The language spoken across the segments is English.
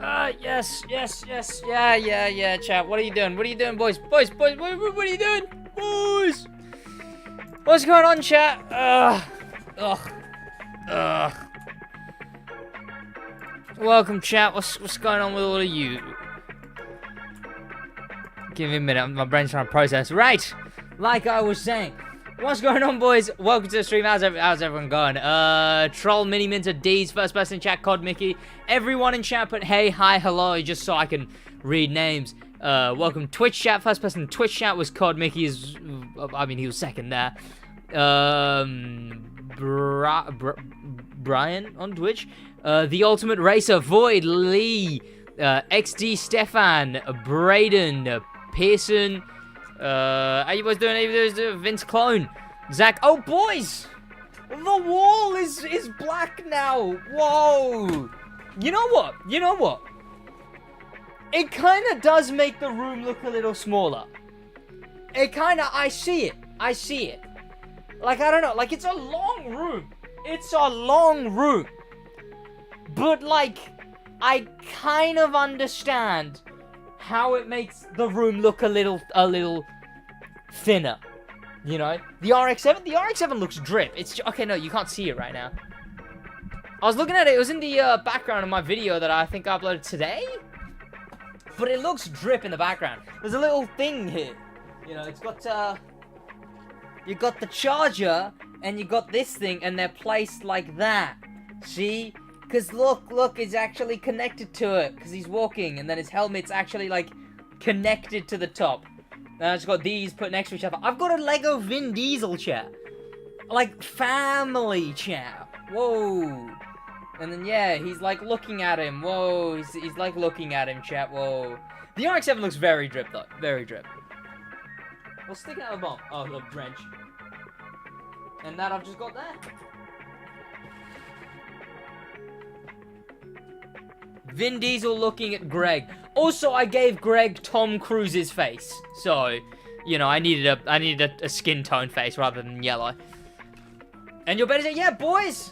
Yes, yeah, chat. What are you doing? What are you doing, boys? Boys, what are you doing? Boys! What's going on, chat? Ugh. Welcome, chat. What's going on with all of you? Give me a minute. My brain's trying to process. Right, like I was saying. What's going on, boys? Welcome to the stream. How's everyone going? Troll, Mini Minter, D's, first person in chat, Cod Mickey. Everyone in chat put hey, hi, hello, just so I can read names. Welcome, Twitch chat. First person in Twitch chat was Cod Mickey. I mean, he was second there. Brian on Twitch. The Ultimate Racer, Void, Lee, XD, Stefan, Braden, Pearson. How you boys doing? Vince Clone, Zach. Oh, boys, the wall is black now. Whoa. You know what? It kind of does make the room look a little smaller. I see it. Like, I don't know. Like, it's a long room. But, like, I kind of understand how it makes the room look a little thinner, you know? The RX-7 looks drip. Okay, no, you can't see it right now. I was looking at it. It was in the background of my video that I think I uploaded today. But it looks drip in the background. There's a little thing here. You know, it's got, you got the charger, and you got this thing, and they're placed like that. See? Because look, it's actually connected to it. Because he's walking, and then his helmet's actually, like, connected to the top. Now it's got these put next to each other. I've got a Lego Vin Diesel chat. Like, family chat. Whoa. And then, yeah, he's, like, looking at him. Whoa. He's like, looking at him, chat. Whoa. The RX-7 looks very drip, though. Very drip. What's sticking out of the bomb? Oh, the wrench. And that I've just got there. Vin Diesel looking at Greg. Also, I gave Greg Tom Cruise's face. So, you know, I needed a skin tone face rather than yellow. And you're better say, yeah, boys.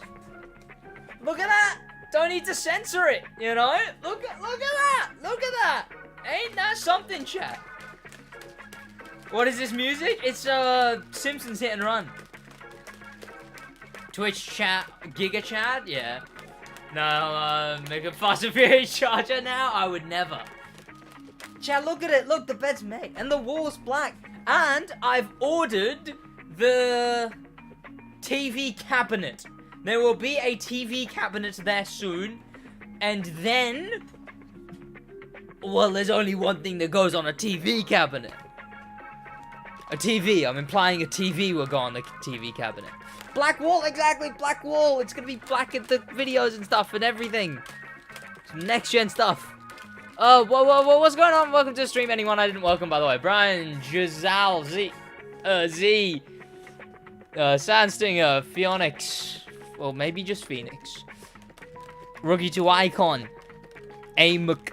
Look at that. Don't need to censor it, you know? Look at that. Look at that. Ain't that something, chat? What is this music? It's Simpsons Hit and Run. Twitch chat, Giga chat, yeah. No, make a Fast and Furious charger now? I would never. Chat, look at it. Look, the bed's made. And the wall's black. And I've ordered the TV cabinet. There will be a TV cabinet there soon. And then... well, there's only one thing that goes on a TV cabinet. A TV. I'm implying a TV will go on the TV cabinet. Black wall, exactly, black wall. It's gonna be black at the videos and stuff and everything. Some next gen stuff. Oh, whoa, what's going on? Welcome to the stream, anyone I didn't welcome, by the way. Brian, Giselle, Z, Sandstinger, Phoenix. Well, maybe just Phoenix. Rookie to Icon. Amok.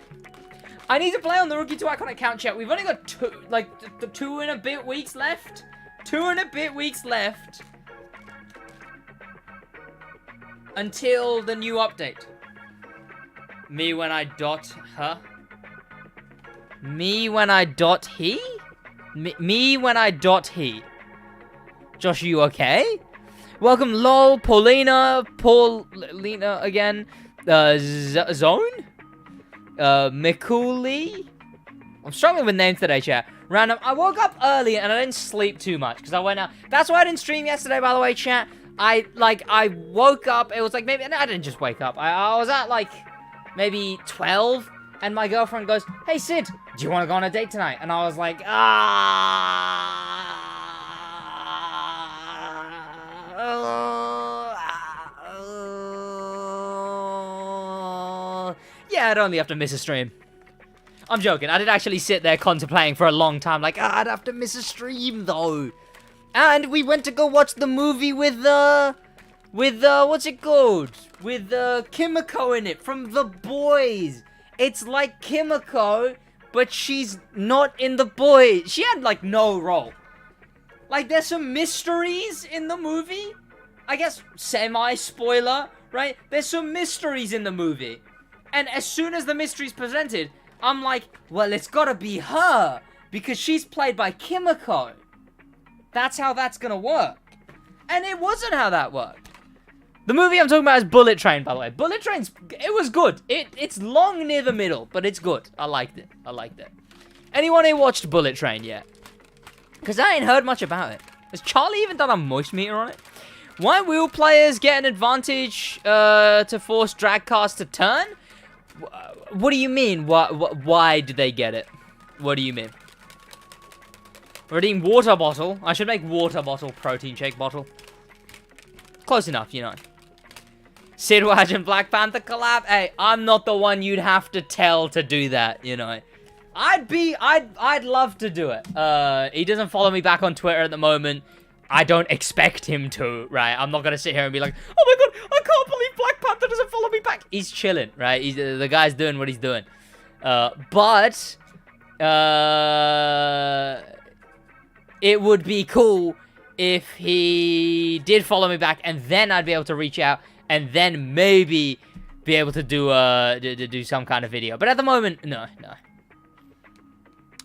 I need to play on the Rookie to Icon account, chat. We've only got two and a bit weeks left. 2 and a bit weeks left. Until the new update. Me when I dot her. Me when I dot he? Me when I dot he. Josh, are you okay? Welcome, lol, Paulina again. Zone? Mikuli? I'm struggling with names today, chat. Random. I woke up early and I didn't sleep too much because I went out. That's why I didn't stream yesterday, by the way, chat. I woke up, it was like maybe, I didn't just wake up. I was at like maybe 12 and my girlfriend goes, hey Sid, do you want to go on a date tonight? And I was like, yeah, I'd only have to miss a stream. I'm joking, I did actually sit there contemplating for a long time, like, I'd have to miss a stream though. And we went to go watch the movie with what's it called? With Kimiko in it from The Boys. It's like Kimiko, but she's not in The Boys. She had like no role. Like there's some mysteries in the movie. I guess semi-spoiler, right? There's some mysteries in the movie. And as soon as the mystery's presented, I'm like, well, it's gotta be her, because she's played by Kimiko. That's how that's gonna work. And it wasn't how that worked. The movie I'm talking about is Bullet Train, by the way. Bullet Train's, it was good. It's long near the middle, but it's good. I liked it. I liked it. Anyone here watched Bullet Train yet? Because I ain't heard much about it. Has Charlie even done a moist meter on it? Why wheel players get an advantage to force drag cars to turn? What do you mean? Why do they get it? What do you mean? Redeem water bottle. I should make water bottle protein shake bottle. Close enough, you know. SidWaj and Black Panther collab. Hey, I'm not the one you'd have to tell to do that, you know. I'd love to do it. He doesn't follow me back on Twitter at the moment. I don't expect him to, right? I'm not gonna sit here and be like, oh my god, I can't believe Black Panther doesn't follow me back. He's chilling, right? The guy's doing what he's doing. But it would be cool if he did follow me back, and then I'd be able to reach out, and then maybe be able to do some kind of video. But at the moment, no.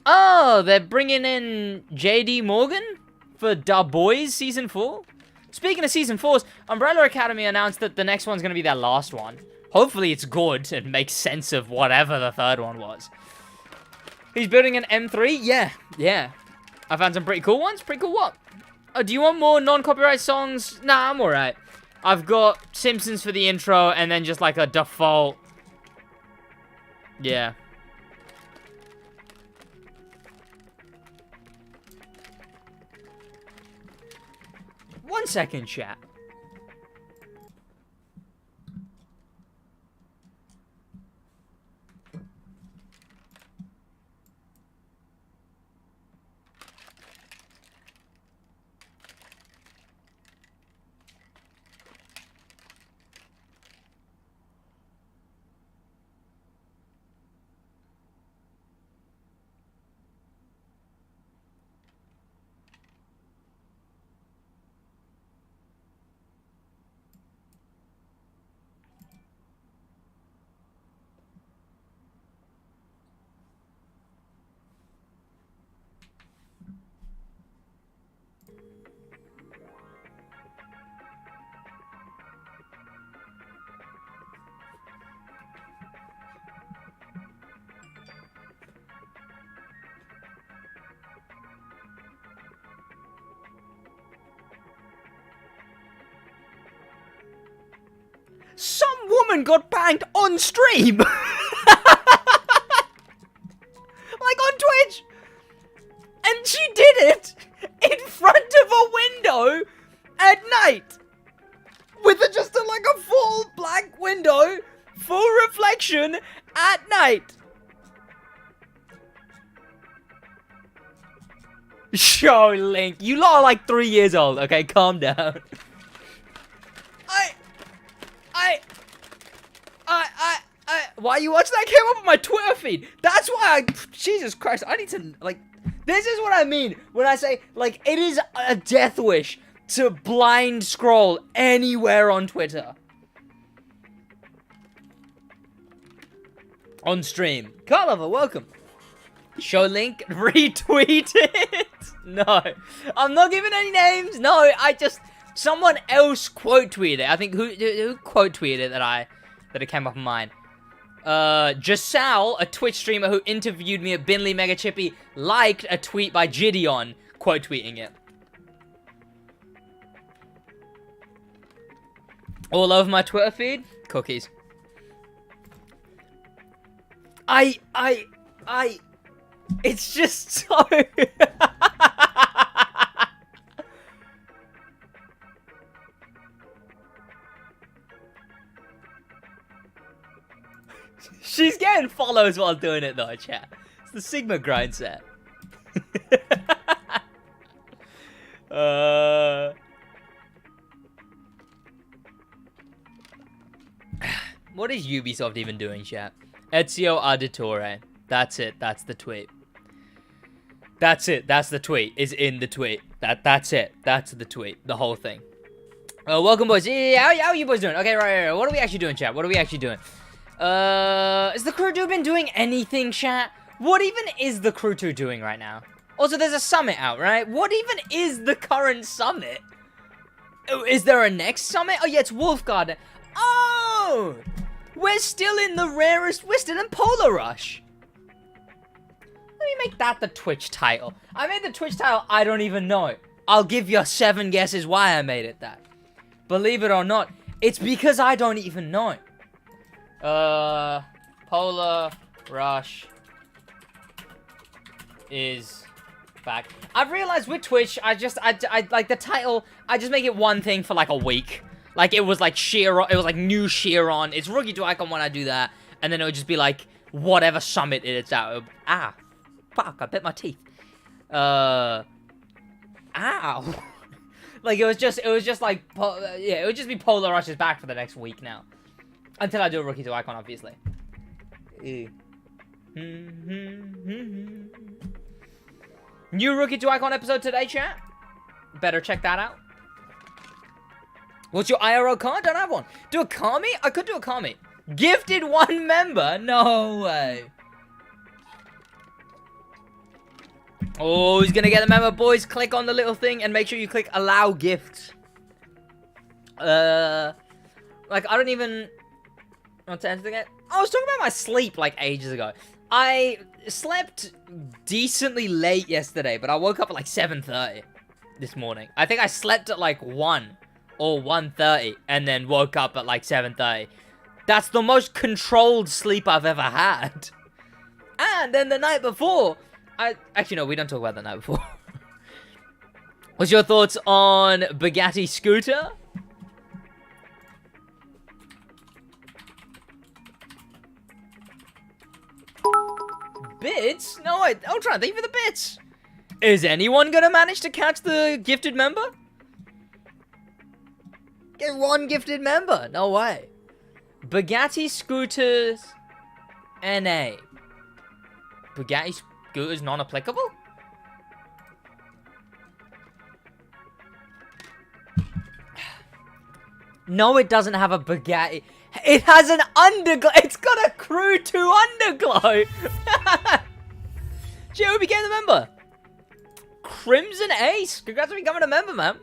Oh, they're bringing in JD Morgan for Da Boys Season 4? Speaking of Season 4s, Umbrella Academy announced that the next one's going to be their last one. Hopefully it's good and makes sense of whatever the third one was. He's building an M3? Yeah. I found some pretty cool ones. Pretty cool what? Oh, do you want more non-copyright songs? Nah, I'm alright. I've got Simpsons for the intro and then just like a default. Yeah. One second, chat. Some woman got banged on stream! Like on Twitch! And she did it in front of a window at night! With just like a full black window, full reflection at night! Show Link, you lot are like 3 years old, okay? Calm down. Why you watching that? Came up on my Twitter feed. That's why Jesus Christ, I need to, like, this is what I mean when I say, like, it is a death wish to blind scroll anywhere on Twitter. On stream. Carlover, welcome. Show link, retweet it. No, I'm not giving any names. No, someone else quote tweeted it. I think who quote tweeted it that it came up on mine. Jasal, a Twitch streamer who interviewed me at Binley Mega Chippy, liked a tweet by Gideon quote tweeting it. All over my Twitter feed, cookies. It's just so... She's getting follows while doing it though, chat. It's the Sigma grind set. What is Ubisoft even doing, chat? Ezio Auditore. That's it. That's the tweet. That's it. That's the tweet. Is in the tweet. That's it. That's the tweet. The whole thing. Welcome, boys. How are you boys doing? Okay, right. What are we actually doing, chat? What are we actually doing? Has the crew 2 been doing anything, chat? What even is the crew 2 doing right now? Also, there's a summit out, right? What even is the current summit? Oh, is there a next summit? Oh, yeah, it's Wolf Garden. Oh! We're still in the rarest... We're still in Polar Rush. Let me make that the Twitch title. I made the Twitch title, I don't even know it. I'll give you 7 guesses why I made it that. Believe it or not, it's because I don't even know it. Polar Rush is back. I've realized with Twitch, I like the title, I just make it one thing for like a week. Like it was like Chiron, it was like new Chiron. It's rookie to icon when I do that. And then it would just be like whatever summit it's out. Ah, fuck, I bit my teeth. Ow. Like it was just like, yeah, it would just be Polar Rush is back for the next week now. Until I do a rookie to icon, obviously. New rookie to icon episode today, chat. Better check that out. What's your IRL card? Don't have one. Do a Kami? I could do a Kami. Gifted 1 member? No way. Oh, he's gonna get the member. Boys, click on the little thing and make sure you click allow gifts. Like, I don't even want to enter it. I was talking about my sleep, like, ages ago. I slept decently late yesterday, but I woke up at, like, 7:30 this morning. I think I slept at, like, 1 or 1:30 and then woke up at, like, 7:30. That's the most controlled sleep I've ever had. And then the night before... Actually, no, we don't talk about the night before. What's your thoughts on Bugatti Scooter? Bits? No, Ultron, thank you for the bits. Is anyone gonna manage to catch the gifted member? Get 1 gifted member. No way. Bugatti Scooters NA. Bugatti Scooters non-applicable? No, it doesn't have a Bugatti. It has an underglow. It's got a Crew 2 underglow. Joe became the member. Crimson Ace. Congrats on becoming a member, man.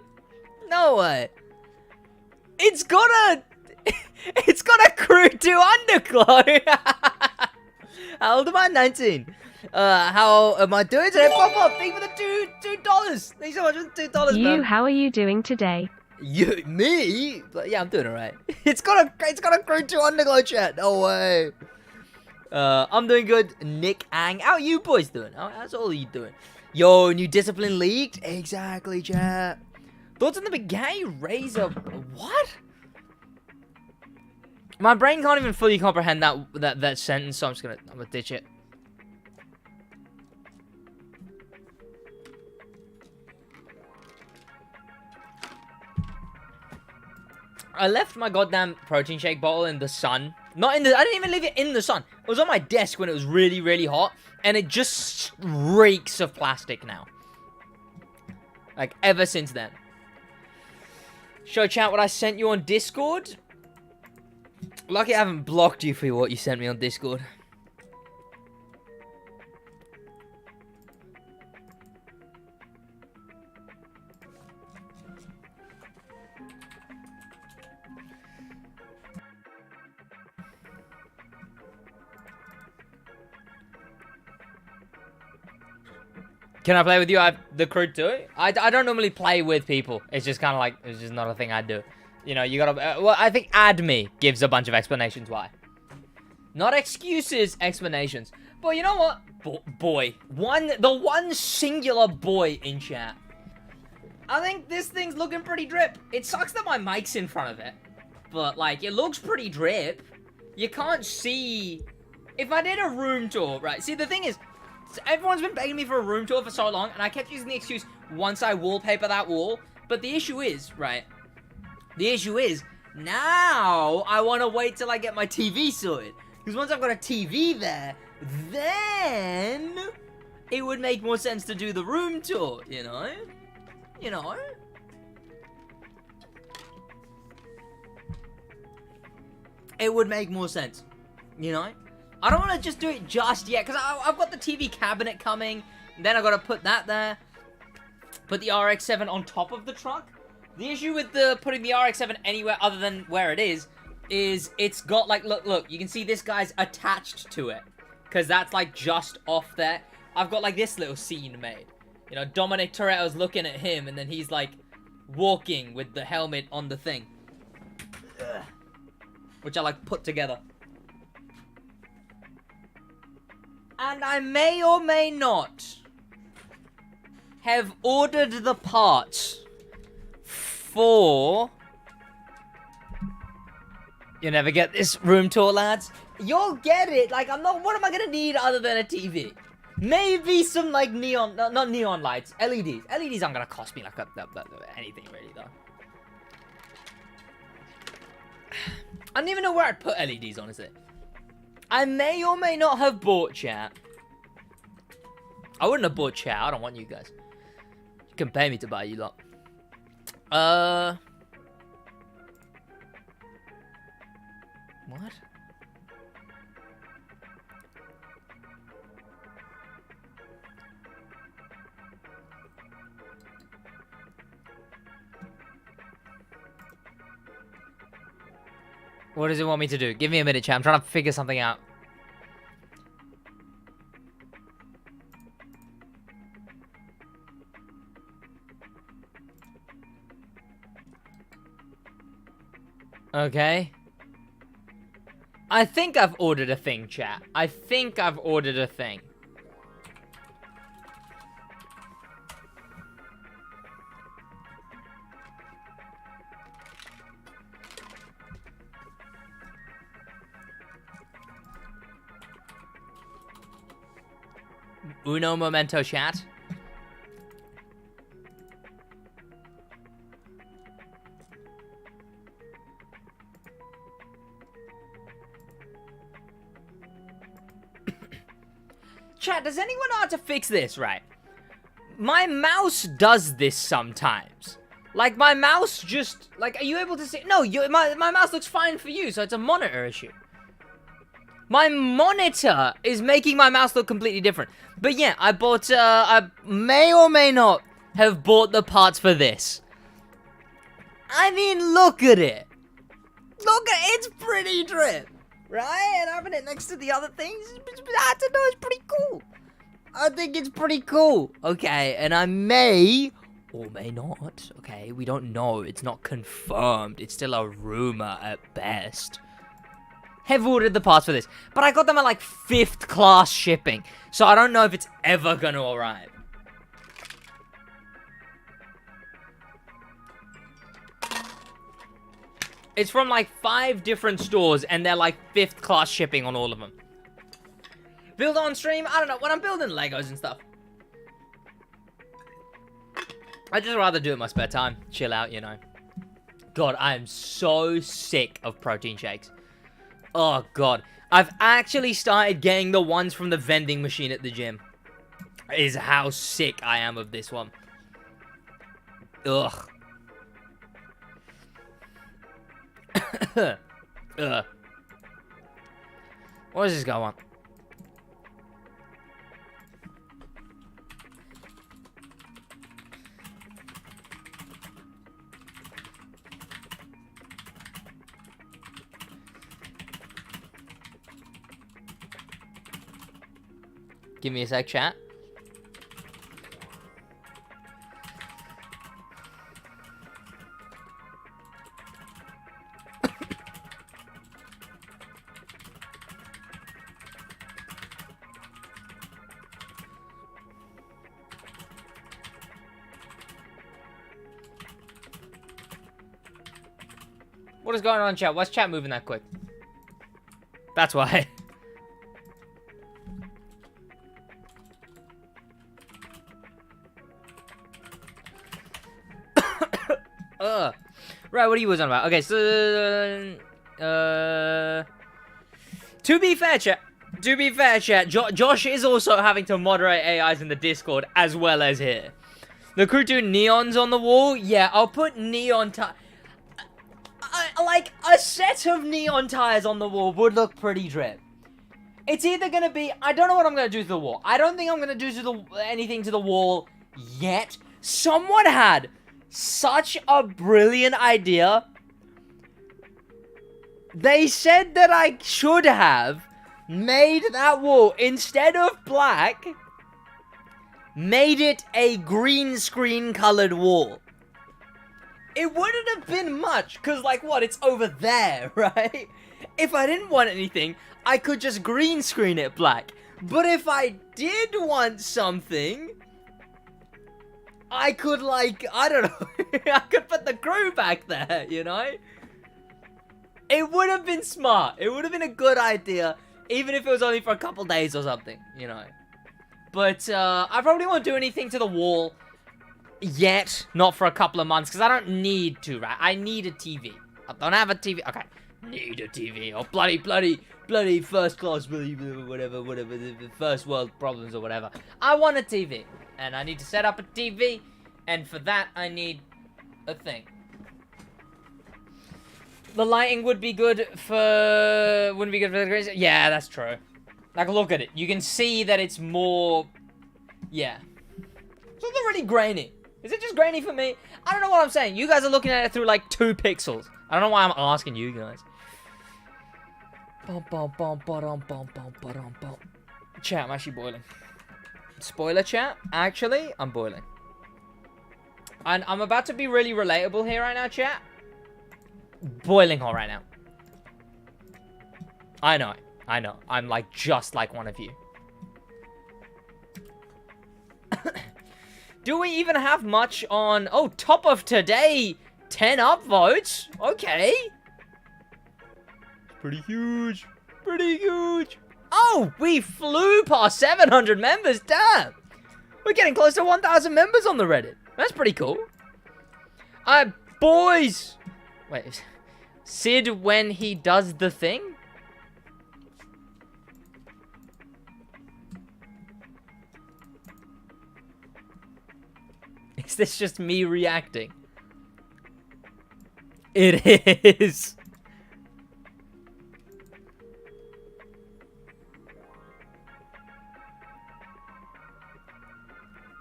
No way. It's got a... It's got a Crew 2 underglow. How old am I? 19. How am I doing today? Pop up. Thank you for the $2. Thanks so much for the $2, man. How are you doing today? Me? But yeah, I'm doing alright. It's got a Crew 2 underglow, chat. No way. I'm doing good. Nick Ang. How are you boys doing? How's all of you doing? Yo, new discipline leaked? Exactly, chat. Thoughts on the Bugatti Razor? What? My brain can't even fully comprehend that sentence, so I'm gonna ditch it. I left my goddamn protein shake bottle in the sun. I didn't even leave it in the sun. It was on my desk when it was really, really hot. And it just reeks of plastic now. Like, ever since then. Show chat what I sent you on Discord. Lucky I haven't blocked you for what you sent me on Discord. Can I play with you? I have the Crew 2. I don't normally play with people. It's just kind of like, it's just not a thing I do. You know, you gotta... well, I think Add Me gives a bunch of explanations why. Not excuses, explanations. But you know what? Boy. The one singular boy in chat. I think this thing's looking pretty drip. It sucks that my mic's in front of it. But, like, it looks pretty drip. You can't see... If I did a room tour, right? See, the thing is... Everyone's been begging me for a room tour for so long, and I kept using the excuse, once I wallpaper that wall. But the issue is, right... The issue is, now I want to wait till I get my TV sorted. Because once I've got a TV there, then it would make more sense to do the room tour, you know? You know? It would make more sense. you know? I don't want to just do it just yet, because I've got the TV cabinet coming, then I've got to put that there, put the RX-7 on top of the truck. The issue with putting the RX-7 anywhere other than where it is it's got, like, look, you can see this guy's attached to it, because that's, like, just off there. I've got, like, this little scene made. You know, Dominic Toretto's looking at him, and then he's, like, walking with the helmet on the thing. Ugh. Which I, like, put together. And I may or may not have ordered the parts for... You never get this room tour, lads. You'll get it. Like, what am I gonna need other than a TV? Maybe some, like, neon... not neon lights. LEDs. LEDs aren't gonna cost me, like, anything, really, though. I don't even know where I'd put LEDs, honestly. I may or may not have bought chat. I wouldn't have bought chat. I don't want you guys. You can pay me to buy you lot. What? What does it want me to do? Give me a minute, chat. I'm trying to figure something out. Okay. I think I've ordered a thing, chat. I think I've ordered a thing. Uno momento, chat. Chat, does anyone know how to fix this, right? My mouse does this sometimes. Like, my mouse just... Like, are you able to see... No, my mouse looks fine for you, so it's a monitor issue. My monitor is making my mouse look completely different. But yeah, I bought, I may or may not have bought the parts for this. I mean, look at it. Look at it, it's pretty drip. Right? And having it next to the other things, I don't know, it's pretty cool. I think it's pretty cool. Okay, and I may or may not. Okay, we don't know. It's not confirmed. It's still a rumor at best. Have ordered the parts for this, but I got them at like 5th class shipping, so I don't know if it's ever gonna arrive. It's from like 5 different stores, and they're like 5th class shipping on all of them. Build on stream? I don't know, when I'm building Legos and stuff. I'd just rather do it in my spare time, chill out, you know. God, I am so sick of protein shakes. Oh, God. I've actually started getting the ones from the vending machine at the gym. Is how sick I am of this one. Ugh. Ugh. What does this guy want? Give me a sec, chat. What is going on, chat? Why's chat moving that quick? That's why. Right, what are you on about? Okay, so... To be fair, chat, Josh is also having to moderate AIs in the Discord as well as here. The crew do neons on the wall? Yeah, I'll put neon like, a set of neon tires on the wall would look pretty drip. It's either gonna be, I don't know what I'm gonna do to the wall. I don't think I'm gonna do anything to the wall yet. Someone had such a brilliant idea. They said that I should have made that wall, instead of black, made it a green screen colored wall. It wouldn't have been much, because, like, what, it's over there, right? If I didn't want anything, I could just green screen it black. But if I did want something, I could, like, I don't know, I could put the crew back there, you know? It would have been smart. It would have been a good idea, even if it was only for a couple days or something, you know? But, I probably won't do anything to the wall yet, not for a couple of months, because I don't need to, right? I need a TV. I don't have a TV. Okay. Need a TV. Or bloody first class, whatever, the first world problems or whatever. I want a TV. And I need to set up a TV. And for that, I need a thing. The lighting would be good for... Wouldn't be good for the green. Yeah, that's true. Like, look at it. You can see that it's more... Yeah. It's not really grainy. Is it just grainy for me? I don't know what I'm saying. You guys are looking at it through, like, 2 pixels. I don't know why I'm asking you guys. Chat, I'm actually boiling. Spoiler chat? Actually, I'm boiling. And I'm about to be really relatable here right now, chat. Boiling hot right now. I know. I'm, like, just like one of you. Do we even have much on... Oh, top of today. 10 upvotes. Okay. Pretty huge. Pretty huge. Oh, we flew past 700 members. Damn. We're getting close to 1,000 members on the Reddit. That's pretty cool. Boys. Wait. Sid when he does the thing? Is this just me reacting? It is.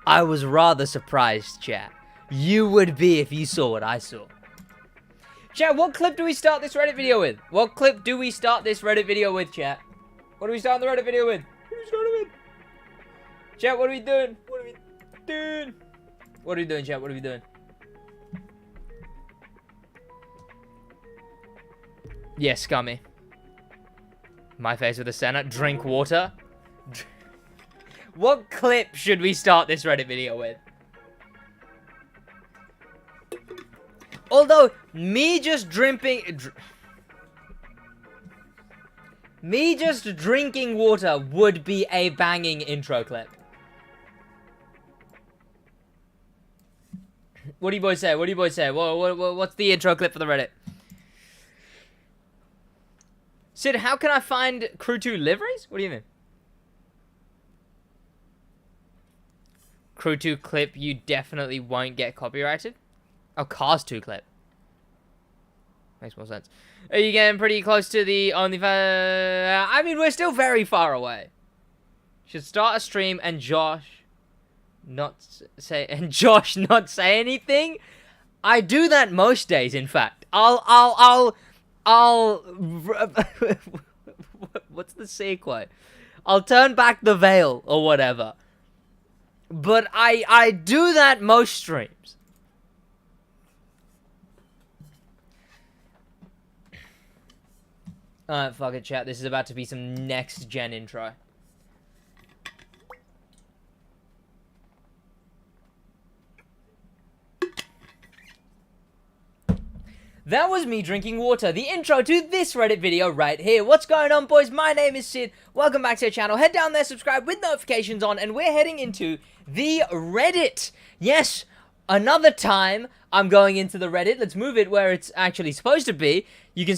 I was rather surprised, chat. You would be if you saw what I saw. Chat, what clip do we start this Reddit video with? What clip do we start this Reddit video with, chat? What do we start the Reddit video with? What do we start it with? Chat, what are we doing? What are we doing? What are we doing, chat? What are we doing? Yes, scummy. My face with the center. Drink water. What clip should we start this Reddit video with? Although, me just drinking water would be a banging intro clip. What do you boys say? What do you boys say? What's the intro clip for the Reddit? Sid, how can I find Crew 2 liveries? What do you mean? Crew 2 clip, you definitely won't get copyrighted. Oh, Cars 2 clip. Makes more sense. Are you getting pretty close to the OnlyFans? I mean, we're still very far away. Should start a stream and Josh not say anything. I do that most days, in fact. I'll what's the sequel? I'll turn back the veil or whatever. But I do that most streams. Alright, fuck it, chat. This is about to be some next gen intro. That was me drinking water, the intro to this Reddit video right here. What's going on, boys? My name is Sid. Welcome back to the channel. Head down there, subscribe with notifications on, and we're heading into the Reddit. Yes, another time I'm going into the Reddit. Let's move it where it's actually supposed to be. You can,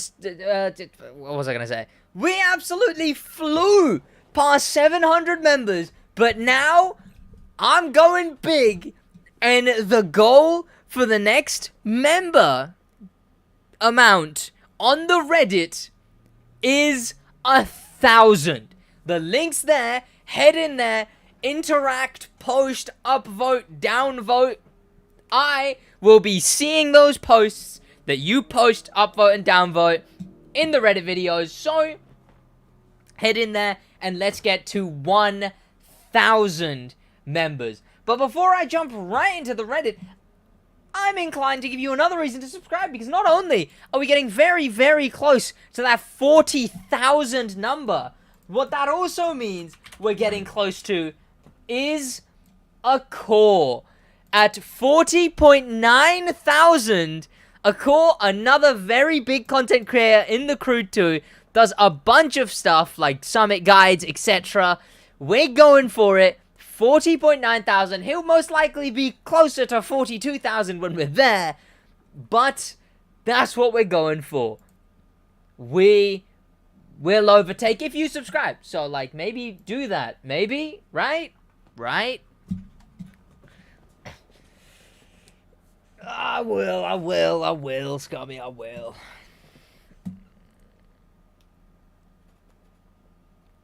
what was I going to say? We absolutely flew past 700 members, but now I'm going big, and the goal for the next member amount on the Reddit is 1,000. The link's there. Head in there. Interact, post, upvote, downvote. I will be seeing those posts that you post, upvote, and downvote in the Reddit videos. So, head in there and let's get to 1,000 members. But before I jump right into the Reddit, I'm inclined to give you another reason to subscribe, because not only are we getting very, very close to that 40,000 number, what that also means we're getting close to is a core. At 40.9 thousand, a core, another very big content creator in the crew too, does a bunch of stuff like summit guides, etc. We're going for it. 40.9 thousand. He'll most likely be closer to 42,000 when we're there, but that's what we're going for. We will overtake if you subscribe. So, like, maybe do that. Maybe, right? Right? I will, Scummy, I will.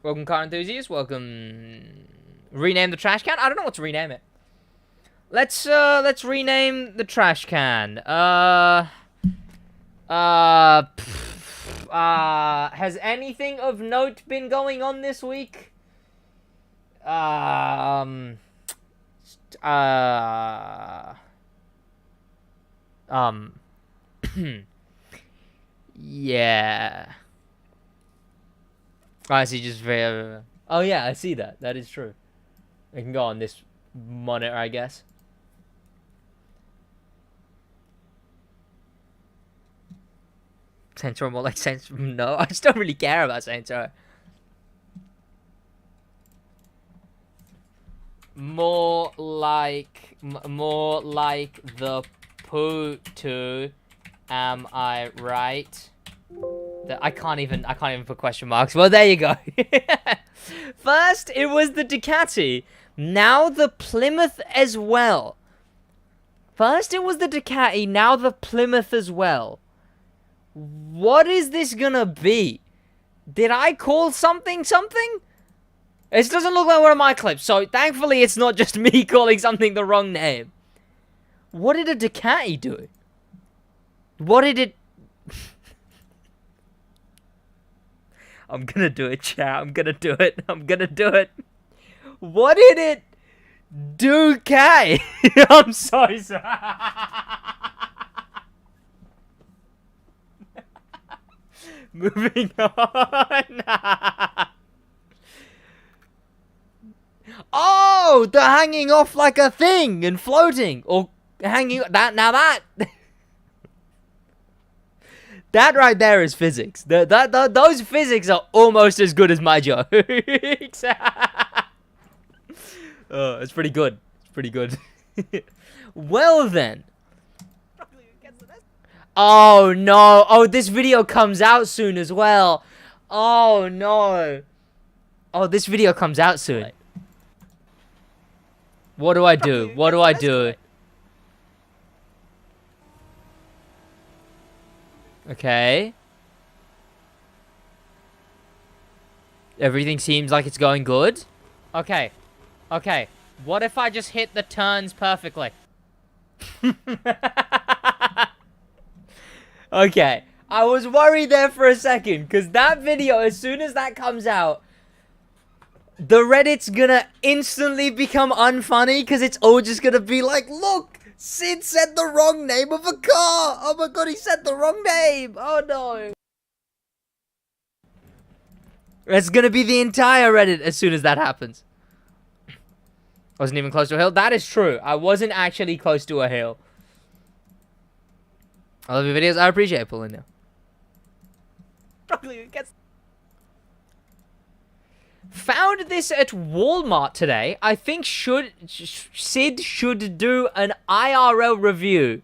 Welcome, car enthusiasts. Welcome. Rename the trash can? I don't know what to rename it. Let's rename the trash can. Has anything of note been going on this week? Yeah. I see, just very... Oh, yeah, I see that. That is true. I can go on this monitor, I guess. Saints Row, more like Saints... No, I just don't really care about Saints Row. More like the poo to, am I right? I can't even put question marks. Well, there you go. First, it was the Ducati. Now the Plymouth as well. First, it was the Ducati. Now the Plymouth as well. What is this gonna be? Did I call something something? It doesn't look like one of my clips, so thankfully it's not just me calling something the wrong name. What did a Ducati do? What did it... I'm gonna do it, chat. I'm gonna do it. I'm gonna do it. What did it do, K? I'm so sorry. Moving on. Oh, the hanging off like a thing and floating, or hanging that. Now that that right there is physics. Those physics are almost as good as my jokes. Oh, it's pretty good. It's pretty good. Well then. Oh no. Oh, this video comes out soon as well. Oh no. Oh, this video comes out soon. What do I do? What do I do? Okay. Everything seems like it's going good. Okay. Okay. What if I just hit the turns perfectly? Okay. I was worried there for a second, because that video, as soon as that comes out, the Reddit's gonna instantly become unfunny, because it's all just gonna be like, look, Sid said the wrong name of a car. Oh my god, he said the wrong name. Oh no. It's gonna be the entire Reddit as soon as that happens. I wasn't even close to a hill. That is true. I wasn't actually close to a hill. I love your videos. I appreciate it, pulling now. Found this at Walmart today. I think Sid should do an IRL review.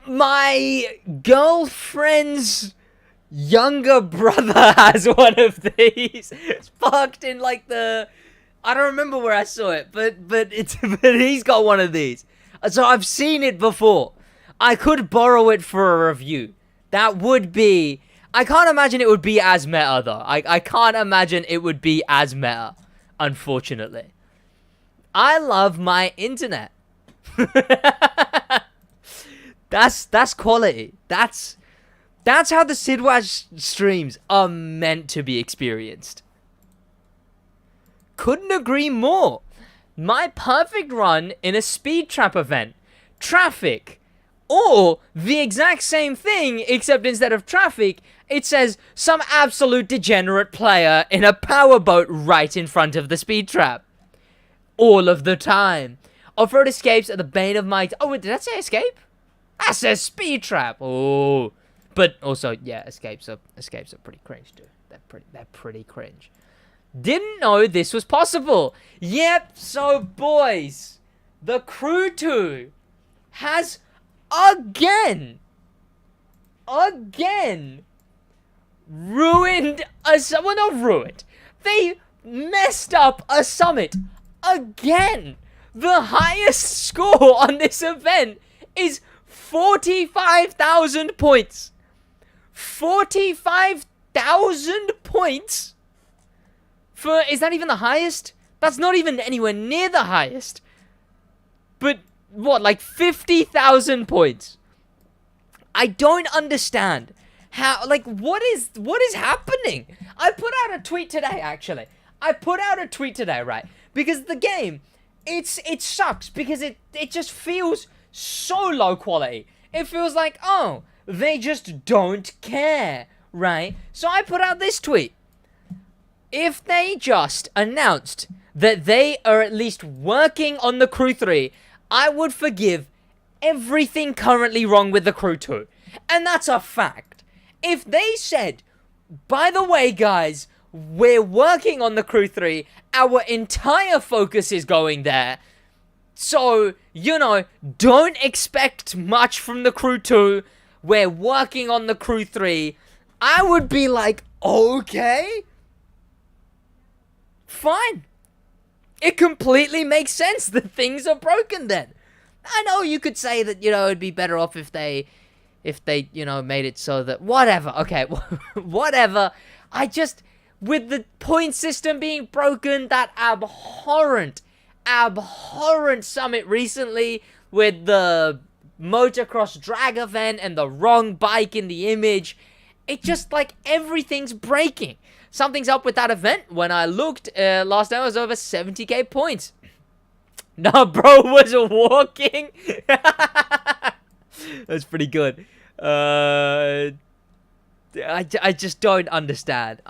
My girlfriend's younger brother has one of these. It's parked in like the... I don't remember where I saw it, but he's got one of these. So I've seen it before. I could borrow it for a review. That would be I can't imagine it would be as meta, though. I can't imagine it would be as meta, unfortunately. I love my internet. That's quality. That's how the SidWaj streams are meant to be experienced. Couldn't agree more. My perfect run in a speed trap event. Traffic. Or the exact same thing, except instead of traffic, it says some absolute degenerate player in a powerboat right in front of the speed trap. All of the time. Off-road escapes are the bane of my... Oh, wait, did that say escape? That says speed trap. Oh. But also, yeah, escapes are pretty cringe, too. They're pretty cringe. Didn't know this was possible. Yep, so boys, the Crew 2 has again ruined a... Well, not ruined. They messed up a summit again. The highest score on this event is 45,000 points. 45,000 points? Is that even the highest? That's not even anywhere near the highest. But, what, like 50,000 points? I don't understand how, like, what is happening? I put out a tweet today, actually. Right? Because the game, it sucks because it just feels so low quality. It feels like, oh, they just don't care, right? So I put out this tweet. If they just announced that they are at least working on the Crew 3, I would forgive everything currently wrong with the Crew 2. And that's a fact. If they said, by the way, guys, we're working on the Crew 3, our entire focus is going there, so, you know, don't expect much from the Crew 2, we're working on the Crew 3, I would be like, okay, fine. It completely makes sense that things are broken then. I know you could say that, you know, it'd be better off if they, you know, made it so that, whatever, okay, whatever. With the point system being broken, that abhorrent summit recently with the motocross drag event and the wrong bike in the image, it just, like, everything's breaking. Something's up with that event. When I looked, last night it was over 70k points. No, bro was walking. That's pretty good. I just don't understand.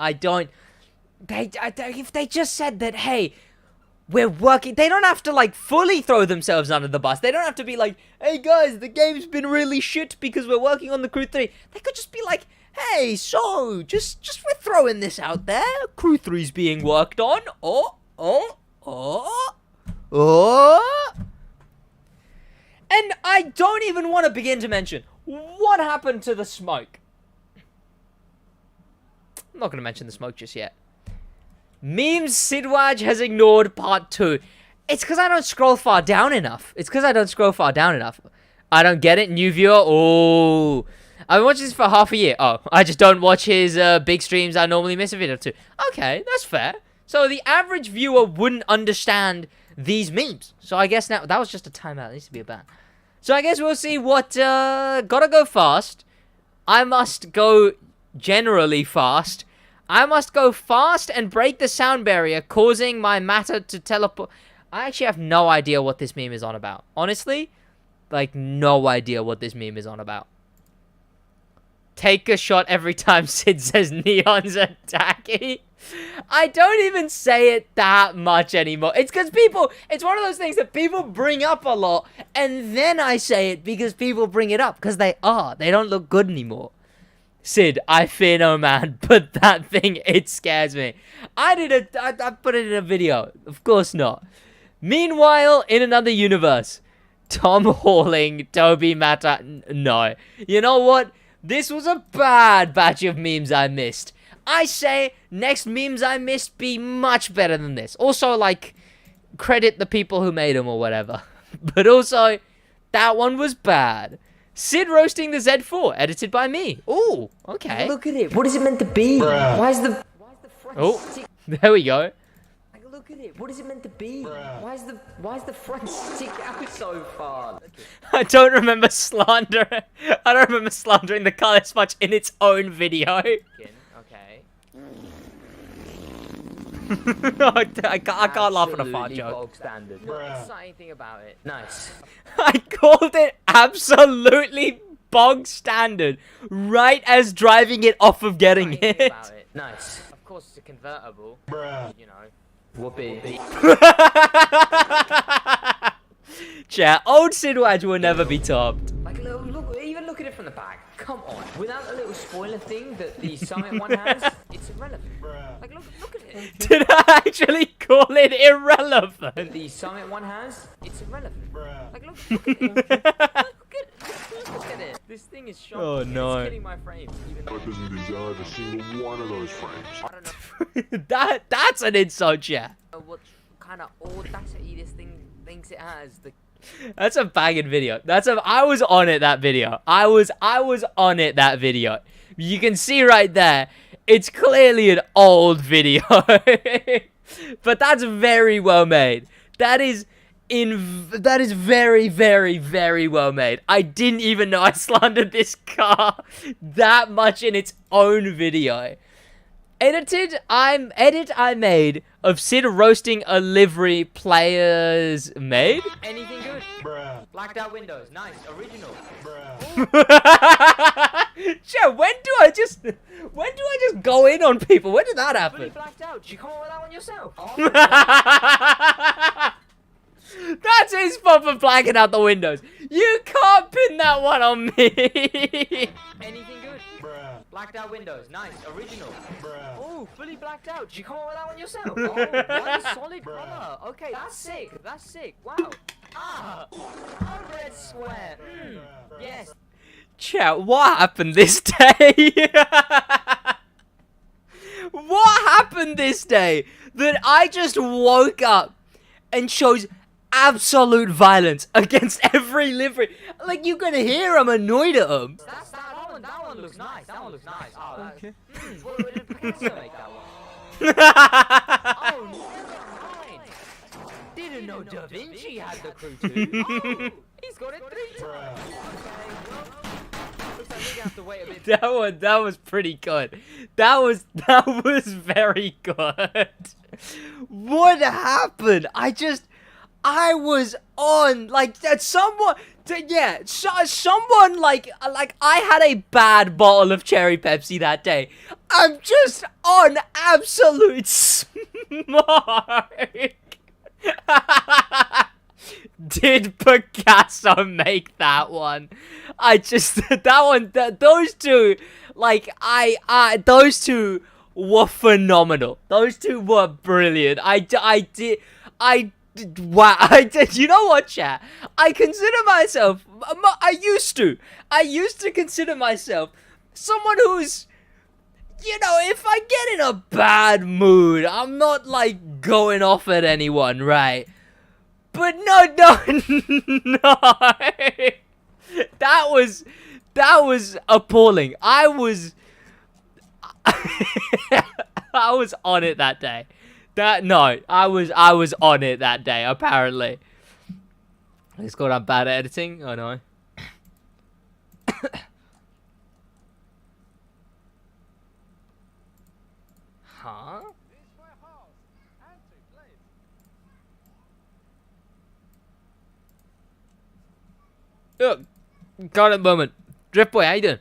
If they just said that, hey, we're working, they don't have to, like, fully throw themselves under the bus. They don't have to be like, hey, guys, the game's been really shit because we're working on the Crew 3. They could just be like, hey, so, just we're throwing this out there. Crew 3's being worked on. And I don't even want to begin to mention what happened to the smoke. I'm not going to mention the smoke just yet. Memes SidWaj has ignored part 2. It's because I don't scroll far down enough. I don't get it. New viewer. Oh. I've been watching this for half a year. Oh, I just don't watch his big streams. I normally miss a video or two. Okay, that's fair. So the average viewer wouldn't understand these memes. So I guess now, that was just a timeout. It needs to be a ban. So I guess we'll see what, gotta go fast. I must go generally fast. I must go fast and break the sound barrier, causing my matter to teleport. I actually have no idea what this meme is on about. Honestly, like, no idea what this meme is on about. Take a shot every time Sid says neons are tacky. I don't even say it that much anymore. It's because it's one of those things that people bring up a lot, and then I say it because people bring it up, because they don't look good anymore. Sid, I fear no man, but that thing, it scares me. I put it in a video. Of course not. Meanwhile, in another universe, Tom Halling, Toby Mata, no. You know what? This was a bad batch of memes I missed. I say, next memes I missed be much better than this. Also, like, credit the people who made them or whatever. But also, that one was bad. Sid roasting the Z4, edited by me. Ooh, okay. Look at it. What is it meant to be? Why is the front stick? There we go. Like, look at it. What is it meant to be? Why is the front stick out so far? I don't remember slandering. I don't remember slandering the car this much in its own video. Okay. I can't laugh at a fart joke. Bog standard. Not exciting thing about it. Nice. I called it absolutely bog standard right as driving it off of getting hit. About it. Nice. Of course, it's a convertible. You know. Whoopee. Chat, old SidWaj will never be topped. Like, look, even look at it from the back. Come on. Without the little spoiler thing that the Summit one has, it's irrelevant. Like, look at it. Did I actually call it irrelevant? The Summit one has, it's irrelevant. Like, look at it. Look at it. This thing is shocking. Oh no. It's hitting my frames. Even though It doesn't deserve a single one of those frames. I don't know That's an insult, chat. what kind of audacity this thing thinks it has. That's a banging video. I was on it that video. I was on it that video. You can see right there. It's clearly an old video. But that's very well made. That is very, very, very well made. I didn't even know I slandered this car that much in its own video. Edit I made of Sid roasting a livery players made. Anything good? Blacked out windows. Nice. Original. Sure, when do I just go in on people? When did that Fully happen? blacked out. Did you come up with that one yourself? That's his fault for blacking out the windows. You can't pin that one on me. Anything good? Blacked out windows. Nice. Original. Oh, fully blacked out. Did you come up with that one yourself? Oh, what a solid color. Okay, that's sick. That's sick. Wow. Ah, a red square. Yes. Chat, what happened this day? What happened this day that I just woke up and chose absolute violence against every livery? Like, you can hear I'm annoyed at them. That's that one. That one looks nice. That one looks nice. Oh, that. Okay. What did Picasso make that one? Oh, never mind. Didn't know Da Vinci had the crew too. Oh, he's got it 3 times. Okay, well, looks like we're gonna have to wait a bit. That was pretty good. That was very good. What happened? I was on like that. Someone like I had a bad bottle of cherry Pepsi that day. I'm just on absolute smark. Did Picasso make that one? Those two, like those two were phenomenal. Those two were brilliant. Wow, you know what, chat? I used to consider myself someone who's, you know, if I get in a bad mood, I'm not, like, going off at anyone, right? But no. That was appalling. I was on it that day. I was on it that day, apparently. It's called I'm bad at editing. Oh no. Huh? Look, got it, moment. Driftboy, how you doing?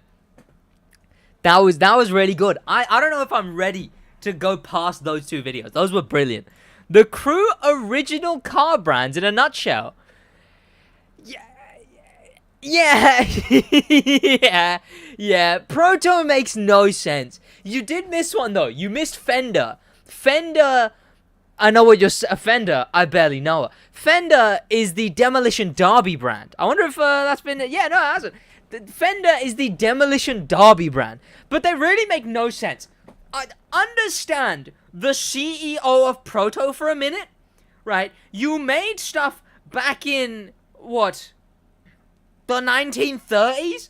That was really good. I don't know if I'm ready to go past those two videos. Those were brilliant. The crew original car brands in a nutshell. Yeah. Proto makes no sense. You did miss one though. You missed Fender. Fender, I know what you're Fender. I barely know her. Fender is the Demolition Derby brand. I wonder if that's been. Yeah, no, it hasn't. Fender is the Demolition Derby brand, but they really make no sense. I understand the CEO of Proto for a minute, right? You made stuff back in, what? the 1930s?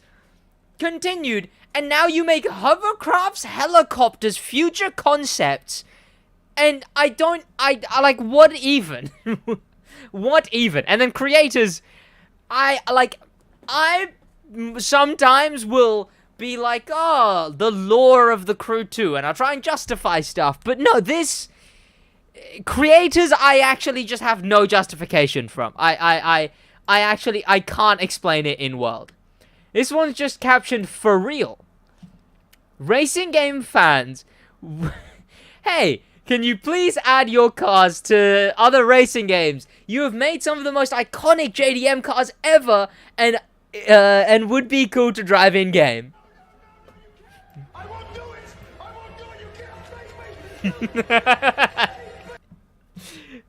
Continued, and now you make hovercrafts, helicopters, future concepts, and I like, what even? What even? And then creators, I sometimes will be like, oh, the lore of the Crew 2, and I'll try and justify stuff, but no, this, creators, I actually just have no justification from. I can't explain it in world. This one's just captioned, for real. Racing game fans, hey, can you please add your cars to other racing games? You have made some of the most iconic JDM cars ever, and would be cool to drive in game. I won't do it! I won't do it! You can't face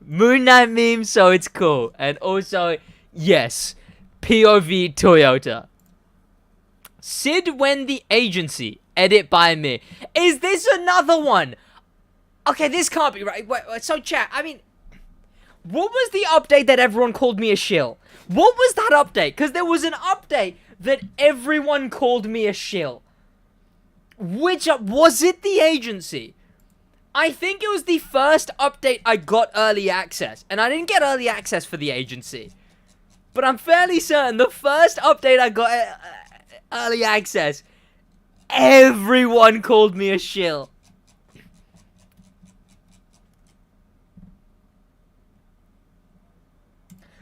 me! Moon Knight meme, so it's cool. And also, yes, POV Toyota. Sid when the agency. Edit by me. Is this another one? Okay, this can't be right. Wait, so chat, I mean, what was the update that everyone called me a shill? What was that update? Because there was an update that everyone called me a shill. Which, was it the agency? I think it was the first update I got early access. And I didn't get early access for the agency. But I'm fairly certain the first update I got early access, everyone called me a shill.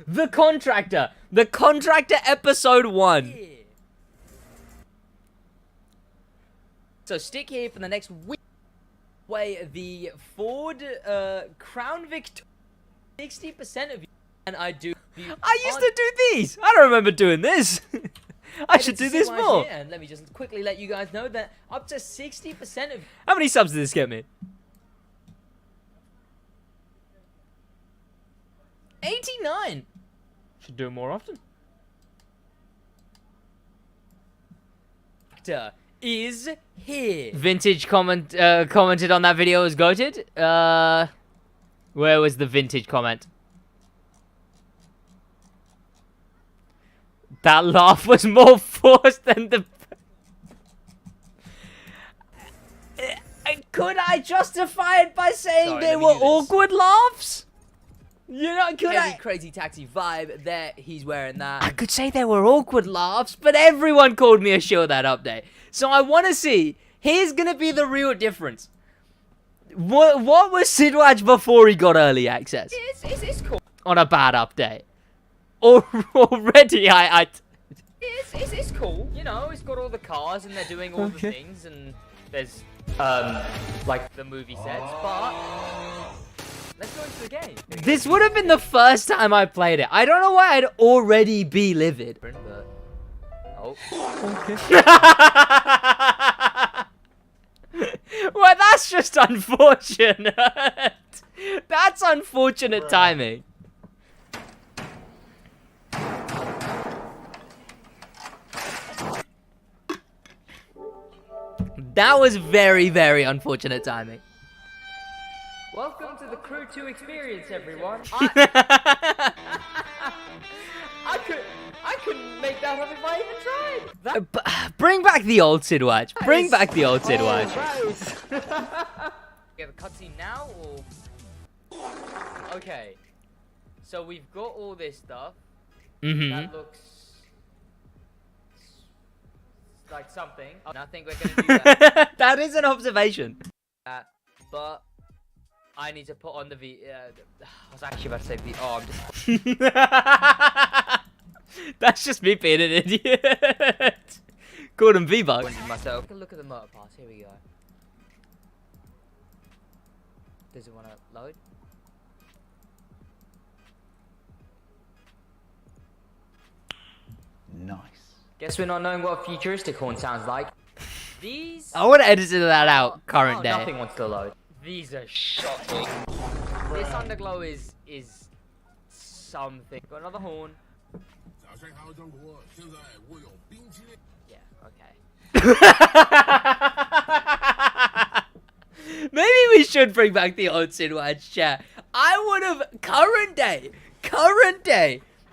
The Contractor episode 1. So stick here for the next week. Way the Ford Crown Vic 60% of you, and I do. I used to do these. I don't remember doing this. I should do this more. And let me just quickly let you guys know that up to 60% of. How many subs did this get me? 89. Should do it more often. Is here. Vintage commented on that video as goated. Where was the vintage comment? That laugh was more forced than the. Could I justify it by saying they were awkward laughs? You know, could I? Crazy taxi vibe there. He's wearing that. I could say they were awkward laughs, but everyone called me a shill that update. So I want to see. Here's gonna be the real difference. What was SidWaj before he got early access? It's cool. On a bad update. Already, it's cool. You know, it's got all the cars and they're doing all the things, and there's like the movie sets, but. Let's go into the game. This would have been the first time I played it. I don't know why I'd already be livid. But... Oh. Okay. Well, that's just unfortunate. That's unfortunate timing. That was very, very unfortunate timing. Welcome to the Crew 2 experience, everyone. I couldn't make that up if I even tried. Bring back the old SidWaj. Bring back the old SidWaj. We have a cutscene now, or? Okay. So we've got all this stuff. That looks like something. I think we're gonna do that. That is an observation. But I need to put on the I was actually about to say oh, I'm just. That's just me being an idiot. Called him V-Bucks. Myself. Look at the motor pass. Here we go. Does it want to load? Nice. Guess we're not knowing what a futuristic horn sounds like. These. I would have edited that out. Current day. Nothing wants to load. These are shocking. This underglow is something. Got another horn. Yeah, okay. Maybe we should bring back the old SidWaj chat. I would have current day.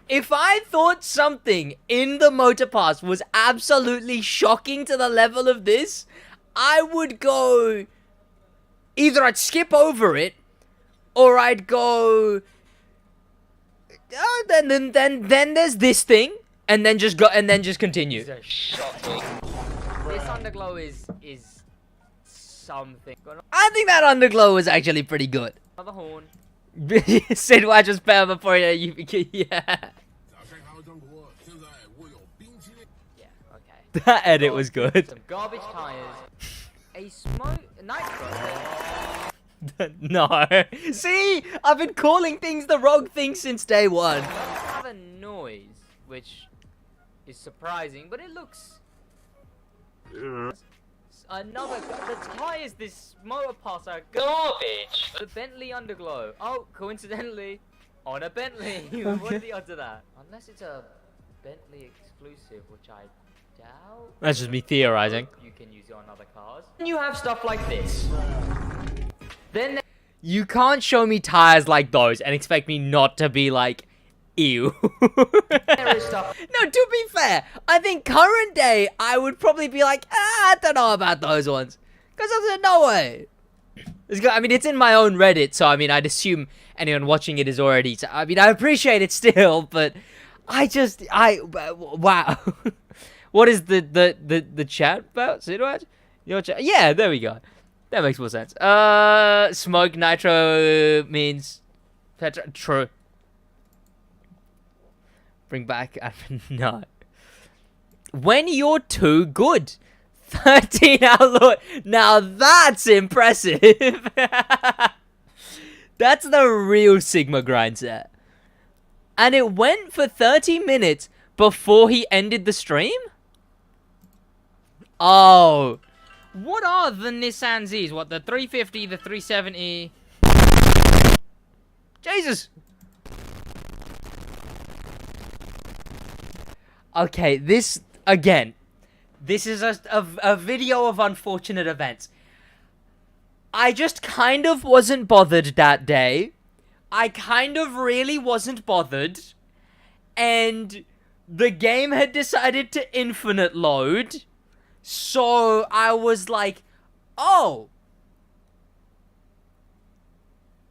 If I thought something in the motor pass was absolutely shocking to the level of this, I would go... Either I'd skip over it, or I'd go... Oh, then there's this thing, and then just continue. These are shocking. This underglow is something. I think that underglow was actually pretty good. Another horn. SidWaj was better before you. Yeah. Yeah, okay. That edit was good. Some garbage tires. A nitro. No. See, I've been calling things the wrong thing since day one. It does have a noise, which is surprising, but it looks... The tires this motor pass are garbage. The Bentley underglow. Oh, coincidentally, on a Bentley. What are the odds of that? Unless it's a Bentley exclusive, which I doubt. That's just me theorizing. You can use it on other cars. And you have stuff like this. Then You can't show me tires like those and expect me not to be like, ew. there is stuff. No, to be fair, I think current day, I would probably be like, I don't know about those ones. Because there's no way. I mean, it's in my own Reddit, so I mean, I'd assume anyone watching it is already... I mean, I appreciate it still, but wow. What is the chat about, SidWaj? Your chat? Yeah, there we go. That makes more sense. Smoke nitro means... True. Bring back... No. When you're too good. 13 outlaw. Now that's impressive. That's the real Sigma grind set. And it went for 30 minutes before he ended the stream? Oh. What are the Nissan Zs? What, the 350, the 370? Jesus. Okay, this, again, this is a video of unfortunate events. I just kind of wasn't bothered that day. I kind of really wasn't bothered. And the game had decided to infinite load. So I was like, oh.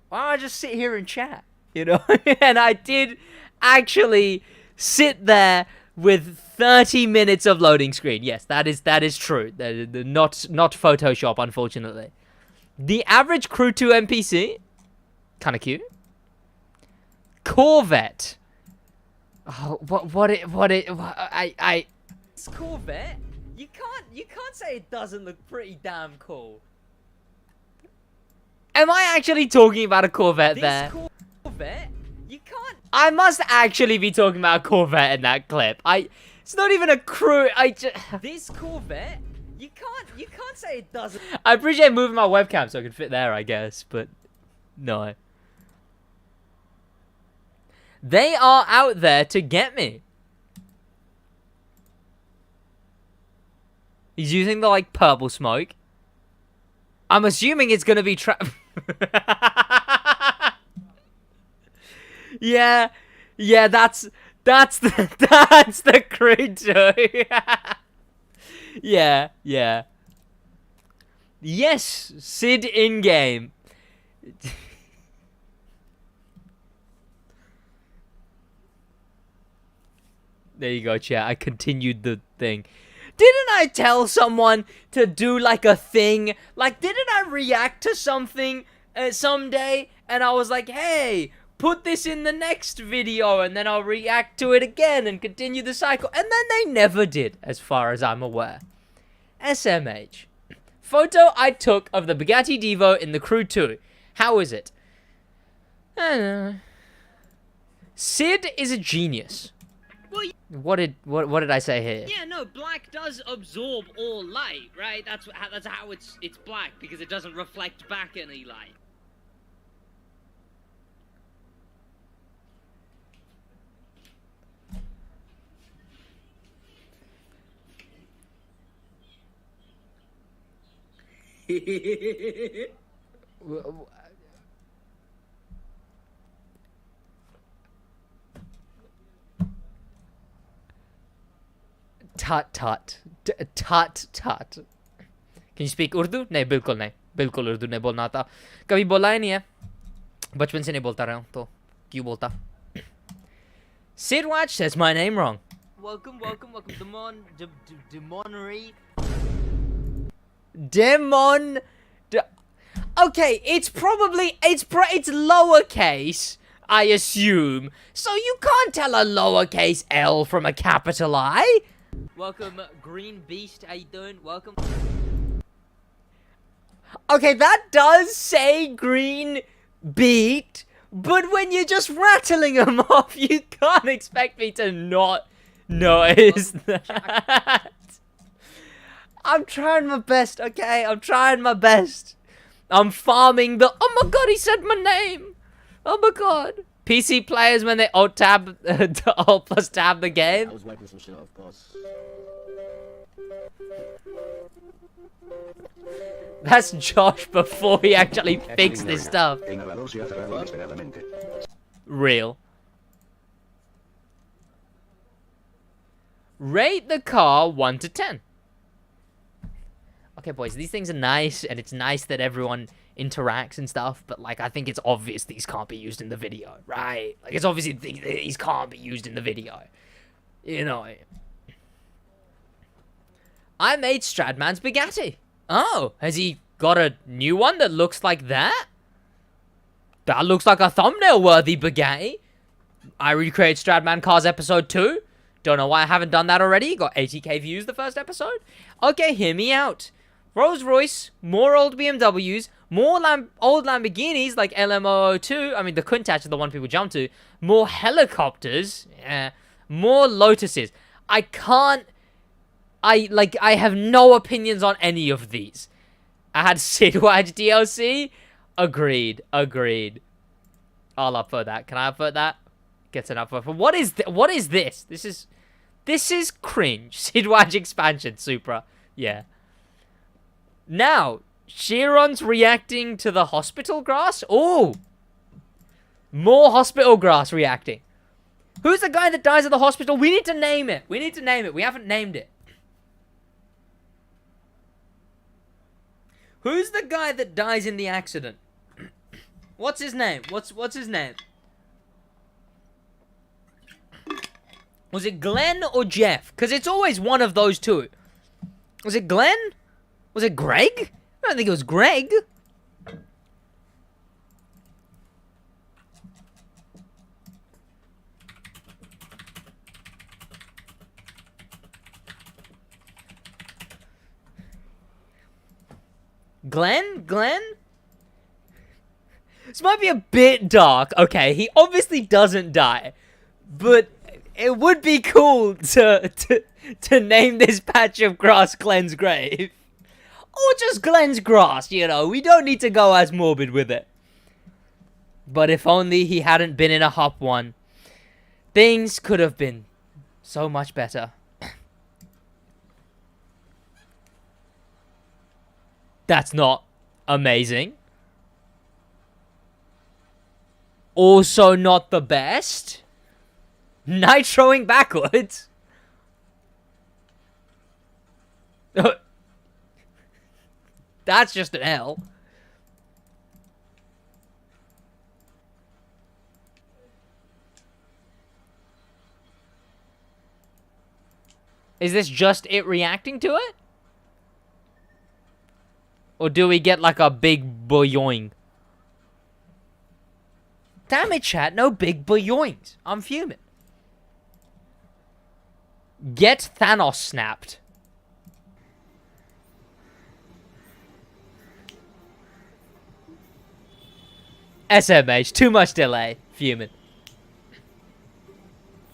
Why don't I just sit here and chat? You know? And I did actually sit there with 30 minutes of loading screen. Yes, that is true. Not Photoshop, unfortunately. The average Crew 2 NPC, kind of cute. Corvette. Oh, This Corvette? You can't say it doesn't look pretty damn cool. Am I actually talking about a Corvette there? This Corvette? You can't... I must actually be talking about a Corvette in that clip. It's not even a Crew... This Corvette? You can't say it doesn't... I appreciate moving my webcam so I can fit there, I guess, but... No. They are out there to get me. He's using the, like, purple smoke. I'm assuming it's gonna be Yeah, that's the Crew 2. Yeah. Yes, Sid in-game. There you go, chat. I continued the thing. Didn't I tell someone to do, like, a thing? Like, didn't I react to something someday? And I was like, hey, put this in the next video, and then I'll react to it again and continue the cycle. And then they never did, as far as I'm aware. SMH. Photo I took of the Bugatti Divo in the Crew 2. How is it? I don't know. Sid is a genius. Well, What did I say here? yeah, no, black does absorb all light, right? That's how it's black, because it doesn't reflect back any light. Tut tut. Tut tut. Can you speak Urdu? नहीं बिल्कुल उर्दू नहीं बोलना आता कभी बोला ही नहीं है बचपन से नहीं बोलता रहा हूँ तो क्यों बोलता SidWaj says my name wrong. Welcome. Demonery. Demon. Okay, it's probably it's lowercase, I assume. So you can't tell a lowercase L from a capital I. Welcome, Green Beast. How you doing? Welcome. Okay, that does say green beat, but when you're just rattling them off, you can't expect me to not notice that. I'm trying my best, okay? I'm trying my best. I'm farming the... Oh my god, he said my name! Oh my god. PC players, when they alt plus tab the game. I was wiping some shit off, boss. That's Josh before he actually fixed this stuff. Real. Rate the car 1 to 10. Okay, boys, these things are nice, and it's nice that everyone interacts and stuff, but, like, I think it's obvious these can't be used in the video, right? Like, it's obvious these can't be used in the video. You know. I made Stradman's Bugatti. Oh, has he got a new one that looks like that? That looks like a thumbnail-worthy Bugatti. I recreated Stradman Cars Episode 2. Don't know why I haven't done that already. Got 80k views the first episode. Okay, hear me out. Rolls Royce, more old BMWs, more old Lamborghinis like LM002. I mean, the Countach is the one people jump to. More helicopters. Yeah. More Lotuses. I have no opinions on any of these. I had SidWaj DLC. Agreed. I'll upvote that. Can I upvote that? Gets an upvote. What is this? This is cringe. SidWaj expansion, Supra. Yeah. Now, Chiron's reacting to the hospital grass. Oh, more hospital grass reacting. Who's the guy that dies at the hospital? We need to name it. We haven't named it. Who's the guy that dies in the accident? What's his name? What's his name? Was it Glenn or Jeff? Because it's always one of those two. Was it Glenn? Was it Greg? I don't think it was Greg. Glenn? This might be a bit dark. Okay, he obviously doesn't die. But it would be cool to name this patch of grass Glenn's grave. Or just Glenn's grass, you know. We don't need to go as morbid with it. But if only he hadn't been in a Hop 1. Things could have been so much better. That's not amazing. Also not the best. Nitroing backwards. That's just an L. Is this just it reacting to it? Or do we get like a big boyoing? Damn it, chat. No big boyoings. I'm fuming. Get Thanos snapped. SMH. Too much delay. Fuming.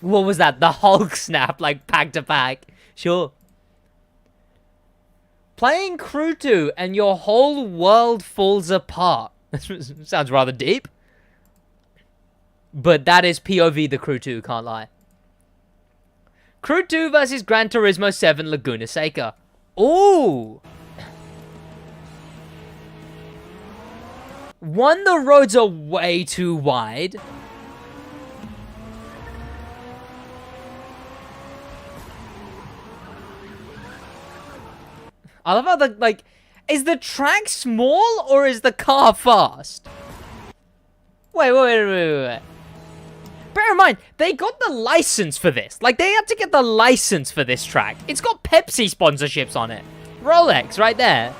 What was that? The Hulk snap, like pack to pack. Sure. Playing Crew 2 and your whole world falls apart. Sounds rather deep. But that is POV the Crew 2, can't lie. Crew 2 versus Gran Turismo 7 Laguna Seca. Ooh! One, the roads are way too wide. I love how the, like, is the track small or is the car fast? Wait. Bear in mind, they got the license for this. Like, they had to get the license for this track. It's got Pepsi sponsorships on it. Rolex, right there.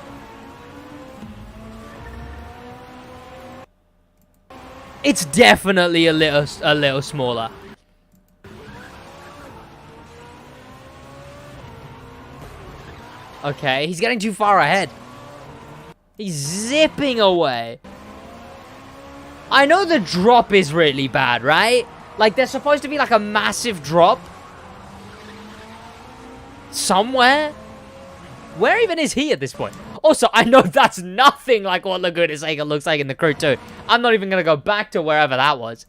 It's definitely a little smaller. Okay, he's getting too far ahead. He's zipping away. I know the drop is really bad, right? Like, there's supposed to be, like, a massive drop. Somewhere? Where even is he at this point? Also, I know that's nothing like what Laguna Seca looks like in the Crew 2. I'm not even going to go back to wherever that was.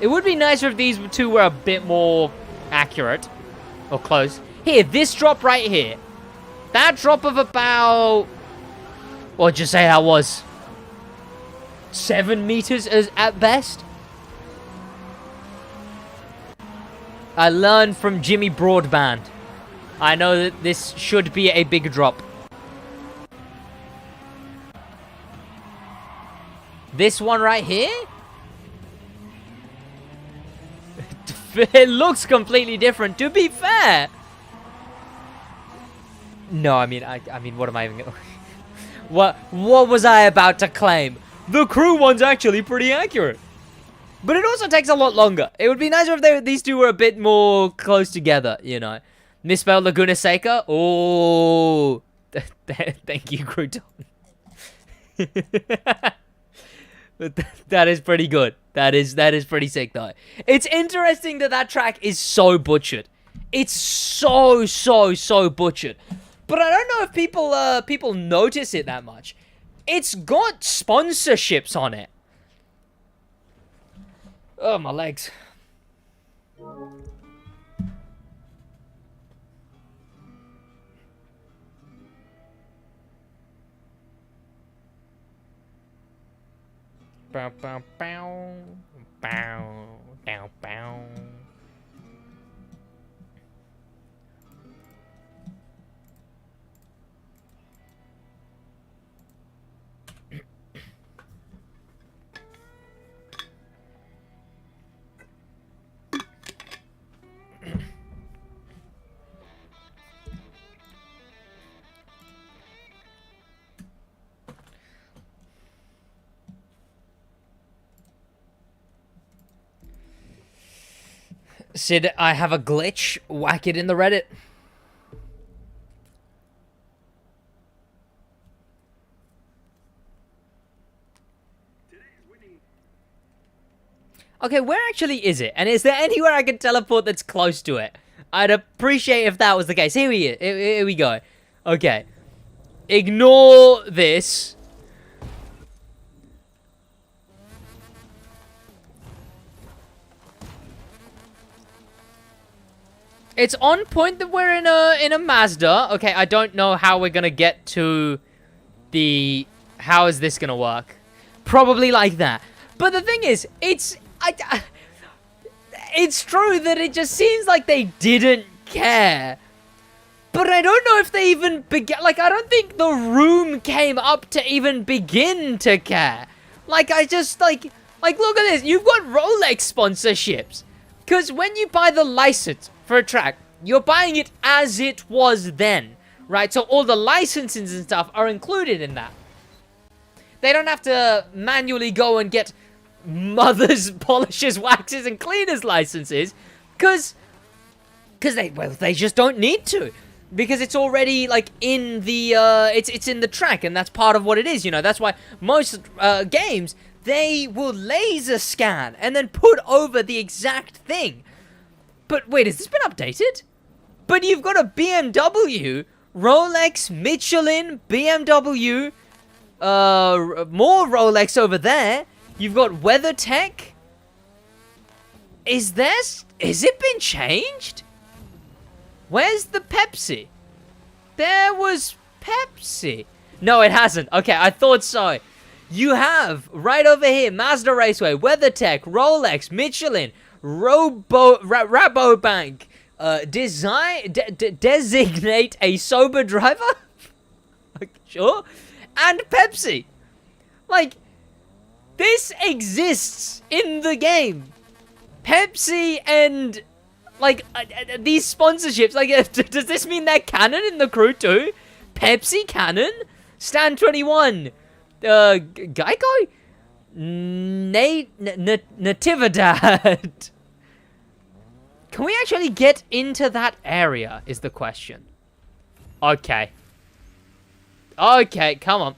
It would be nicer if these two were a bit more accurate. Or close. Here, this drop right here. That drop of about... What'd you say that was? 7 meters at best? I learned from Jimmy Broadband. I know that this should be a big drop. This one right here? It looks completely different, to be fair. No, I mean, what am I even gonna... What was I about to claim? The Crew one's actually pretty accurate. But it also takes a lot longer. It would be nicer if these two were a bit more close together, you know. Misspelled Laguna Seca? Oh. Thank you, Crouton. But that is pretty good. That is pretty sick, though. It's interesting that track is so butchered. It's so butchered. But I don't know if people notice it that much. It's got sponsorships on it. Oh, my legs. Bow, bow, bow. Bow, down, bow. Sid, I have a glitch. Whack it in the Reddit. Okay, where actually is it? And is there anywhere I can teleport that's close to it? I'd appreciate if that was the case. Here we go. Okay. Ignore this. It's on point that we're in a Mazda. Okay, I don't know how we're gonna get to the... How is this gonna work? Probably like that. But the thing is, it's true that it just seems like they didn't care. But I don't know if they even began... Like, I don't think the room came up to even begin to care. Like, I just, like, look at this. You've got Rolex sponsorships. Because when you buy the license for a track, you're buying it as it was then, right? So all the licenses and stuff are included in that. They don't have to manually go and get mothers, polishers, waxes, and cleaners licenses, because they just don't need to, because it's already like in the it's in the track, and that's part of what it is. You know, that's why most games, they will laser scan and then put over the exact thing. But wait, has this been updated? But you've got a BMW, Rolex, Michelin, BMW, more Rolex over there. You've got WeatherTech. Is it been changed? Where's the Pepsi? There was Pepsi. No, it hasn't. Okay, I thought so. You have, right over here, Mazda Raceway, WeatherTech, Rolex, Michelin, Rabobank, Designate a sober driver. Sure. And Pepsi. Like, this exists in the game. Pepsi and, like, these sponsorships, like, does this mean they're canon in the crew too? Pepsi canon? Stan 21. Geico? Natividad. Can we actually get into that area, is the question. Okay. Okay, come on.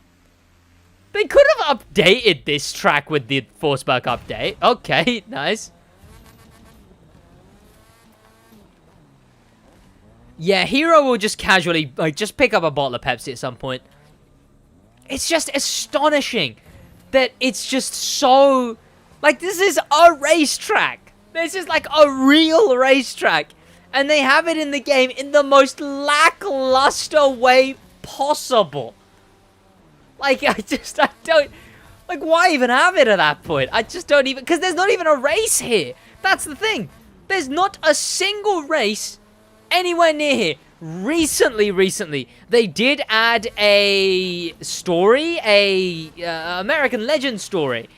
They could have updated this track with the Forsberg update. Okay, nice. Yeah, Hero will just casually, like, just pick up a bottle of Pepsi at some point. It's just astonishing that it's just so... Like, this is a racetrack. This is, like, a real racetrack. And they have it in the game in the most lackluster way possible. Like, I don't... Like, why even have it at that point? I just don't even... Because there's not even a race here. That's the thing. There's not a single race anywhere near here. Recently, they did add a story, American Legend story,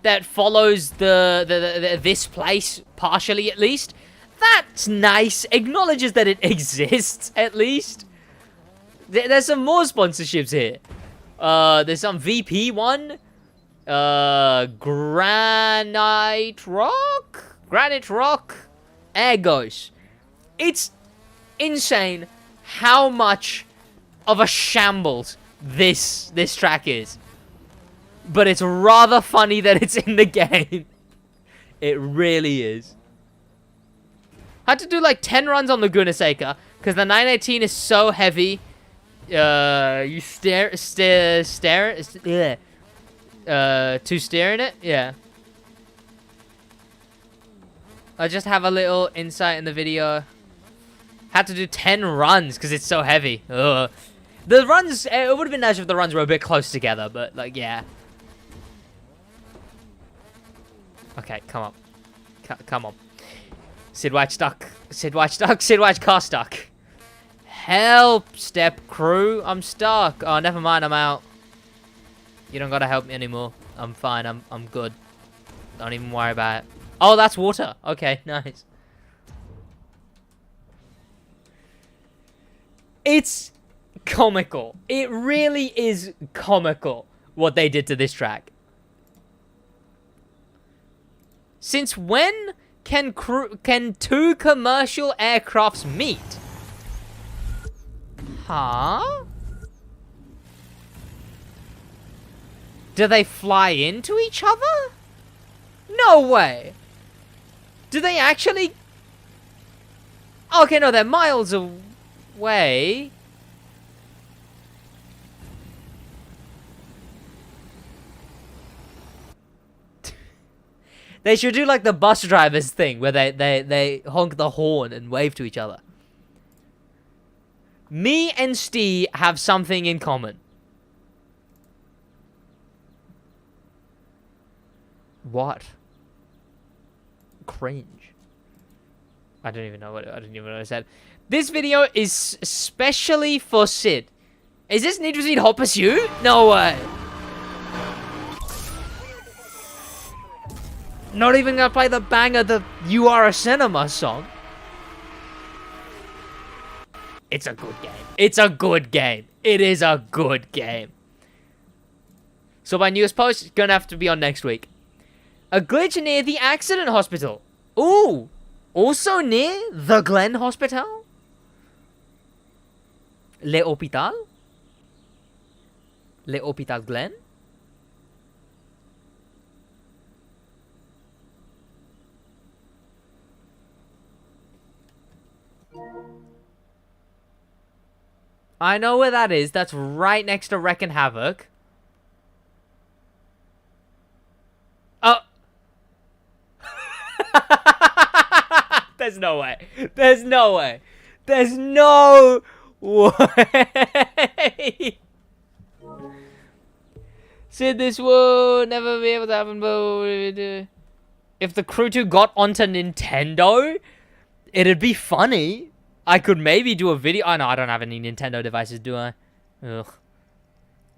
that follows this place, partially at least. That's nice. Acknowledges that it exists, at least. There's some more sponsorships here. There's some VP one. Granite Rock? Egos. It's insane how much of a shambles this track is. But it's rather funny that it's in the game. It really is. Had to do like 10 runs on Laguna Seca because the 918 is so heavy. You steer in it? Yeah. I just have a little insight in the video. Had to do 10 runs because it's so heavy. Ugh. The runs, it would have been nice if the runs were a bit close together, but like, yeah. Okay, come on. Come on. SidWaj stuck. SidWaj car stuck. Help, step crew. I'm stuck. Oh, never mind, I'm out. You don't gotta help me anymore. I'm fine, I'm good. Don't even worry about it. Oh, that's water. Okay, nice. It's comical. It really is comical what they did to this track. Since when can two commercial aircrafts meet? Huh? Do they fly into each other? No way. Do they actually... Okay, no, they're miles away. They should do like the bus drivers thing where they honk the horn and wave to each other. Me and Steve have something in common. What? Cringe. I didn't even know what I said. This video is especially for Sid. Is this Need for Speed Hot Pursuit? No way. Not even gonna play the banger, the You Are a Cinema song. It's a good game. It's a good game. It is a good game. So my newest post is gonna have to be on next week. A glitch near the accident hospital. Ooh. Also near the Glen Hospital? Le Hopital? Le Hopital Glen? I know where that is. That's right next to Wreck and Havoc. Oh. There's no way. There's no way. There's no way. Sid, this will never be able to happen, but if the Crew 2 got onto Nintendo, It'd be funny. I could maybe do a video. Oh, no, I don't have any Nintendo devices, do I? Ugh.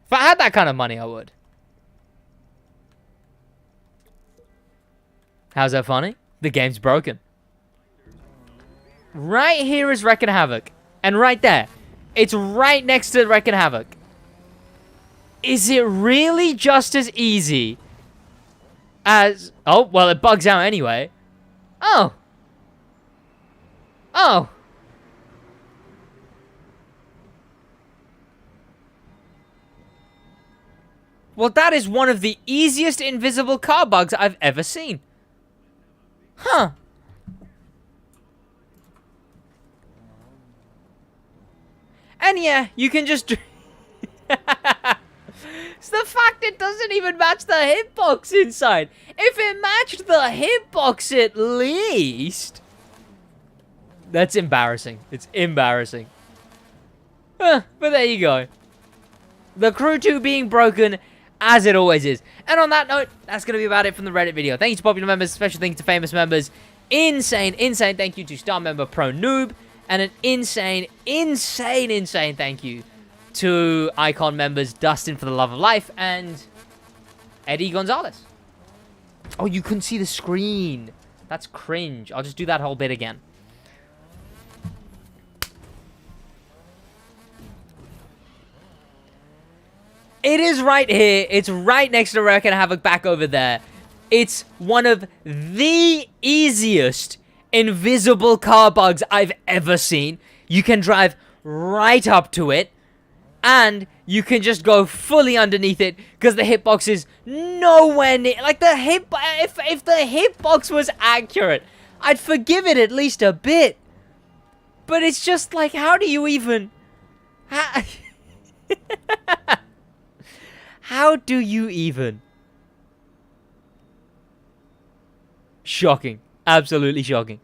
If I had that kind of money, I would. How's that funny? The game's broken. Right here is Wreckin' Havoc. And right there. It's right next to Wreckin' Havoc. Is it really just as easy as... Oh, well, it bugs out anyway. Oh. Oh. Well, that is one of the easiest invisible car bugs I've ever seen. Huh. And yeah, you can just... It's the fact it doesn't even match the hitbox inside. If it matched the hitbox at least... That's embarrassing. It's embarrassing. But there you go. The Crew 2 being broken, as it always is. And on that note, that's going to be about it from the Reddit video. Thank you to popular members, special thank you to famous members. Insane thank you to star member Pro Noob. And an insane thank you to Icon members Dustin for the Love of Life and Eddie Gonzalez. Oh, you couldn't see the screen. That's cringe. I'll just do that whole bit again. It is right here. It's right next to Wreck and Havoc back over there. It's one of the easiest invisible car bugs I've ever seen. You can drive right up to it, and you can just go fully underneath it because the hitbox is nowhere near. Like the if the hitbox was accurate, I'd forgive it at least a bit. But it's just like, how do you even? How do you even? Shocking. Absolutely shocking.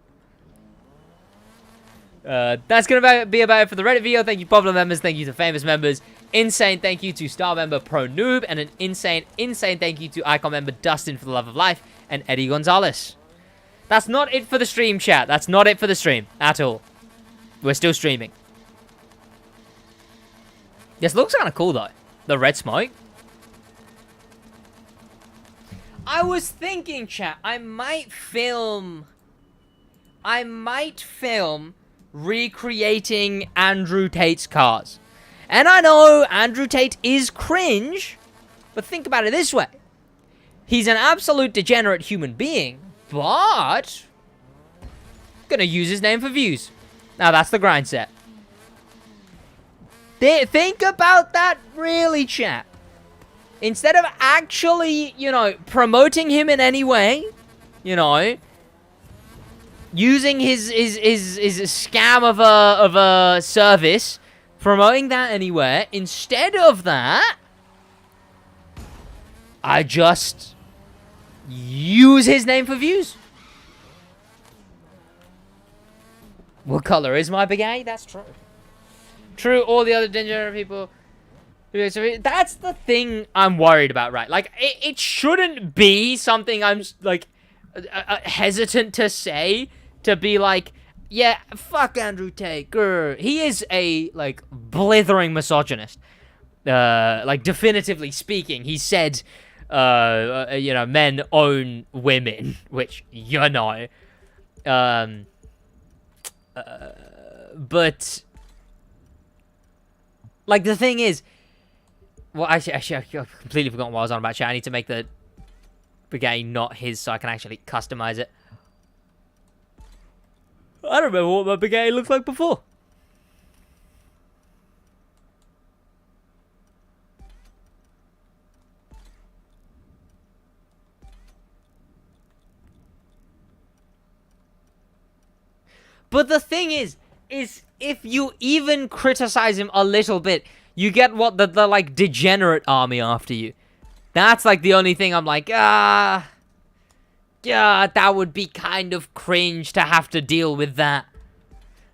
That's going to be about it for the Reddit video. Thank you, popular members. Thank you to famous members. Insane thank you to star member Pro Noob. And an insane thank you to Icon member Dustin for the Love of Life. And Eddie Gonzalez. That's not it for the stream, chat. That's not it for the stream at all. We're still streaming. This looks kind of cool, though. The red smoke. I was thinking, chat, I might film recreating Andrew Tate's cars. And I know Andrew Tate is cringe, but think about it this way. He's an absolute degenerate human being, but gonna use his name for views. Now that's the grind set. Think about that really, chat. Instead of actually, you know, promoting him in any way, you know, using his scam of a service, promoting that anywhere, instead of that, I just use his name for views. What color is my Bugatti? That's true. True, all the other degenerate people. So that's the thing I'm worried about, right? Like, it shouldn't be something I'm, like, hesitant to say, to be like, yeah, fuck Andrew Tate, grr. He is a, like, blithering misogynist. Like, definitively speaking, he said, you know, men own women, which, you know. But, like, the thing is, well, actually, I've completely forgotten what I was on about, chat. I need to make the Bugatti not his so I can actually customize it. I don't remember what my Bugatti looked like before. But the thing is if you even criticize him a little bit, you get what the like degenerate army after you. That's like the only thing I'm like, yeah, that would be kind of cringe to have to deal with that.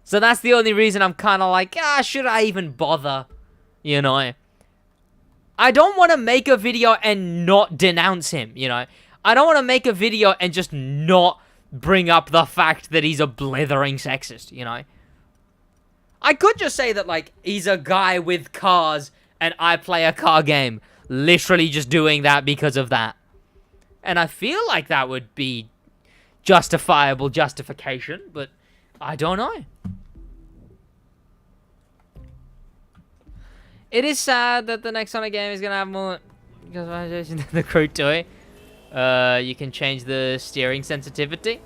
So that's the only reason I'm kind of like, should I even bother? You know, I don't want to make a video and not denounce him, you know. I don't want to make a video and just not bring up the fact that he's a blithering sexist, you know? I could just say that, like, he's a guy with cars and I play a car game. Literally just doing that because of that. And I feel like that would be justifiable justification, but I don't know. It is sad that the next Sonic game is going to have more customization than the Crew toy. You can change the steering sensitivity.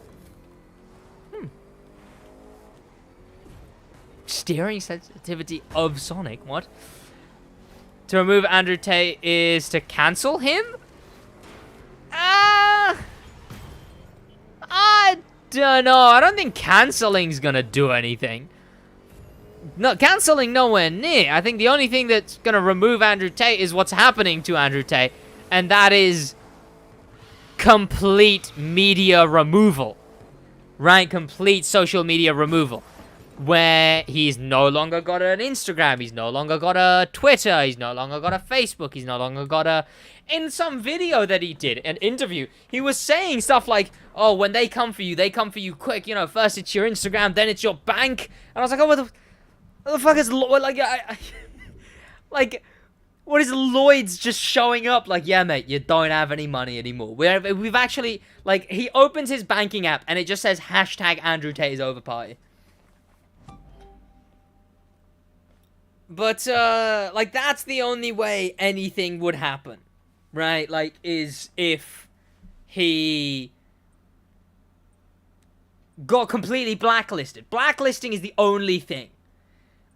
Steering sensitivity of Sonic? What? To remove Andrew Tate is to cancel him? I don't know. I don't think canceling's gonna do anything. No, canceling nowhere near. I think the only thing that's gonna remove Andrew Tate is what's happening to Andrew Tate, and that is complete media removal. Right? Complete social media removal. Where he's no longer got an Instagram, he's no longer got a Twitter, he's no longer got a Facebook, he's no longer got a... In some video that he did, an interview, he was saying stuff like, oh, when they come for you quick, you know, first it's your Instagram, then it's your bank. And I was like, oh, what the fuck is... Like, what is Lloyd's just showing up? Like, yeah, mate, you don't have any money anymore. We've actually... Like, he opens his banking app, and it just says, hashtag Andrew Tate is over party. But, like, that's the only way anything would happen, right? Like, is if he got completely blacklisted. Blacklisting is the only thing.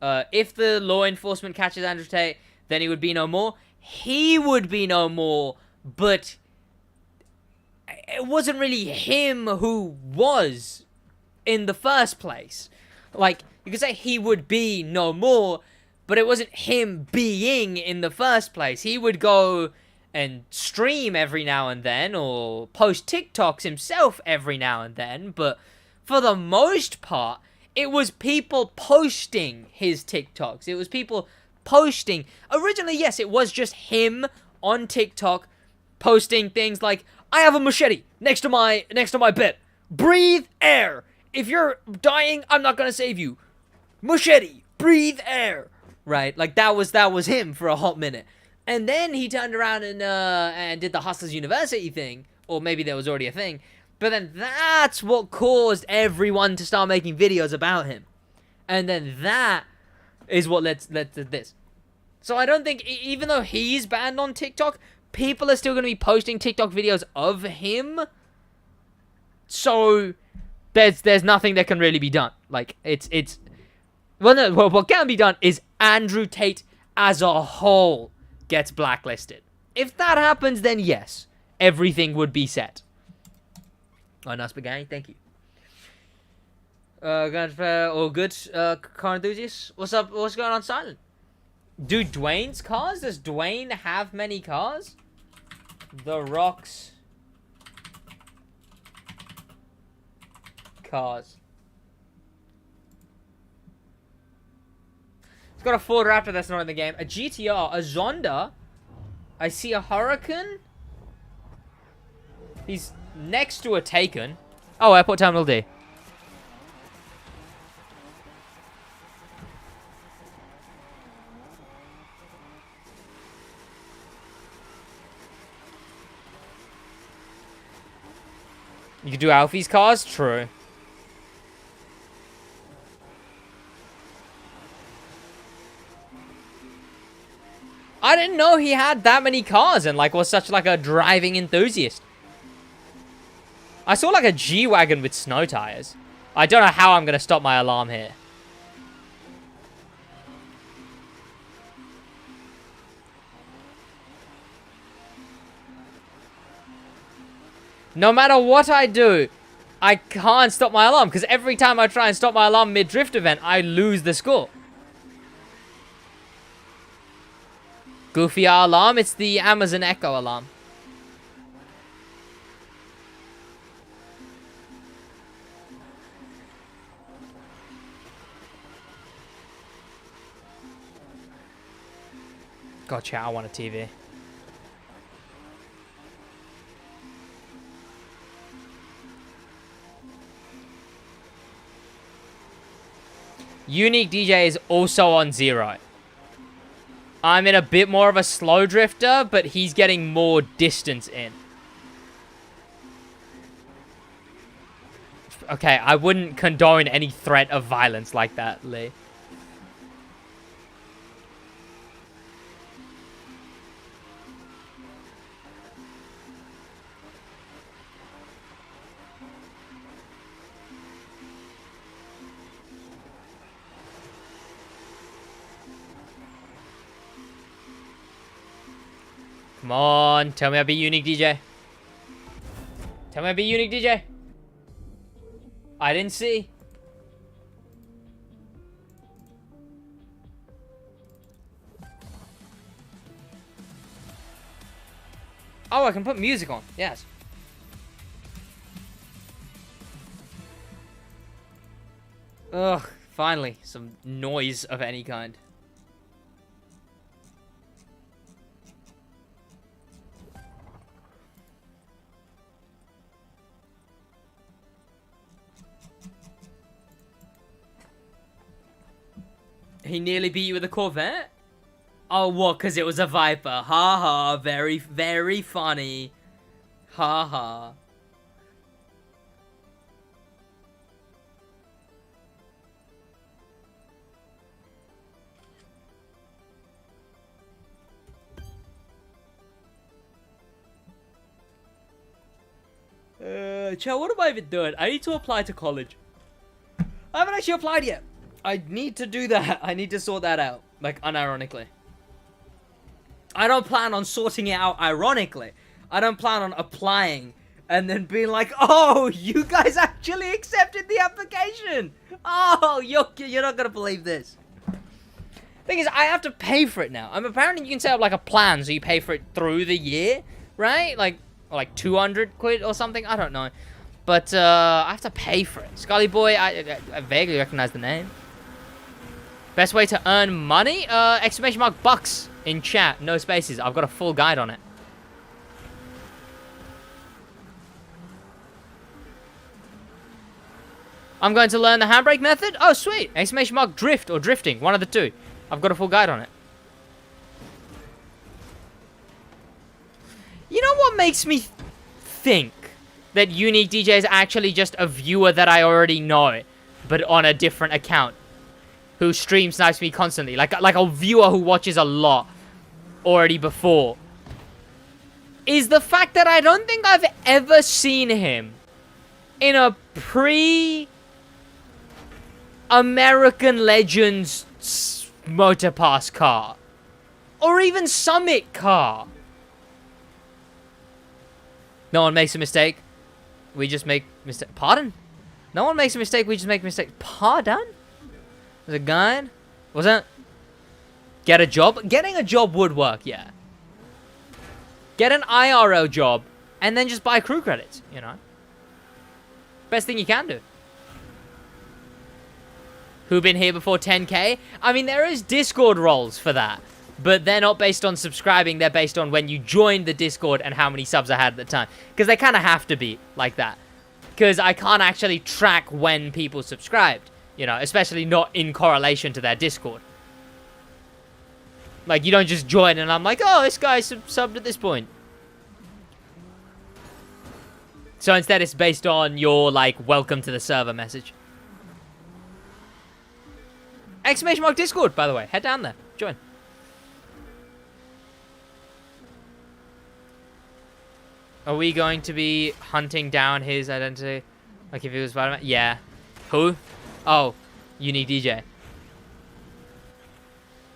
If the law enforcement catches Andrew Tate, then he would be no more. He would be no more, but it wasn't really him who was in the first place. Like, you could say he would be no more, but it wasn't him being in the first place. He would go and stream every now and then, or post TikToks himself every now and then, but for the most part, it was people posting his TikToks. It was people posting. Originally, yes, it was just him on TikTok posting things like, I have a machete next to my bed. Breathe air. If you're dying, I'm not gonna save you. Machete. Breathe air. Right, like that was him for a hot minute, and then he turned around and did the Hustlers University thing, or maybe there was already a thing, but then that's what caused everyone to start making videos about him, and then that is what led to this. So I don't think, even though he's banned on TikTok, people are still going to be posting TikTok videos of him. So there's nothing that can really be done. Like it's. Well, no, what can be done is Andrew Tate as a whole gets blacklisted. If that happens, then yes, everything would be set. Oh, nice spaghetti, thank you. All good, car enthusiasts? What's up? What's going on, Silent? Do Dwayne's cars? Does Dwayne have many cars? The Rock's cars. Got a Ford Raptor that's not in the game. A GTR. A Zonda. I see a Huracan. He's next to a Taken. Oh, Airport Terminal D. You could do Alfie's cars? True. I didn't know he had that many cars and, like, was such, like, a driving enthusiast. I saw, like, a G-Wagon with snow tires. I don't know how I'm going to stop my alarm here. No matter what I do, I can't stop my alarm, because every time I try and stop my alarm mid-drift event, I lose the score. Goofy alarm, it's the Amazon Echo alarm. Gotcha, I want a TV. Unique DJ is also on 0. I'm in a bit more of a slow drifter, but he's getting more distance in. Okay, I wouldn't condone any threat of violence like that, Lee. Come on, tell me I'll be unique DJ. Tell me I'll be unique DJ. I didn't see. Oh, I can put music on. Yes. Ugh, finally, some noise of any kind. He nearly beat you with a Corvette? Oh, what? Because it was a Viper. Ha ha. Very, very funny. Ha ha. Chow, what am I even doing? I need to apply to college. I haven't actually applied yet. I need to do that. I need to sort that out. Like, unironically. I don't plan on sorting it out ironically. I don't plan on applying and then being like, oh, you guys actually accepted the application. Oh, you're not going to believe this. Thing is, I have to pay for it now. Apparently you can set up like a plan so you pay for it through the year, right? Like 200 quid or something. I don't know. But I have to pay for it. Scully Boy, I vaguely recognize the name. Best way to earn money? Exclamation mark bucks in chat. No spaces. I've got a full guide on it. I'm going to learn the handbrake method. Oh, sweet. Exclamation mark drift or drifting. One of the two. I've got a full guide on it. You know what makes me think that Unique DJ is actually just a viewer that I already know, but on a different account, who stream snipes me constantly, like a viewer who watches a lot already before, is the fact that I don't think I've ever seen him in a pre-American Legends motor pass car, or even Summit car. No one makes a mistake. We just make mistake. Pardon? No one makes a mistake. We just make mistakes. Pardon? Was a guide? Was that? Get a job? Getting a job would work, yeah. Get an IRL job and then just buy crew credits, you know? Best thing you can do. Who been here before 10k? I mean, there is Discord roles for that. But they're not based on subscribing. They're based on when you joined the Discord and how many subs I had at the time. Because they kind of have to be like that. Because I can't actually track when people subscribed. You know, especially not in correlation to their Discord. Like, you don't just join and I'm like, oh, this guy subbed at this point. So instead it's based on your, like, welcome to the server message. Exclamation mark Discord, by the way. Head down there. Join. Are we going to be hunting down his identity? Like if he was Spider-Man? Yeah. Who? Oh, Unique DJ.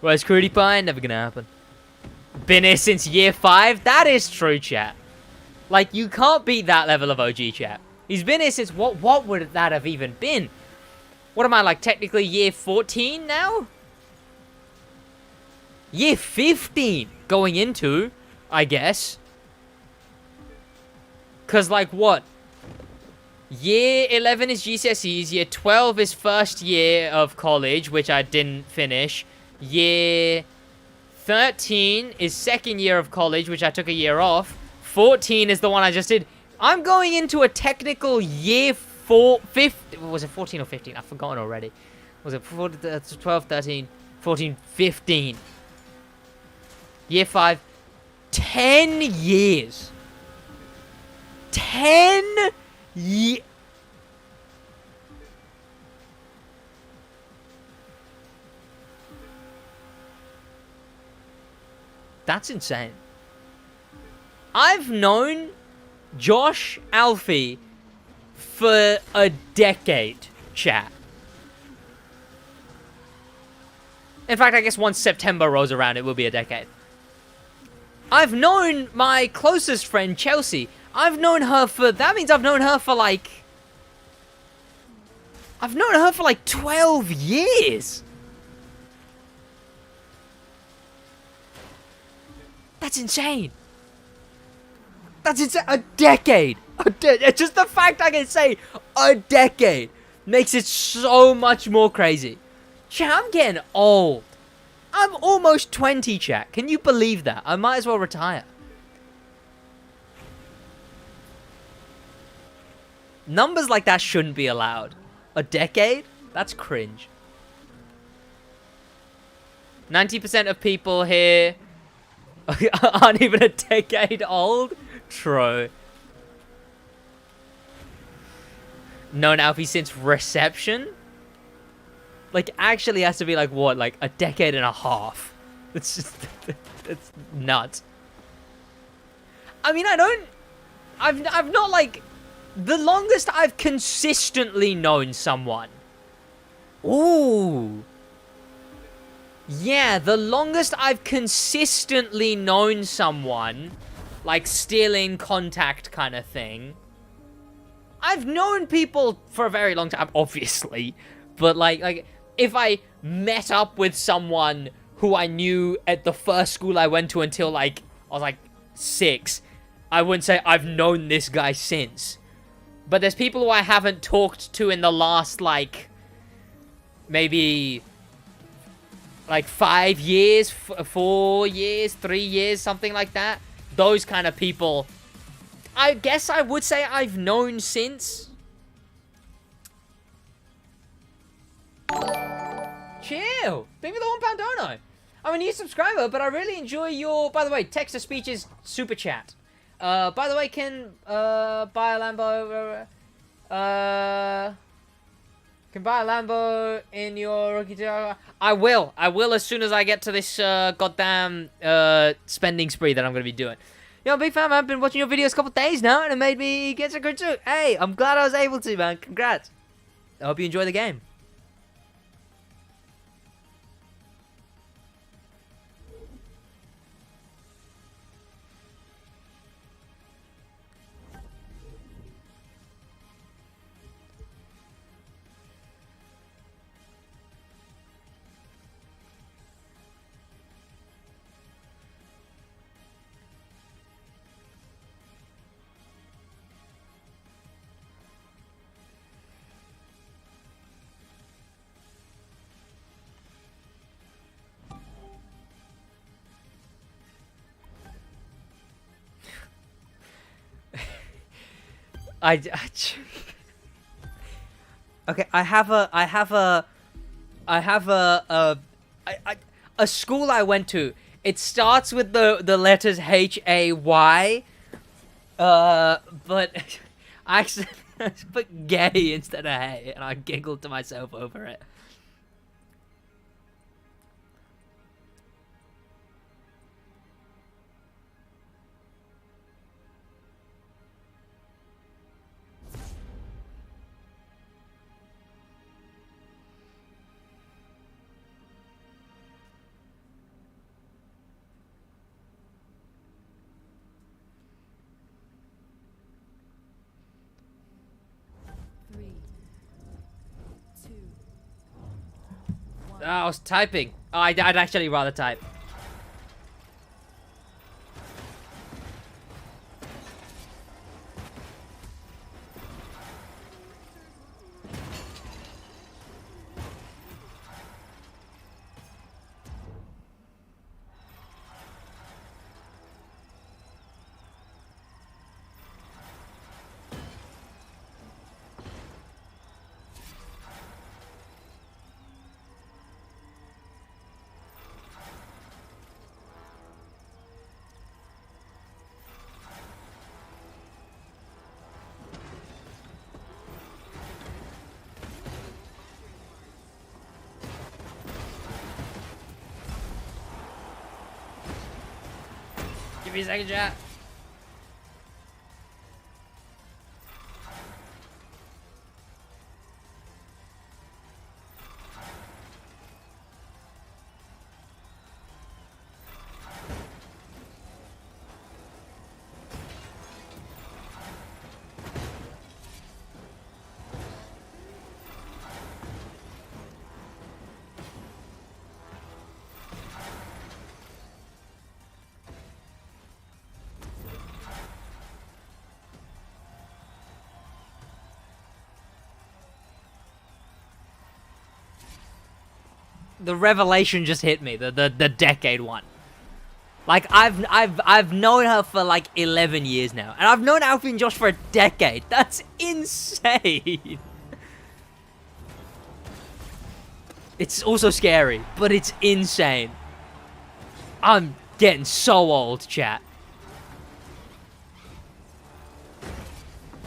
Where's Crudy Pie? Never gonna happen. Been here since year 5? That is true, chat. Like, you can't beat that level of OG, chat. He's been here since... What would that have even been? What am I, like, technically year 14 now? Year 15 going into, I guess. Because, like, what? Year 11 is GCSEs. Year 12 is first year of college, which I didn't finish. Year 13 is second year of college, which I took a year off. 14 is the one I just did. I'm going into a technical year 15. Was it 14 or 15? I've forgotten already. Was it 12, 13, 14, 15? Year 5. 10 years. 10 years. That's insane. I've known Josh Alfie for a decade, chat. In fact, I guess once September rolls around, it will be a decade. I've known my closest friend, Chelsea. I've known her for... That means I've known her for, like... I've known her for, like, 12 years. That's insane. That's insane. A decade. Just the fact I can say a decade makes it so much more crazy. Chat, I'm getting old. I'm almost 20, chat. Can you believe that? I might as well retire. Numbers like that shouldn't be allowed. A decade? That's cringe. 90% of people here aren't even a decade old. True. Known Alfie since reception? Like, actually has to be like, what, like a decade and a half. It's just, it's nuts. I mean, I've not like, the longest I've consistently known someone. Ooh. Yeah, the longest I've consistently known someone, like still in contact kind of thing. I've known people for a very long time, obviously, but like if I met up with someone who I knew at the first school I went to until like I was like 6, I wouldn't say I've known this guy since. But there's people who I haven't talked to in the last like maybe like 5 years, 4 years, 3 years, something like that. Those kind of people, I guess I would say I've known since. Chill. Thank you for the £1 dono. I'm a new subscriber, but I really enjoy your, by the way, text-to-speeches super chat. By the way, can buy a Lambo, can buy a Lambo in your rookie deal? I will as soon as I get to this goddamn spending spree that I'm gonna be doing. Yo, big fan, man. I've been watching your videos a couple days now, and it made me get so good too. Hey, I'm glad I was able to, man. Congrats. I hope you enjoy the game. Okay, I have a school I went to. It starts with the letters H-A-Y, but I actually put gay instead of hey, and I giggled to myself over it. Oh, I was typing. Oh, I'd actually rather type. me a second, chat. The revelation just hit me, the decade one. Like, I've known her for like 11 years now, and I've known Alfie and Josh for a decade. That's insane. It's also scary, but it's insane. I'm getting so old, chat.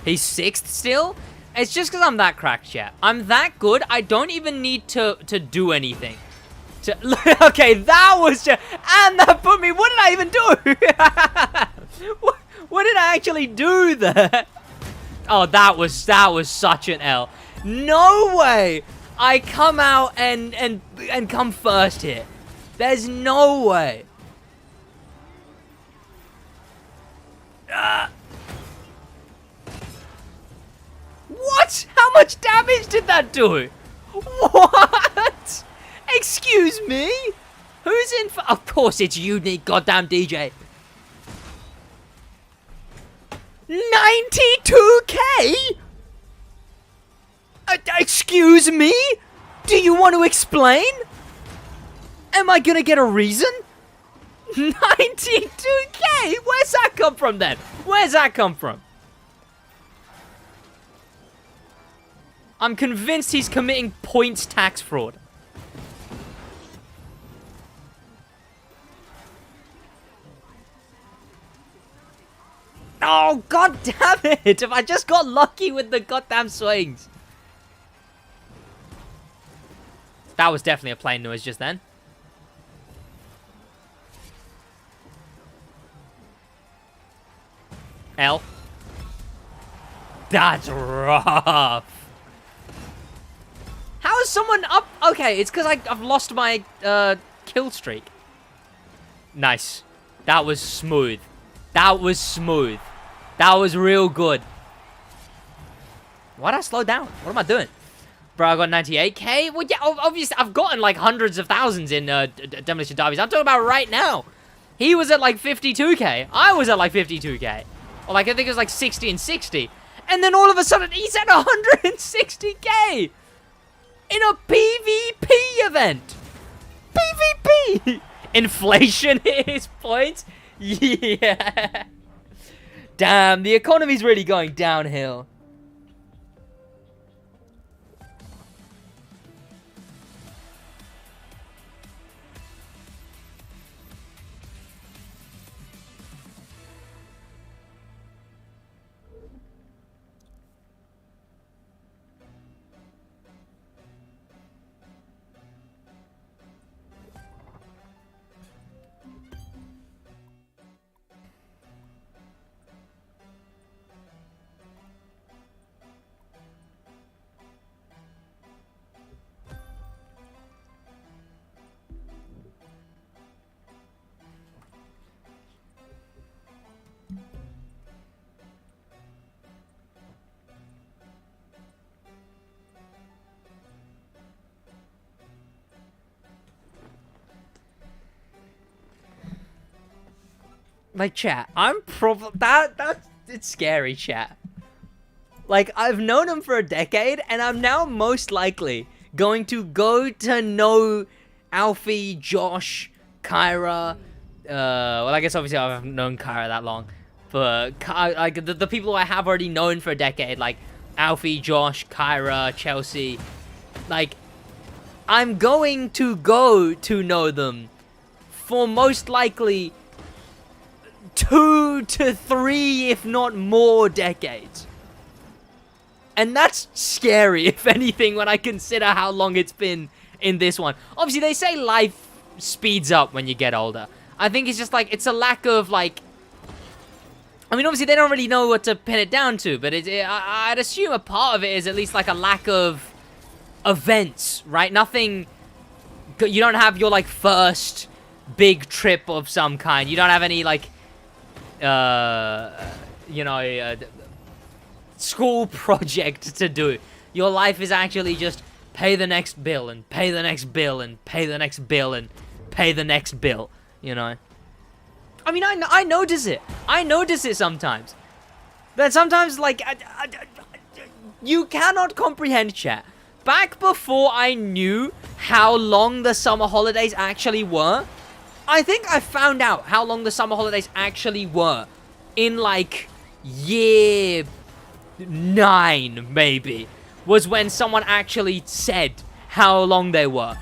He's 6th still? It's just because I'm that cracked, chat. I'm that good, I don't even need to do anything. Okay, that was just... And that put me... What did I even do? what did I actually do there? Oh, that was such an L. No way I come out and come first here. There's no way. What? How much damage did that do? What? Excuse me? Who's in for... Of course it's you, goddamn DJ. 92k? Excuse me? Do you want to explain? Am I gonna get a reason? 92k? Where's that come from then? Where's that come from? I'm convinced he's committing points tax fraud. Oh, god damn it! If I just got lucky with the goddamn swings. That was definitely a plane noise just then. L. That's rough. How is someone up? Okay, it's because I've lost my kill streak. Nice. That was smooth. That was smooth. That was real good. Why'd I slow down? What am I doing? Bro, I got 98k? Well, yeah, obviously, I've gotten like hundreds of thousands in Demolition Derbies. I'm talking about right now. He was at like 52k. I was at like 52k. Or like, I think it was like 60 and 60. And then all of a sudden, he's at 160k. In a PvP event. PvP. Inflation is points. Yeah. Damn, the economy's really going downhill. Like, chat, I'm probably... It's scary, chat. Like, I've known him for a decade, and I'm now most likely going to go to know Alfie, Josh, Kyra. Well, I guess obviously I haven't known Kyra that long. But, like, the people I have already known for a decade, like Alfie, Josh, Kyra, Chelsea. Like, I'm going to go to know them for most likely 2 to 3, if not more, decades. And that's scary, if anything, when I consider how long it's been in this one. Obviously, they say life speeds up when you get older. I think it's just like, it's a lack of, like, I mean, obviously, they don't really know what to pin it down to, but I'd assume a part of it is at least, like, a lack of events, right? Nothing... You don't have your, like, first big trip of some kind. You don't have any, like, you know, school project to do. Your life is actually just pay the next bill, and pay the next bill, and pay the next bill, and pay the next bill, you know? I mean, I notice it. I notice it sometimes. That sometimes, like, you cannot comprehend, chat. Back before I knew how long the summer holidays actually were, I think I found out how long the summer holidays actually were in, like, year 9, maybe, was when someone actually said how long they were.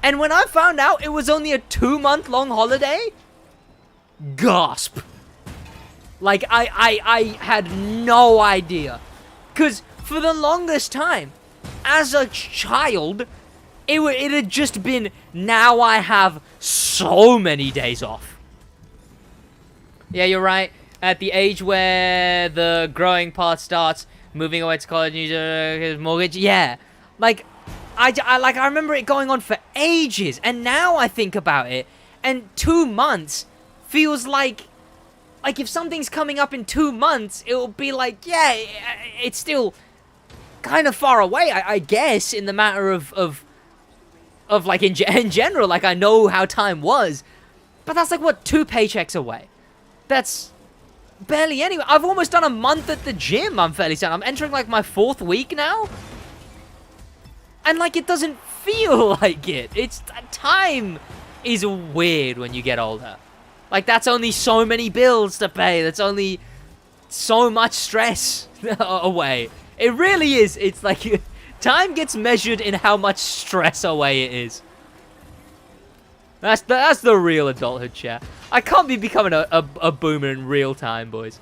And when I found out it was only a 2-month-long holiday, gasp. Like, I had no idea. Because for the longest time, as a child, it had just been, now I have so many days off. Yeah, you're right. At the age where the growing part starts, moving away to college, his mortgage, yeah. Like, I remember it going on for ages, and now I think about it, and 2 months feels like if something's coming up in 2 months, it'll be like, yeah, it's still kind of far away, I guess, in the matter of like, in general, like, I know how time was, but that's like, what, 2 paychecks away? That's barely anyway. I've almost done a month at the gym, I'm fairly certain. I'm entering, like, my 4th week now, and, like, it doesn't feel like it. It's, time is weird when you get older. Like, that's only so many bills to pay. That's only so much stress away. It really is. It's like, time gets measured in how much stress away it is. That's the real adulthood, chat. I can't be becoming a boomer in real time, boys.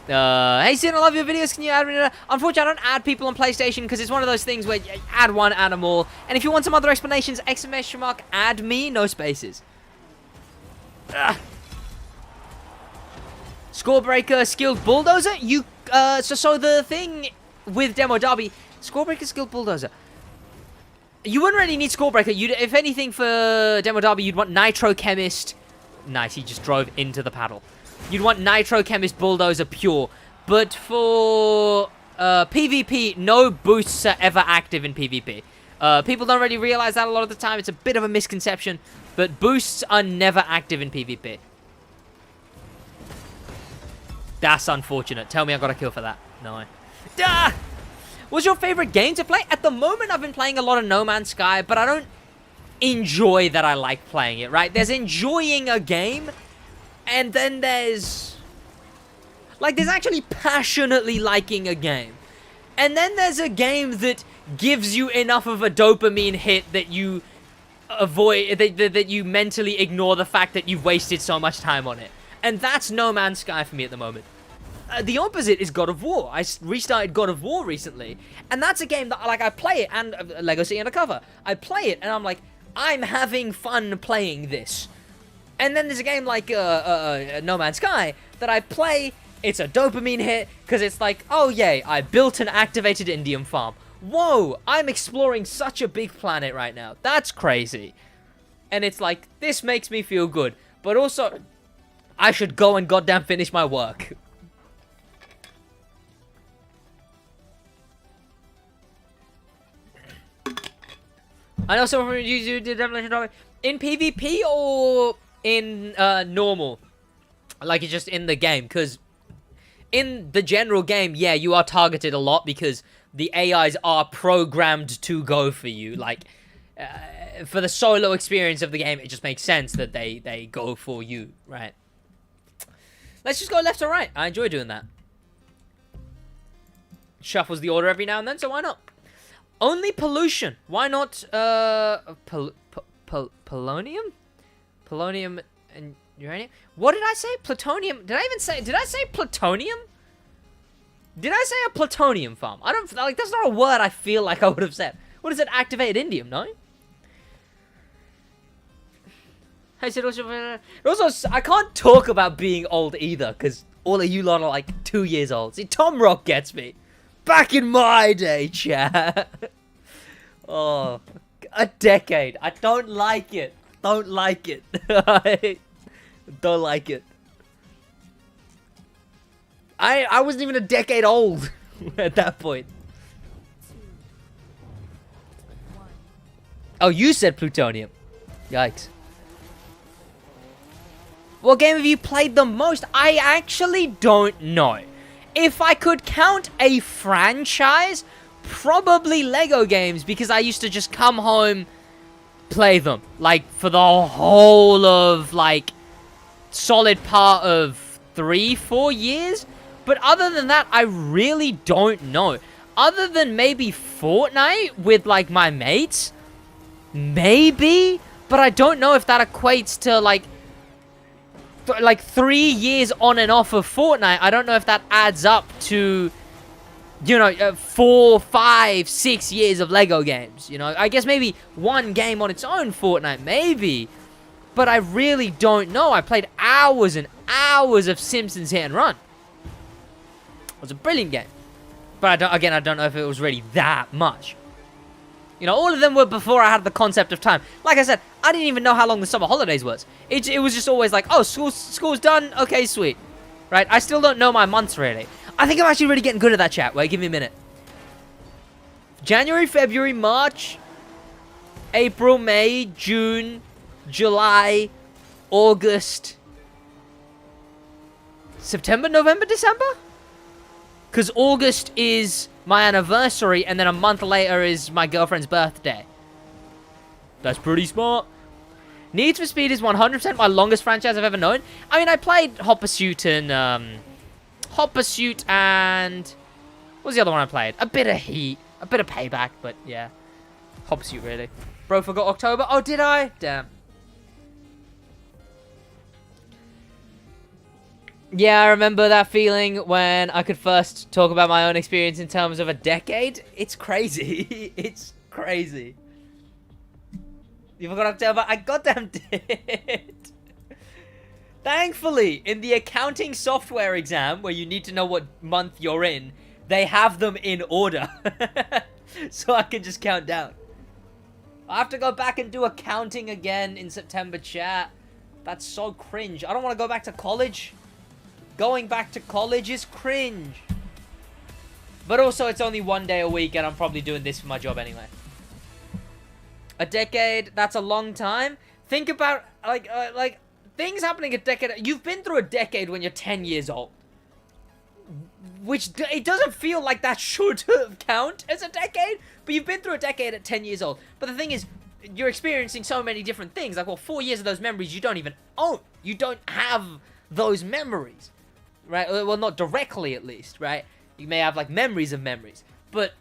Hey, Sid, I love your videos. Can you add me? Unfortunately, I don't add people on PlayStation because it's one of those things where you add one, add them all. And if you want some other explanations, exclamation mark, add me, no spaces. Ugh. Scorebreaker, skilled bulldozer. You, so the thing with Demo Derby, Scorebreaker, skilled bulldozer. You wouldn't really need Scorebreaker. You'd, if anything, for Demo Derby, you'd want Nitro Chemist. Nice, he just drove into the paddle. You'd want Nitro Chemist Bulldozer Pure. But for PvP, no boosts are ever active in PvP. People don't really realize that a lot of the time. It's a bit of a misconception. But boosts are never active in PvP. That's unfortunate. Tell me I got a kill for that. No. Ah! What's your favorite game to play? At the moment, I've been playing a lot of No Man's Sky, but I don't enjoy that I like playing it, right? There's enjoying a game, and then there's actually passionately liking a game. And then there's a game that gives you enough of a dopamine hit that you avoid, that you mentally ignore the fact that you've wasted so much time on it. And that's No Man's Sky for me at the moment. The opposite is God of War. I restarted God of War recently, and that's a game that, like, I play it, and Lego City Undercover. I play it, and I'm like, I'm having fun playing this. And then there's a game like No Man's Sky that I play. It's a dopamine hit, because it's like, oh yay, I built an activated indium farm. Whoa, I'm exploring such a big planet right now. That's crazy. And it's like, this makes me feel good. But also, I should go and goddamn finish my work. I know someone from you did Revelation in PvP or in normal, like it's just in the game. Because in the general game, yeah, you are targeted a lot because the AIs are programmed to go for you. Like for the solo experience of the game, it just makes sense that they go for you, right? Let's just go left or right. I enjoy doing that. Shuffles the order every now and then, so why not? Only pollution. Why not, polonium? Polonium and uranium? What did I say? Plutonium? Did I say plutonium? Did I say a plutonium farm? I don't, like, that's not a word I feel like I would have said. What is it? Activated indium, no? I said also, I can't talk about being old either, because all of you lot are like 2 years old. See, Tom Rock gets me. Back in my day, chat. Oh, a decade. I don't like it. Don't like it. I don't like it. I wasn't even a decade old at that point. Oh, you said plutonium. Yikes. What game have you played the most? I actually don't know. If I could count a franchise, probably Lego games, because I used to just come home, play them. Like, for the whole of, like, solid part of 3-4 years. But other than that, I really don't know. Other than maybe Fortnite with, like, my mates. Maybe. But I don't know if that equates to, like 3 years on and off of Fortnite. I don't know if that adds up to, you know, 4, 5, 6 years of Lego games. You know, I guess maybe one game on its own, Fortnite, maybe. But I really don't know. I played hours and hours of Simpsons Hit and Run. It was a brilliant game. But I don't know if it was really that much. You know, all of them were before I had the concept of time. Like I said, I didn't even know how long the summer holidays was. It was just always like, oh, school's done. Okay, sweet. Right? I still don't know my months, really. I think I'm actually really getting good at that, chat. Wait, give me a minute. January, February, March, April, May, June, July, August, September, November, December? Because August is my anniversary, and then a month later is my girlfriend's birthday. That's pretty smart. Need for Speed is 100% my longest franchise I've ever known. I mean, I played Hot Pursuit and, what was the other one I played? A bit of Heat, a bit of Payback, but yeah. Hot Pursuit, really. Bro, forgot October? Oh, did I? Damn. Yeah, I remember that feeling when I could first talk about my own experience in terms of a decade. It's crazy. It's crazy. You forgot October? I goddamn did. Thankfully, in the accounting software exam, where you need to know what month you're in, they have them in order. So I can just count down. I have to go back and do accounting again in September, chat. That's so cringe. I don't want to go back to college. Going back to college is cringe. But also, it's only 1 day a week, and I'm probably doing this for my job anyway. A decade, that's a long time. Think about, like, things happening a decade. You've been through a decade when you're 10 years old. Which, it doesn't feel like that should count as a decade. But you've been through a decade at 10 years old. But the thing is, you're experiencing so many different things. Like, well, 4 years of those memories you don't even own. You don't have those memories. Right? Well, not directly, at least, right? You may have, like, memories of memories. But,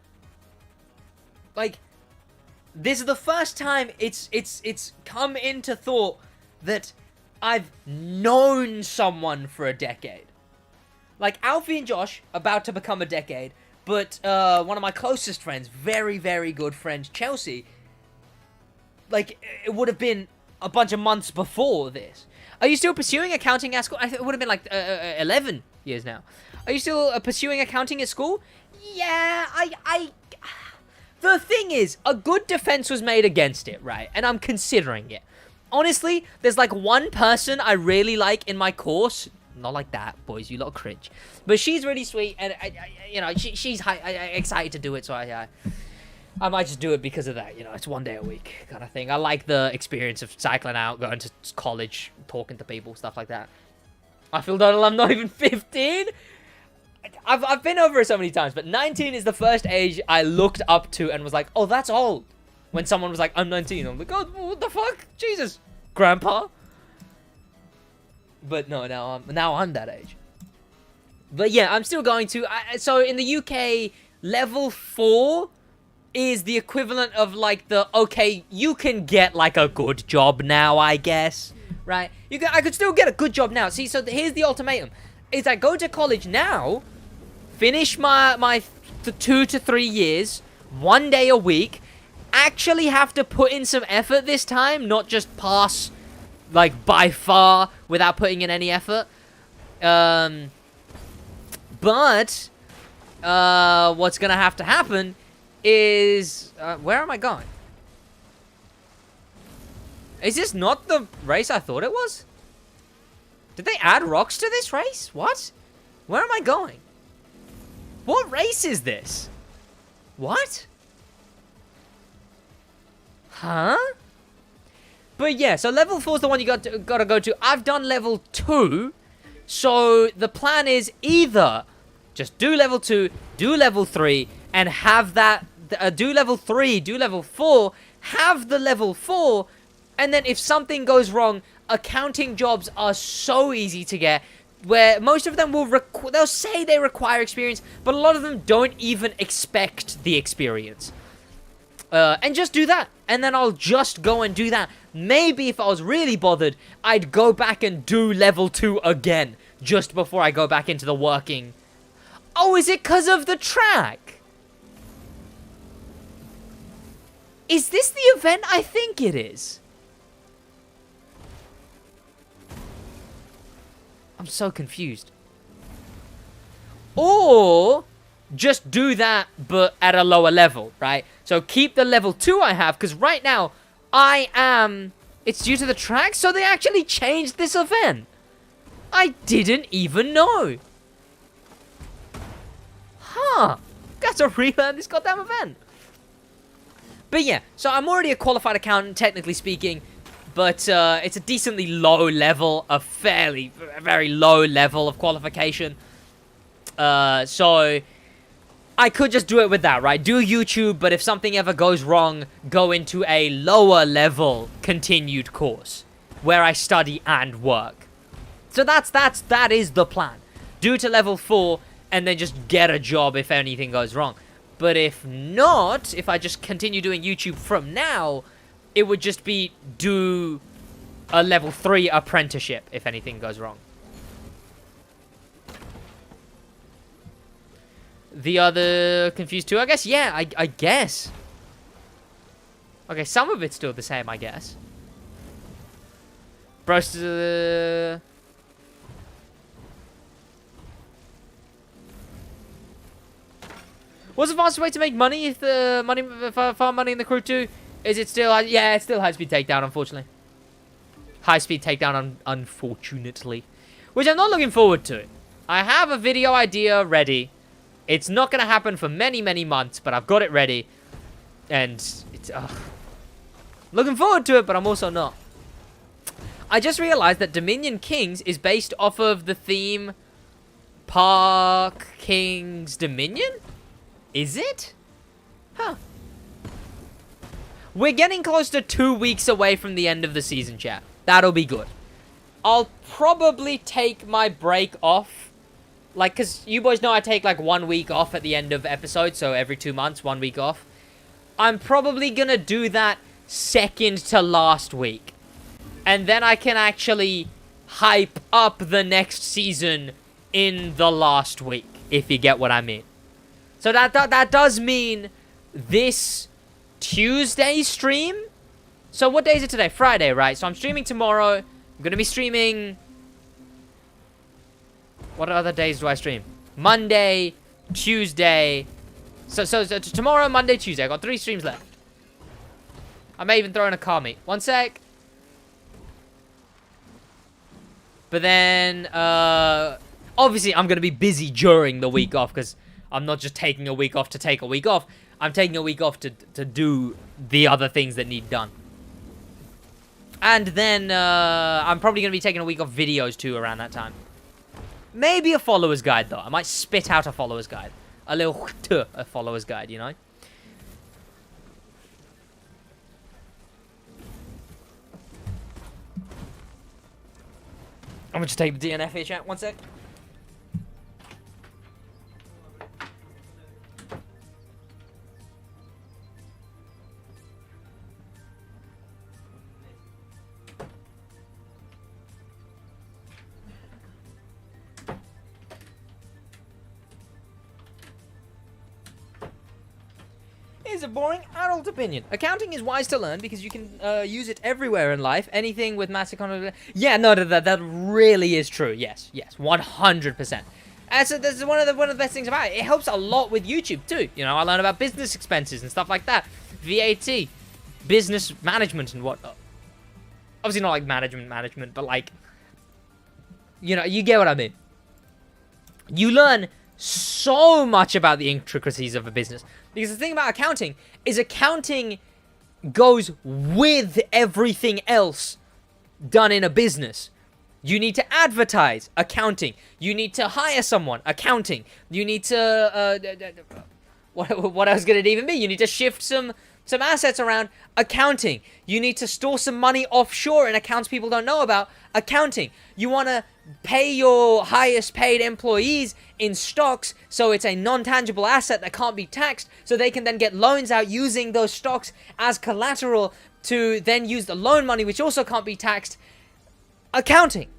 like, this is the first time it's come into thought that I've known someone for a decade. Like, Alfie and Josh, about to become a decade, but one of my closest friends, very, very good friend, Chelsea, like, it would have been a bunch of months before this. Are you still pursuing accounting at school? I think it would have been like 11 years now. Are you still pursuing accounting at school? Yeah, The thing is, a good defense was made against it, right? And I'm considering it. Honestly, there's like one person I really like in my course. Not like that, boys. You lot are cringe. But she's really sweet, and you know, she's excited to do it. So I might just do it because of that. You know, it's 1 day a week kind of thing. I like the experience of cycling out, going to college, talking to people, stuff like that. I feel that I'm not even 15. I've been over it so many times, but 19 is the first age I looked up to and was like, oh, that's old. When someone was like, I'm 19, I'm like, oh, what the fuck? Jesus, grandpa. But no, now I'm that age. But yeah, I'm still going to. So in the UK, level 4 is the equivalent of like the, okay, you can get like a good job now, I guess. Right? I could still get a good job now. See, so here's the ultimatum. Is I go to college now, finish my 2 to 3 years, 1 day a week, actually have to put in some effort this time, not just pass like, by far, without putting in any effort. But what's gonna have to happen is... where am I going? Is this not the race I thought it was? Did they add rocks to this race? What? Where am I going? What race is this? What? Huh? But yeah, so level 4 is the one you gotta go to. I've done level 2. So the plan is either just do level 2, do level 3, and have that... do level 3, do level 4, have the level 4, and then if something goes wrong, accounting jobs are so easy to get, where most of them will they'll say they require experience, but a lot of them don't even expect the experience. And just do that, and then I'll just go and do that. Maybe if I was really bothered, I'd go back and do level 2 again, just before I go back into the working. Oh, is it because of the track? Is this the event I think it is? I'm so confused. Or just do that, but at a lower level, right? So keep the level 2 I have, because right now, it's due to the track, so they actually changed this event. I didn't even know. Huh. Got to relearn this goddamn event. But yeah, so I'm already a qualified accountant, technically speaking, but it's a decently low level, a very low level of qualification. So I could just do it with that, right? Do YouTube, but if something ever goes wrong, go into a lower level continued course where I study and work. So that is the plan. Do to level 4 and then just get a job if anything goes wrong. But if not, if I just continue doing YouTube from now, it would just be do a level 3 apprenticeship if anything goes wrong. The other confused too, I guess? Yeah, I guess. Okay, some of it's still the same, I guess. What's the fastest way to make money if farm money in the crew too? Is it still... yeah, it's still high-speed takedown, unfortunately. High-speed takedown, unfortunately. Which I'm not looking forward to. I have a video idea ready. It's not going to happen for many, many months, but I've got it ready. And it's... looking forward to it, but I'm also not. I just realized that Dominion Kings is based off of the theme Park Kings Dominion? Is it? Huh. We're getting close to 2 weeks away from the end of the season, chat. That'll be good. I'll probably take my break off. Like, because you boys know I take, like, 1 week off at the end of episodes. So every 2 months, 1 week off. I'm probably going to do that second to last week. And then I can actually hype up the next season in the last week. If you get what I mean. So that does mean this Tuesday stream. So what day is it today? Friday, right? So I'm streaming tomorrow. I'm going to be streaming... What other days do I stream? Monday, Tuesday. So tomorrow, Monday, Tuesday. I got 3 streams left. I may even throw in a car meet. 1 sec. But then, obviously I'm going to be busy during the week off because I'm not just taking a week off to take a week off. I'm taking a week off to do the other things that need done. And then, I'm probably going to be taking a week off videos too around that time. Maybe a follower's guide, though. I might spit out a follower's guide. A little a follower's guide, you know? I'm gonna just take the DNF here, chat. 1 sec. Here's a boring adult opinion. Accounting is wise to learn because you can use it everywhere in life. Anything with mass economy. Yeah, no, that really is true. Yes, 100%. And so this is one of the best things about it. It helps a lot with YouTube too. You know, I learn about business expenses and stuff like that. VAT, business management and whatnot. Obviously not like management, but like, you know, you get what I mean. You learn so much about the intricacies of a business. Because the thing about accounting is accounting goes with everything else done in a business. You need to advertise, accounting. You need to hire someone, accounting. You need to, what else could it even be? You need to shift some assets around, accounting. You need to store some money offshore in accounts people don't know about, accounting. You want to pay your highest paid employees in stocks, so it's a non-tangible asset that can't be taxed, so they can then get loans out using those stocks as collateral to then use the loan money, which also can't be taxed, accounting.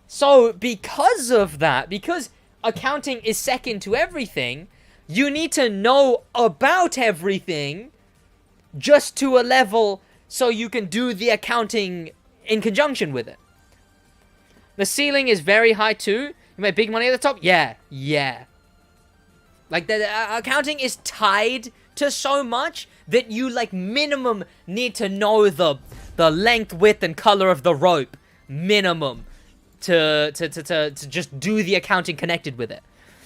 So because of that, because accounting is second to everything, you need to know about everything just to a level so you can do the accounting in conjunction with it. The ceiling is very high too. You make big money at the top. Yeah. Like the accounting is tied to so much that you like minimum need to know the length, width, and color of the rope minimum to just do the accounting connected with it.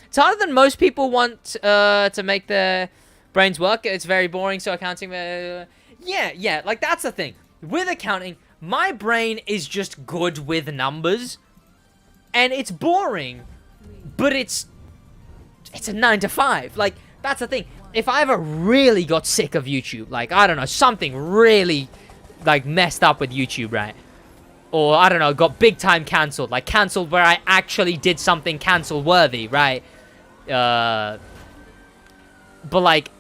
It's harder than most people want to make their brains work. It's very boring, so accounting... yeah, like that's the thing. With accounting, my brain is just good with numbers. And it's boring, but it's a 9 to 5. Like, that's the thing. If I ever really got sick of YouTube, like, I don't know, something really, like, messed up with YouTube, right? Or, I don't know, got big time cancelled. Like, cancelled where I actually did something cancel worthy, right? But, like,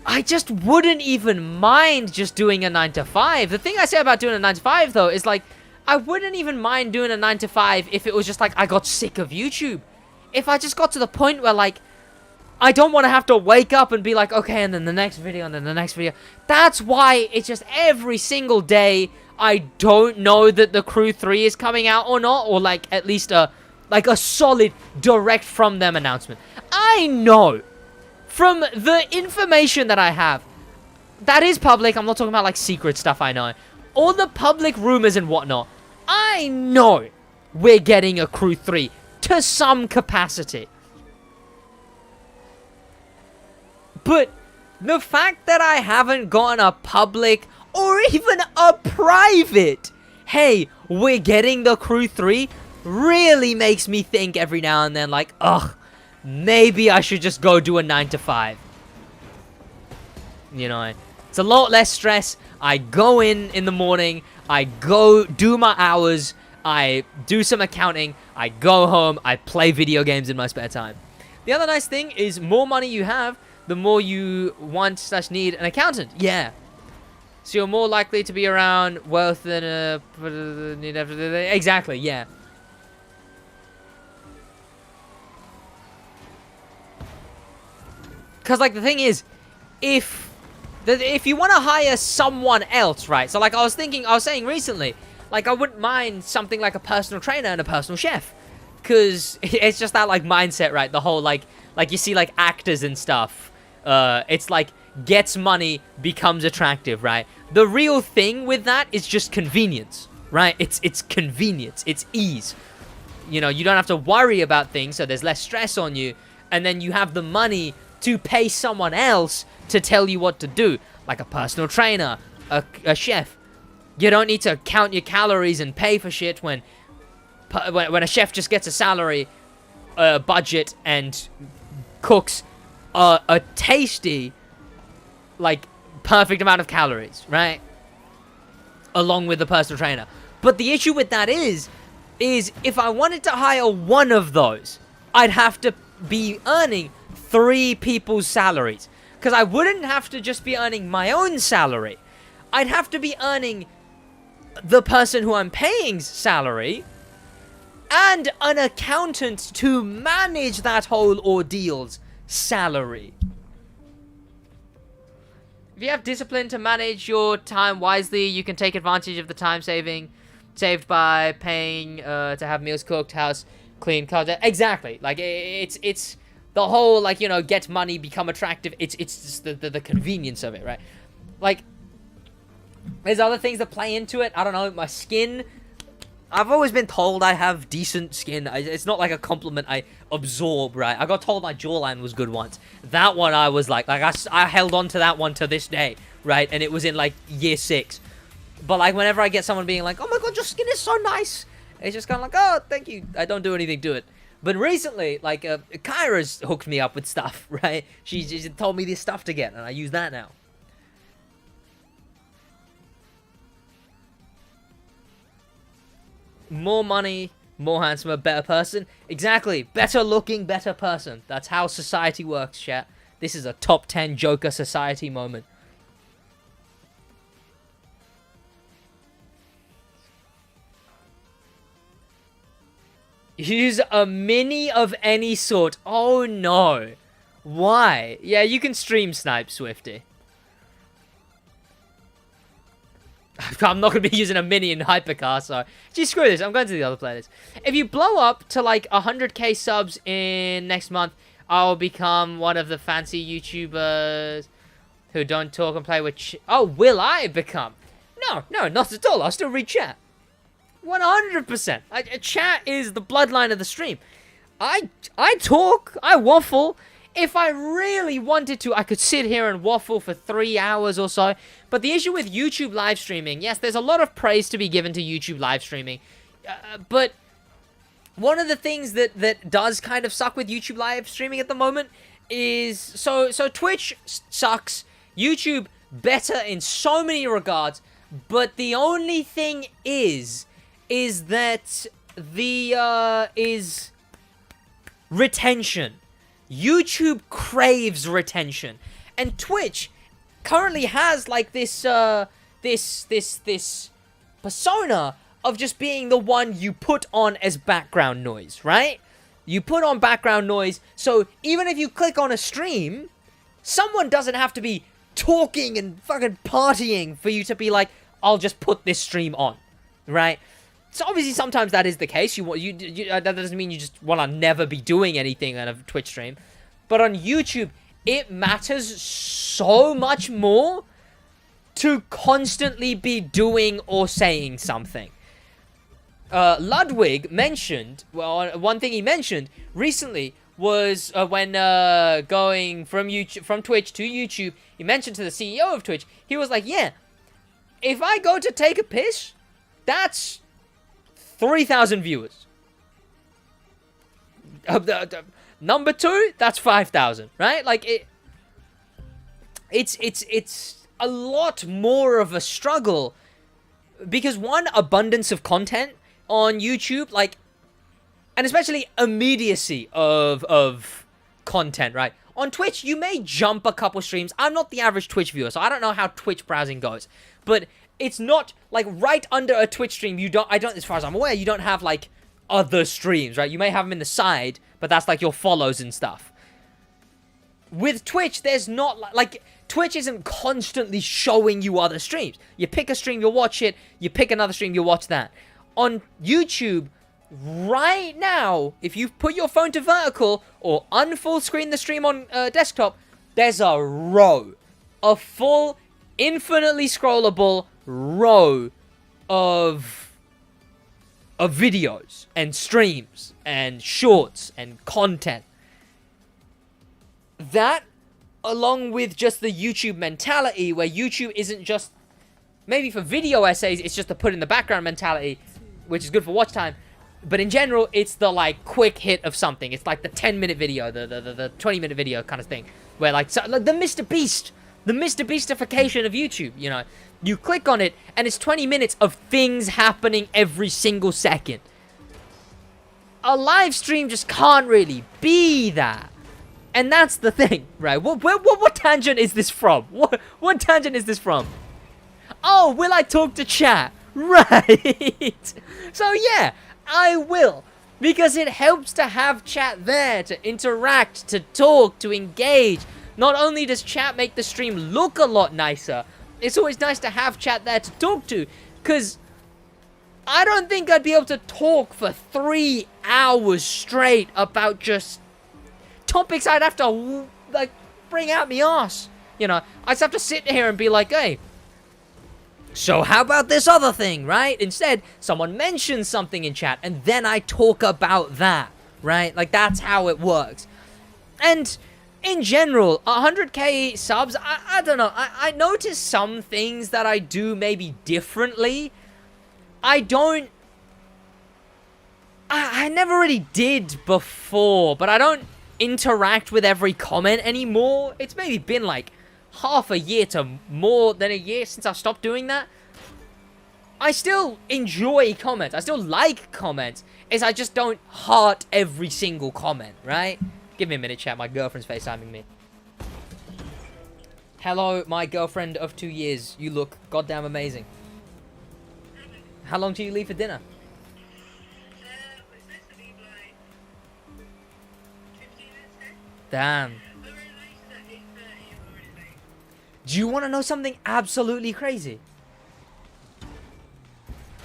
I just wouldn't even mind just doing a 9 to 5. The thing I say about doing a 9 to 5, though, is, like, I wouldn't even mind doing a 9 to 5 if it was just, like, I got sick of YouTube. If I just got to the point where, like, I don't want to have to wake up and be like, okay, and then the next video, and then the next video. That's why it's just every single day I don't know that the Crew 3 is coming out or not, or, like, at least a solid direct from them announcement. I know from the information that I have, that is public. I'm not talking about, like, secret stuff I know. All the public rumors and whatnot, I know we're getting a Crew 3 to some capacity. But the fact that I haven't gotten a public or even a private, hey, we're getting the Crew 3, really makes me think every now and then, like, ugh, maybe I should just go do a 9 to 5. You know, it's a lot less stress. I go in the morning, I go do my hours, I do some accounting, I go home, I play video games in my spare time. The other nice thing is more money you have, the more you want/need an accountant. Yeah. So you're more likely to be around wealth than a... Exactly, yeah. Because, like, the thing is, if you want to hire someone else, right? So, like, I was saying recently, like, I wouldn't mind something like a personal trainer and a personal chef. Because it's just that, like, mindset, right? The whole, like you see, like, actors and stuff. It's, like, gets money, becomes attractive, right? The real thing with that is just convenience, right? It's convenience. It's ease. You know, you don't have to worry about things, so there's less stress on you. And then you have the money to pay someone else to tell you what to do, like a personal trainer, a chef. You don't need to count your calories and pay for shit when a chef just gets a salary, budget, and cooks a tasty, like, perfect amount of calories, right? Along with the personal trainer. But the issue with that is if I wanted to hire one of those, I'd have to be earning 3 people's salaries. Because I wouldn't have to just be earning my own salary. I'd have to be earning the person who I'm paying's salary and an accountant to manage that whole ordeal's salary. If you have discipline to manage your time wisely, you can take advantage of the time saved by paying to have meals cooked, house clean, cars. Exactly. Like it's the whole, like, you know, get money, become attractive. It's just the convenience of it, right? Like, there's other things that play into it. I don't know, my skin. I've always been told I have decent skin. It's not like a compliment I absorb, right? I got told my jawline was good once. That one I was like I held on to that one to this day, right? And it was in like year 6. But like whenever I get someone being like, oh my god, your skin is so nice, it's just kind of like, oh, thank you. I don't do anything to it. But recently, like, Kyra's hooked me up with stuff, right? She told me this stuff to get, and I use that now. More money, more handsomer, better person. Exactly. Better looking, better person. That's how society works, chat. This is a top 10 Joker society moment. Use a mini of any sort. Oh no. Why? Yeah, you can stream snipe, Swifty. I'm not going to be using a mini in Hypercar, so... Gee, screw this. I'm going to the other playlist. If you blow up to, like, 100k subs in next month, I'll become one of the fancy YouTubers who don't talk and play with... Oh, will I become? No, not at all. I'll still read chat. 100%. Chat is the bloodline of the stream. I talk. I waffle. If I really wanted to, I could sit here and waffle for 3 hours or so. But the issue with YouTube live streaming, yes, there's a lot of praise to be given to YouTube live streaming. But one of the things that does kind of suck with YouTube live streaming at the moment is... So Twitch sucks. YouTube better in so many regards. But the only thing is that is retention. YouTube craves retention, and Twitch currently has like this persona of just being the one you put on as background noise, right? You put on background noise, so even if you click on a stream, someone doesn't have to be talking and fucking partying for you to be like, I'll just put this stream on, right? So obviously sometimes that is the case. That doesn't mean you just want to never be doing anything on a Twitch stream. But on YouTube, it matters so much more to constantly be doing or saying something. Ludwig mentioned, well, one thing he mentioned recently was when going from Twitch to YouTube, he mentioned to the CEO of Twitch, he was like, yeah, if I go to take a piss, that's 3,000 viewers. Number 2, that's 5,000, right? Like it's a lot more of a struggle because one, abundance of content on YouTube, like, and especially immediacy of content, right? On Twitch, you may jump a couple streams. I'm not the average Twitch viewer, so I don't know how Twitch browsing goes, but it's not like right under a Twitch stream. As far as I'm aware, you don't have like other streams, right? You may have them in the side, but that's like your follows and stuff. With Twitch, there's not like Twitch isn't constantly showing you other streams. You pick a stream, you'll watch it. You pick another stream, you'll watch that. On YouTube, right now, if you put your phone to vertical or unfull screen the stream on desktop, there's a full, infinitely scrollable row of videos and streams and shorts and content. That, along with just the YouTube mentality, where YouTube isn't just, maybe for video essays, it's just a put in the background mentality, which is good for watch time, but in general, it's the, like, quick hit of something. It's like the 10-minute video, the 20-minute video kind of thing, where, like the Mr. Beast, the Mr. Beastification of YouTube, you know. You click on it, and it's 20 minutes of things happening every single second. A live stream just can't really be that. And that's the thing, right? What tangent is this from? What tangent is this from? Oh, will I talk to chat? Right. So yeah, I will. Because it helps to have chat there, to interact, to talk, to engage. not only does chat make the stream look a lot nicer, it's always nice to have chat there to talk to, because I don't think I'd be able to talk for 3 hours straight about just topics I'd have to, like, bring out me arse. You know, I just have to sit here and be like, hey, so how about this other thing, right? Instead, someone mentions something in chat, and then I talk about that, right? Like, that's how it works. And in general, 100k subs, I don't know. I notice some things that I do maybe differently. I never really did before, but I don't interact with every comment anymore. It's maybe been like half a year to more than a year since I stopped doing that. I still enjoy comments. I still like comments. I just don't heart every single comment, right? Give me a minute, chat. My girlfriend's FaceTiming me. Hello, my girlfriend of 2 years. You look goddamn amazing. How long do you leave for dinner? Damn. Do you want to know something absolutely crazy?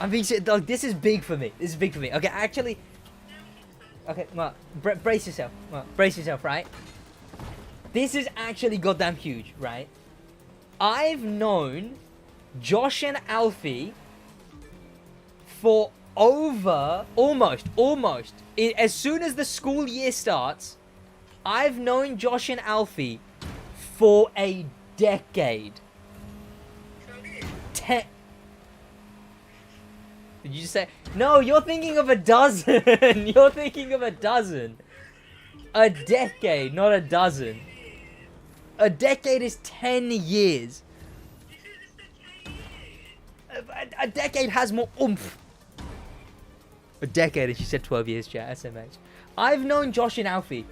I'm being like, this is big for me. This is big for me. Okay, actually. Okay, well, brace yourself. Well, brace yourself, right? This is actually goddamn huge, right? I've known Josh and Alfie for over almost as soon as the school year starts. I've known Josh and Alfie for a decade. Did you just say? No, you're thinking of a dozen. You're thinking of a dozen. A decade, not a dozen. A decade is 10 years. A decade has more oomph. A decade, and she said 12 years, chat. SMH. I've known Josh and Alfie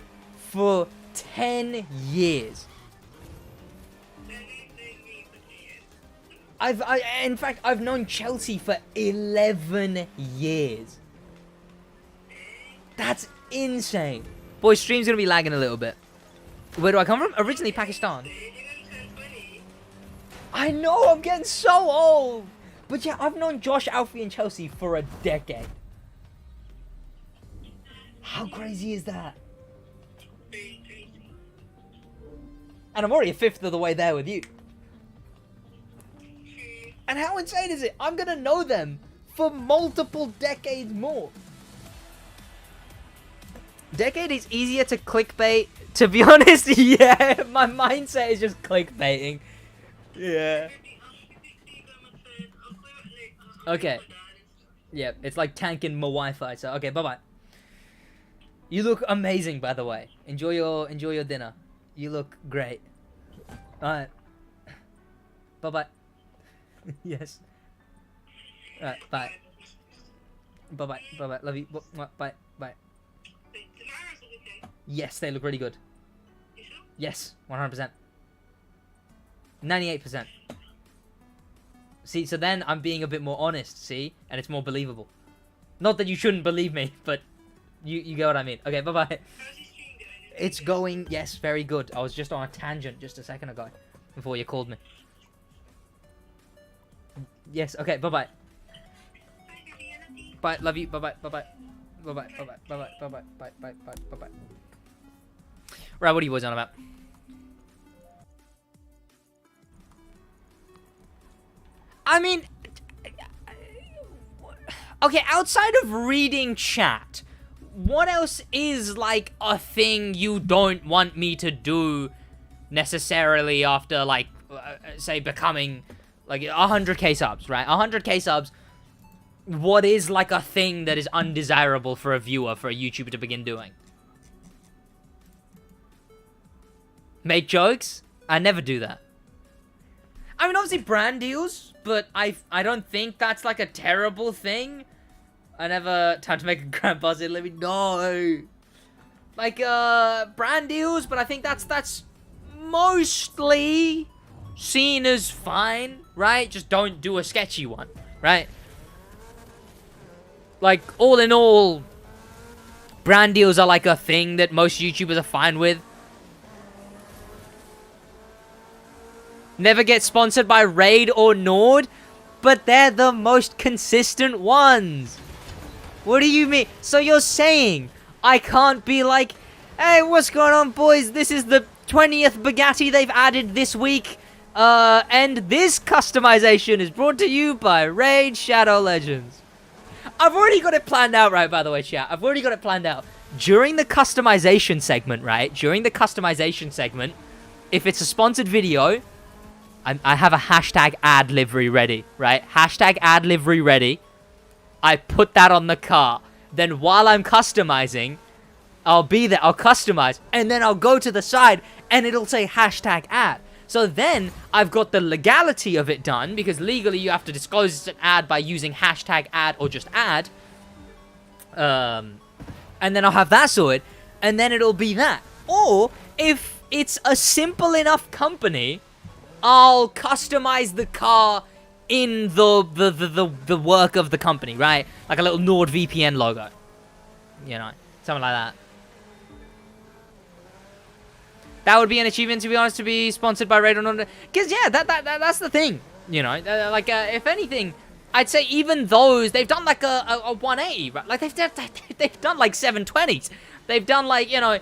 for 10 years. In fact, I've known Chelsea for 11 years. That's insane. Boy, stream's gonna be lagging a little bit. Where do I come from? Originally Pakistan. I know, I'm getting so old. But yeah, I've known Josh, Alfie, and Chelsea for a decade. How crazy is that? And I'm already a fifth of the way there with you. And how insane is it? I'm gonna know them for multiple decades more. Decade is easier to clickbait. To be honest, yeah, my mindset is just clickbaiting. Yeah. Okay. Yeah, it's like tanking my Wi-Fi. So okay, bye bye. You look amazing, by the way. Enjoy your dinner. You look great. Alright. Bye bye. Yes. Alright, bye. Bye bye. Bye bye. Love you. Bye. Bye. Yes, they look really good. Yes, 100%. 98%. See, so then I'm being a bit more honest, see? And it's more believable. Not that you shouldn't believe me, but you get what I mean. Okay, bye-bye. It's going, yes, very good. I was just on a tangent just a second ago before you called me. Yes, okay, bye-bye. Bye, love you, bye-bye, bye-bye. Bye-bye, bye-bye, bye-bye, bye-bye, bye-bye, bye-bye. Right, what are you boys on about? I mean, okay, outside of reading chat, what else is, like, a thing you don't want me to do necessarily after, like, say, becoming, like, 100k subs, right? 100k subs, what is, like, a thing that is undesirable for a viewer, for a YouTuber to begin doing? Make jokes? I never do that. I mean, obviously brand deals, but I don't think that's, like, a terrible thing. I never... Time to make a grandpa's it, let me know. Like, brand deals, but I think that's mostly seen as fine, right? Just don't do a sketchy one, right? Like, all in all, brand deals are, like, a thing that most YouTubers are fine with. never get sponsored by Raid or Nord, but they're the most consistent ones. What do you mean? So you're saying I can't be like, hey, what's going on, boys? This is the 20th Bugatti they've added this week. And this customization is brought to you by Raid Shadow Legends. I've already got it planned out, right, by the way, chat. I've already got it planned out. During the customization segment, right? During the customization segment, if it's a sponsored video, I have a hashtag ad livery ready, right? Hashtag ad livery ready. I put that on the car. Then while I'm customizing, I'll be there, I'll customize, and then I'll go to the side, and it'll say hashtag ad. So then, I've got the legality of it done, because legally you have to disclose it's an ad by using hashtag ad or just ad. And then I'll have that sorted, and then it'll be that. Or, if it's a simple enough company, I'll customize the car in the work of the company, right? Like a little NordVPN logo. You know, something like that. That would be an achievement, to be honest, to be sponsored by Raid or Nord. Because, yeah, that's the thing. You know, if anything, I'd say even those, they've done like a 180, right? Like, they've done like 720s. They've done like, you know,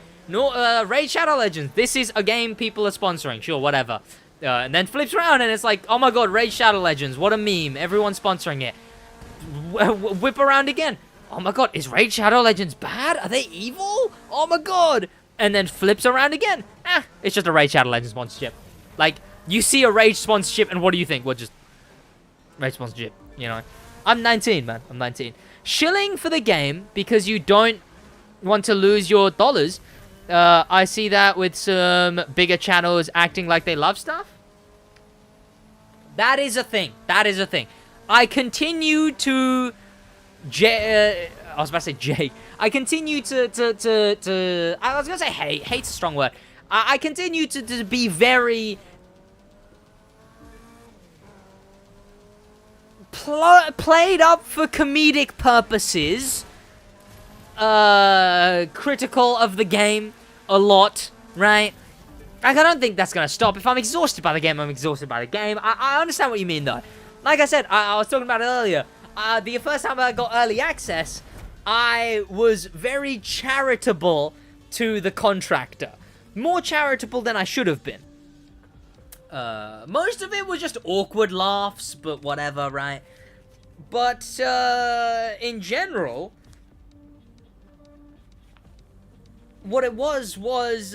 Raid Shadow Legends. This is a game people are sponsoring. Sure, whatever. And then flips around and it's like, oh my god, Raid Shadow Legends. What a meme. Everyone's sponsoring it. Whip around again. Oh my god, is Raid Shadow Legends bad? Are they evil? Oh my god. And then flips around again. It's just a Raid Shadow Legends sponsorship. Like, you see a Raid sponsorship and what do you think? Well, just Raid sponsorship, you know. I'm 19, man. I'm 19. Shilling for the game because you don't want to lose your dollars. I see that with some bigger channels acting like they love stuff. That is a thing. That is a thing. I continue to... I was about to say Jake. I continue to I was going to say hate. Hate's a strong word. I continue to be very... played up for comedic purposes. Critical of the game a lot, right? Like, I don't think that's gonna stop. If I'm exhausted by the game, I'm exhausted by the game. I understand what you mean, though. Like I said, I was talking about it earlier. The first time I got early access, I was very charitable to the contractor. More charitable than I should have been. Most of it was just awkward laughs, but whatever, right? But, in general... what it was,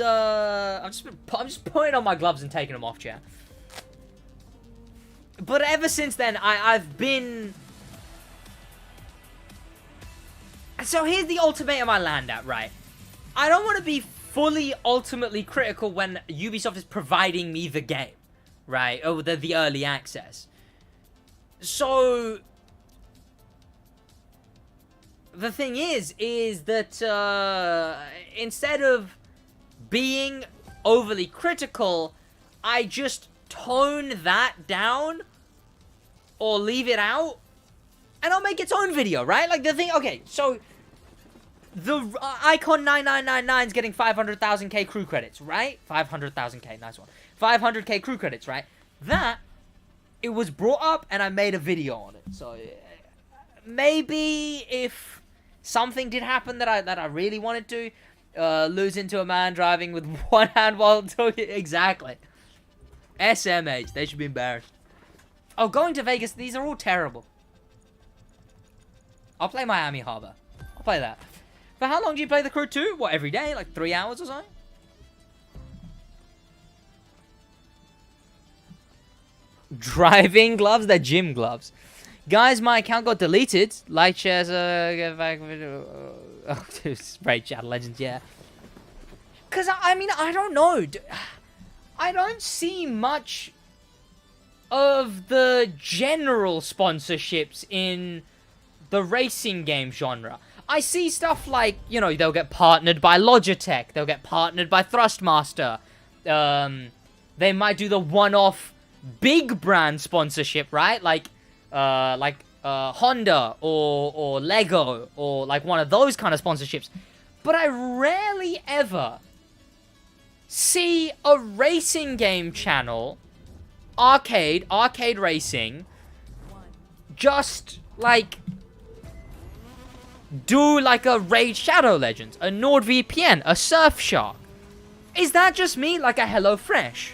I'm just putting on my gloves and taking them off, chat. But ever since then, I've been... So here's the ultimatum I land at, right? I don't want to be fully ultimately critical when Ubisoft is providing me the game, right? Oh, the early access. So... the thing is that instead of being overly critical, I just tone that down or leave it out and I'll make its own video, right? Like the thing, okay, so the Icon 9999 is getting 500,000k crew credits, right? 500,000k, nice one. 500k crew credits, right? That, it was brought up and I made a video on it. So maybe if something did happen that I really wanted to, lose into a man driving with one hand while talking, exactly. SMH, they should be embarrassed. Oh, going to Vegas, these are all terrible. I'll play Miami Harbor. I'll play that. For how long do you play the Crew 2? What, every day? Like 3 hours or something? Driving gloves? They're gym gloves. Guys, my account got deleted. Like, shares, get back video. Oh, Raid Shadow Legends, yeah. Because, I mean, I don't know. I don't see much of the general sponsorships in the racing game genre. I see stuff like, you know, they'll get partnered by Logitech. They'll get partnered by Thrustmaster. They might do the one-off big brand sponsorship, right? Like Honda or Lego or like one of those kind of sponsorships. But I rarely ever see a racing game channel arcade racing, just, like, do, like, a Raid Shadow Legends, a NordVPN, a Surfshark. Is that just me? Like a HelloFresh?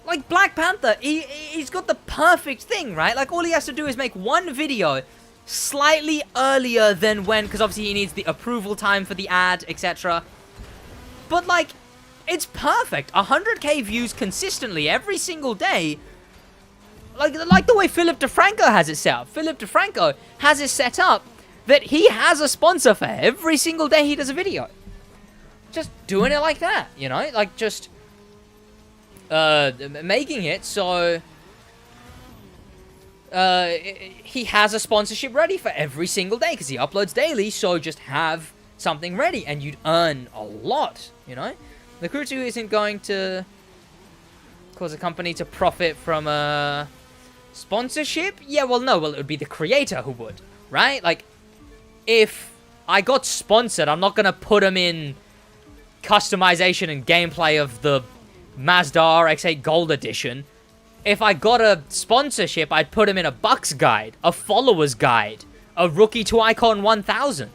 Like, Black Panther, he's got the perfect thing, right? Like, all he has to do is make one video slightly earlier than when, because obviously he needs the approval time for the ad, etc. But, like, it's perfect. 100k views consistently every single day. Like the way Philip DeFranco has it set up. Philip DeFranco has it set up that he has a sponsor for every single day he does a video. Just doing it like that, you know? Like, just making it so he has a sponsorship ready for every single day because he uploads daily, so just have something ready and you'd earn a lot, you know? The Crew 2 isn't going to cause a company to profit from a sponsorship? Yeah, well, no. Well, it would be the creator who would, right? Like, if I got sponsored, I'm not going to put them in customization and gameplay of the Mazda RX-8 Gold Edition. If I got a sponsorship, I'd put him in a Bucks guide, a Followers guide, a Rookie to Icon 1000.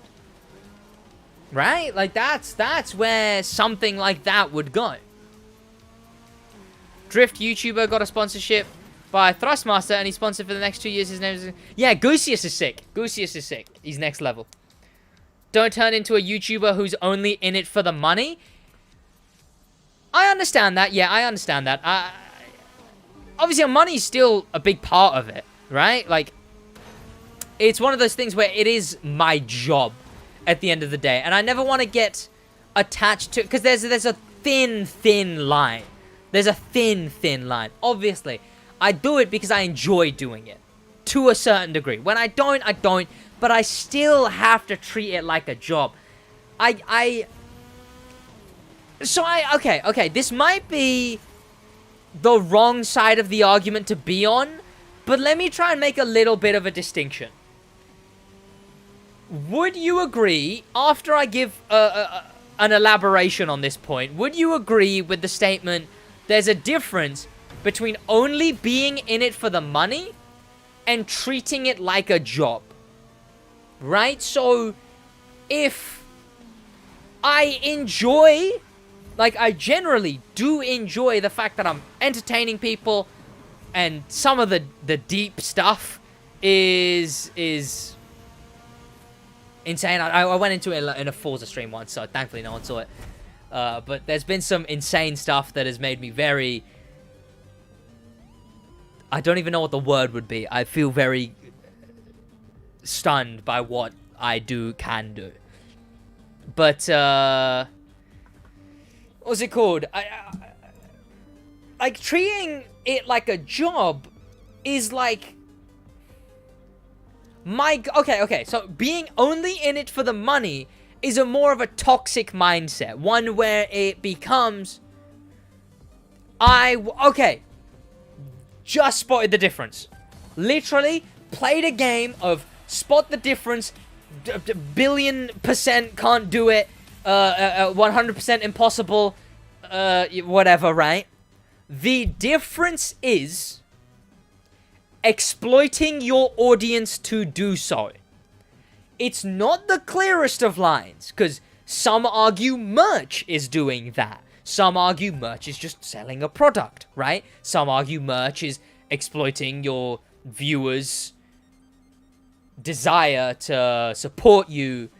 Right? Like, that's where something like that would go. Drift YouTuber got a sponsorship by Thrustmaster, and he's sponsored for the next 2 years. His name is... Yeah, Gooseus is sick. Gooseus is sick. He's next level. Don't turn into a YouTuber who's only in it for the money. I understand that. Yeah, I understand that. Obviously, money's still a big part of it, right? Like, it's one of those things where it is my job at the end of the day. And I never want to get attached to... Because there's a thin line. There's a thin line. Obviously, I do it because I enjoy doing it. To a certain degree. When I don't, I don't. But I still have to treat it like a job. Okay. This might be the wrong side of the argument to be on. But let me try and make a little bit of a distinction. Would you agree, after I give an elaboration on this point, would you agree with the statement, there's a difference between only being in it for the money and treating it like a job? Right? So, if I enjoy, like, I generally do enjoy the fact that I'm entertaining people, and some of the deep stuff is insane. I went into it in a Forza stream once, so thankfully no one saw it. But there's been some insane stuff that has made me very... I don't even know what the word would be. I feel very stunned by what I can do. But, what's it called? Like, treating it like a job is like... Okay, so being only in it for the money is a more of a toxic mindset. One where it becomes... Okay. Just spotted the difference. Literally, played a game of spot the difference, billion% can't do it, 100% impossible, whatever, right? The difference is exploiting your audience to do so. It's not the clearest of lines, because some argue merch is doing that. Some argue merch is just selling a product, right? Some argue merch is exploiting your viewers' desire to support you,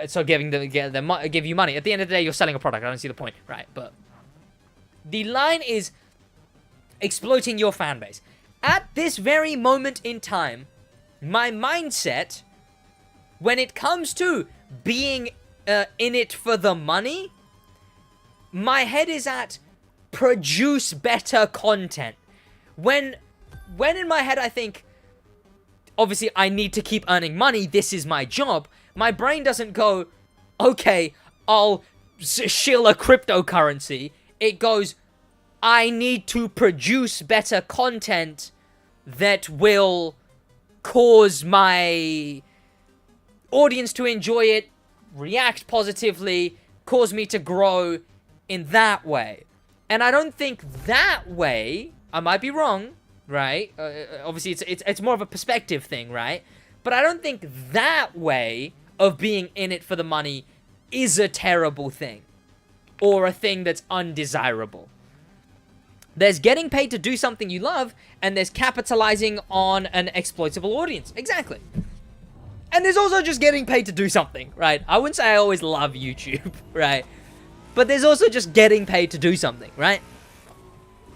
so give you money. At the end of the day, you're selling a product. I don't see the point, right? But the line is exploiting your fan base. At this very moment in time, my mindset, when it comes to being in it for the money, my head is at produce better content. When in my head I think, obviously I need to keep earning money, this is my job, my brain doesn't go, okay, I'll shill a cryptocurrency. It goes, I need to produce better content that will cause my audience to enjoy it, react positively, cause me to grow in that way. And I don't think that way, I might be wrong, right? Obviously, it's more of a perspective thing, right? But I don't think that way of being in it for the money is a terrible thing. Or a thing that's undesirable. There's getting paid to do something you love, and there's capitalizing on an exploitable audience. Exactly. And there's also just getting paid to do something, right? I wouldn't say I always love YouTube, right? But there's also just getting paid to do something, right?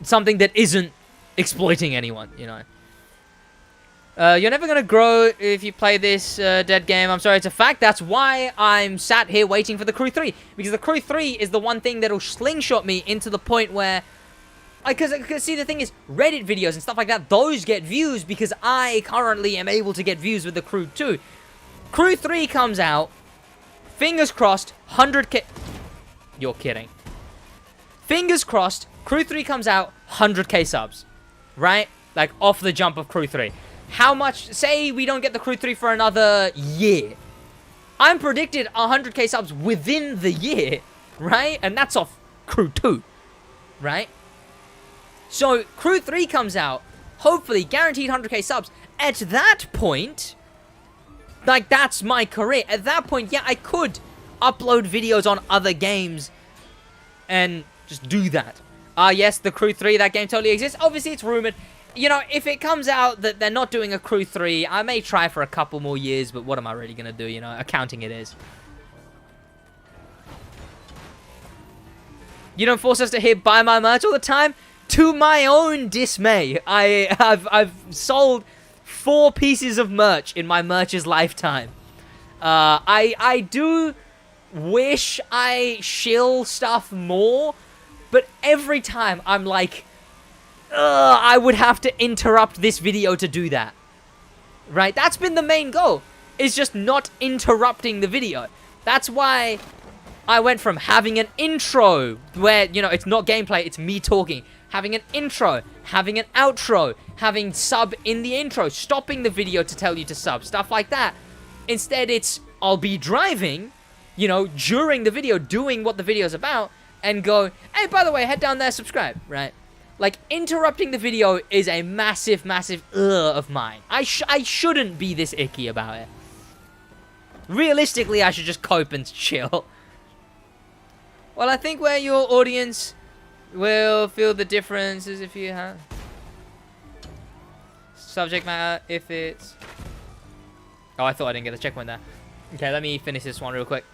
Something that isn't exploiting anyone, you know? You're never gonna grow if you play this dead game. I'm sorry, it's a fact. That's why I'm sat here waiting for the Crew 3. Because the Crew 3 is the one thing that'll slingshot me into the point where... Because, see, the thing is, Reddit videos and stuff like that, those get views because I currently am able to get views with the Crew 2. Crew 3 comes out, fingers crossed, 100k... You're kidding. Fingers crossed, Crew 3 comes out, 100k subs. Right? Like, off the jump of Crew 3. How much... Say we don't get the Crew 3 for another year. I'm predicted 100k subs within the year. Right? And that's off Crew 2. Right? So, Crew 3 comes out, hopefully guaranteed 100k subs. At that point, like, that's my career. At that point, yeah, I could upload videos on other games and just do that. Yes, the Crew 3, that game totally exists. Obviously, it's rumored. You know, if it comes out that they're not doing a Crew 3, I may try for a couple more years, but what am I really going to do, you know? Accounting it is. You don't force us to buy my merch all the time? To my own dismay, I've sold 4 pieces of merch in my merch's lifetime. I do wish I shill stuff more, but every time I'm like, I would have to interrupt this video to do that. Right? That's been the main goal, is just not interrupting the video. That's why I went from having an intro where, you know, it's not gameplay, it's me talking. Having an intro, having an outro, having sub in the intro, stopping the video to tell you to sub, stuff like that. Instead, it's, I'll be driving, you know, during the video, doing what the video's about, and go, hey, by the way, head down there, subscribe, right? Like, interrupting the video is a massive, massive of mine. I shouldn't be this icky about it. Realistically, I should just cope and chill. Well, I think where your audience will feel the difference is if you have subject matter, if it's... Oh, I thought I didn't get the checkpoint there. Okay, let me finish this one real quick.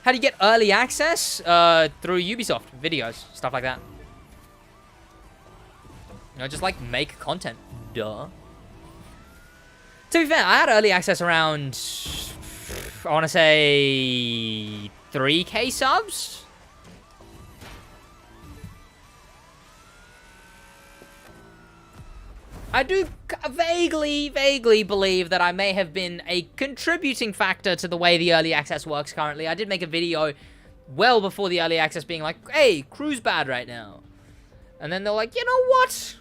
How do you get early access? Through Ubisoft videos, stuff like that. You know, just like make content. Duh. To be fair, I had early access around, I want to say 3k subs. I do vaguely believe that I may have been a contributing factor to the way the early access works currently. I did make a video well before the early access being like, hey, crew's bad right now. And then they're like, you know what?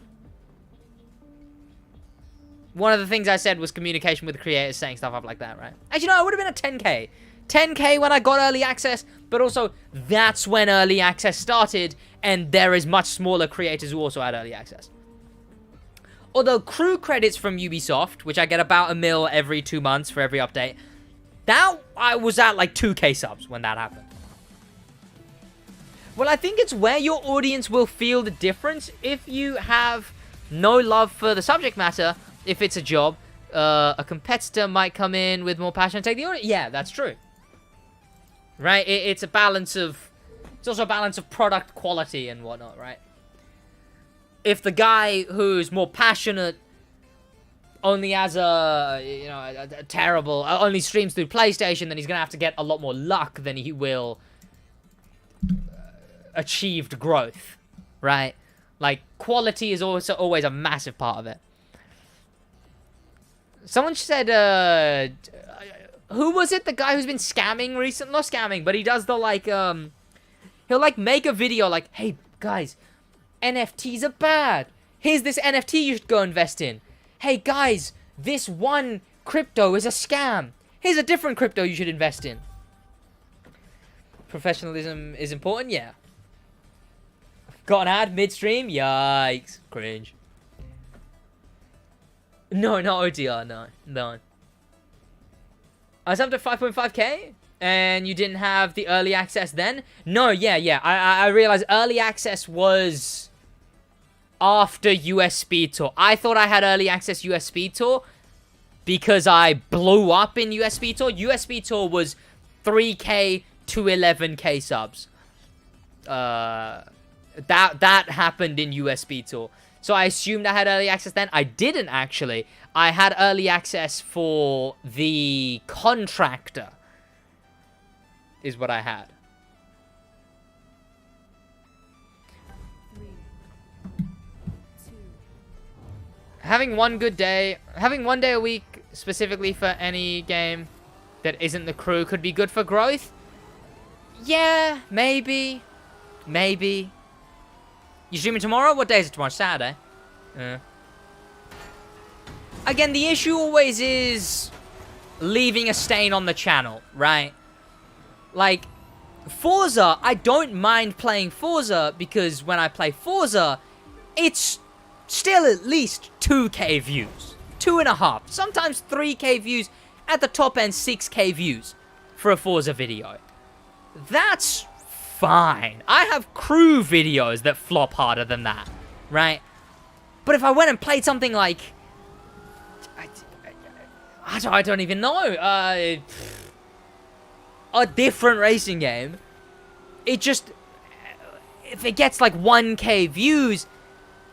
One of the things I said was communication with the creators, saying stuff up like that, right? Actually, no, it would have been a 10k. 10k when I got early access, but also that's when early access started, and there is much smaller creators who also had early access. Although crew credits from Ubisoft, which I get about 1 mil every 2 months for every update, that I was at like 2k subs when that happened. Well, I think it's where your audience will feel the difference. If you have no love for the subject matter, if it's a job, a competitor might come in with more passion and take the audience. Yeah, that's true. Right? It's a balance of... It's also a balance of product quality and whatnot, right? If the guy who's more passionate only has a terrible... only streams through PlayStation, then he's going to have to get a lot more luck than he will achieved growth, right? Like, quality is also always a massive part of it. Someone said, who was it? The guy who's been scamming recently? Not scamming, but he does the, like, he'll, like, make a video like, hey, guys, NFTs are bad. Here's this NFT you should go invest in. Hey, guys, this one crypto is a scam. Here's a different crypto you should invest in. Professionalism is important, yeah. Got an ad midstream? Yikes. Cringe. No, not OTR, no. I was up to 5.5k, and you didn't have the early access then? No, yeah. I realized early access was after US Speed Tour. I thought I had early access US Speed Tour because I blew up in US Speed Tour. US Speed Tour was 3k to 11k subs. That happened in US Speed Tour. So I assumed I had early access then. I didn't actually. I had early access for the contractor. Is what I had. 3, 2. Having one day a week specifically for any game that isn't the crew could be good for growth. Yeah, maybe. You streaming tomorrow? What day is it tomorrow? Saturday. Again, the issue always is leaving a stain on the channel, right? Like, Forza, I don't mind playing Forza because when I play Forza, it's still at least 2k views. 2.5, sometimes 3k views, at the top end 6k views for a Forza video. That's fine. I have crew videos that flop harder than that, right? But if I went and played something like... I don't even know. A different racing game. It just... If it gets like 1k views,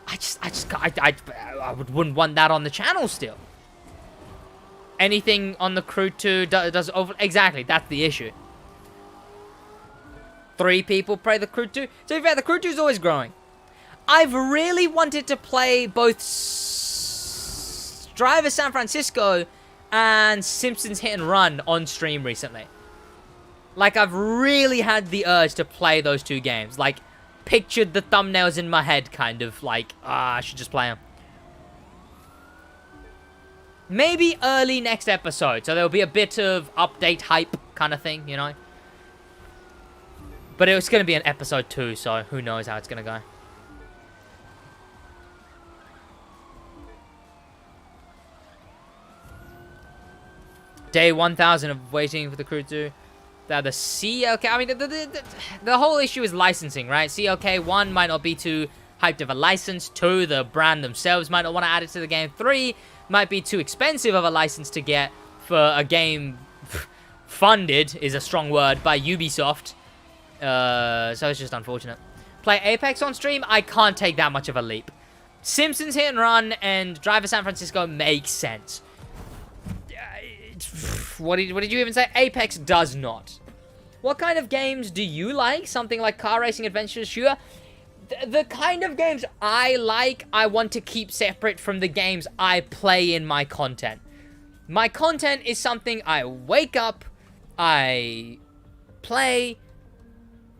I wouldn't want that on the channel still. Anything on the crew 2 does over... Exactly, that's the issue. 3 people play the crew 2. To be fair, the crew 2 is always growing. I've really wanted to play both Driver San Francisco and Simpsons Hit and Run on stream recently. Like, I've really had the urge to play those 2 games. Like, pictured the thumbnails in my head, kind of. Like, I should just play them. Maybe early next episode, so there'll be a bit of update hype kind of thing, you know? But it's going to be an episode 2, so who knows how it's going to go. Day 1000 of waiting for the crew 2. The CLK, I mean, the whole issue is licensing, right? CLK 1 might not be too hyped of a license. 2, the brand themselves might not want to add it to the game. 3, might be too expensive of a license to get for a game funded, is a strong word, by Ubisoft. So it's just unfortunate. Play Apex on stream? I can't take that much of a leap. Simpsons Hit and Run and Driver San Francisco makes sense. What did you even say? Apex does not. What kind of games do you like? Something like car racing, adventures, shooter? The kind of games I like, I want to keep separate from the games I play in my content. My content is something I wake up, I play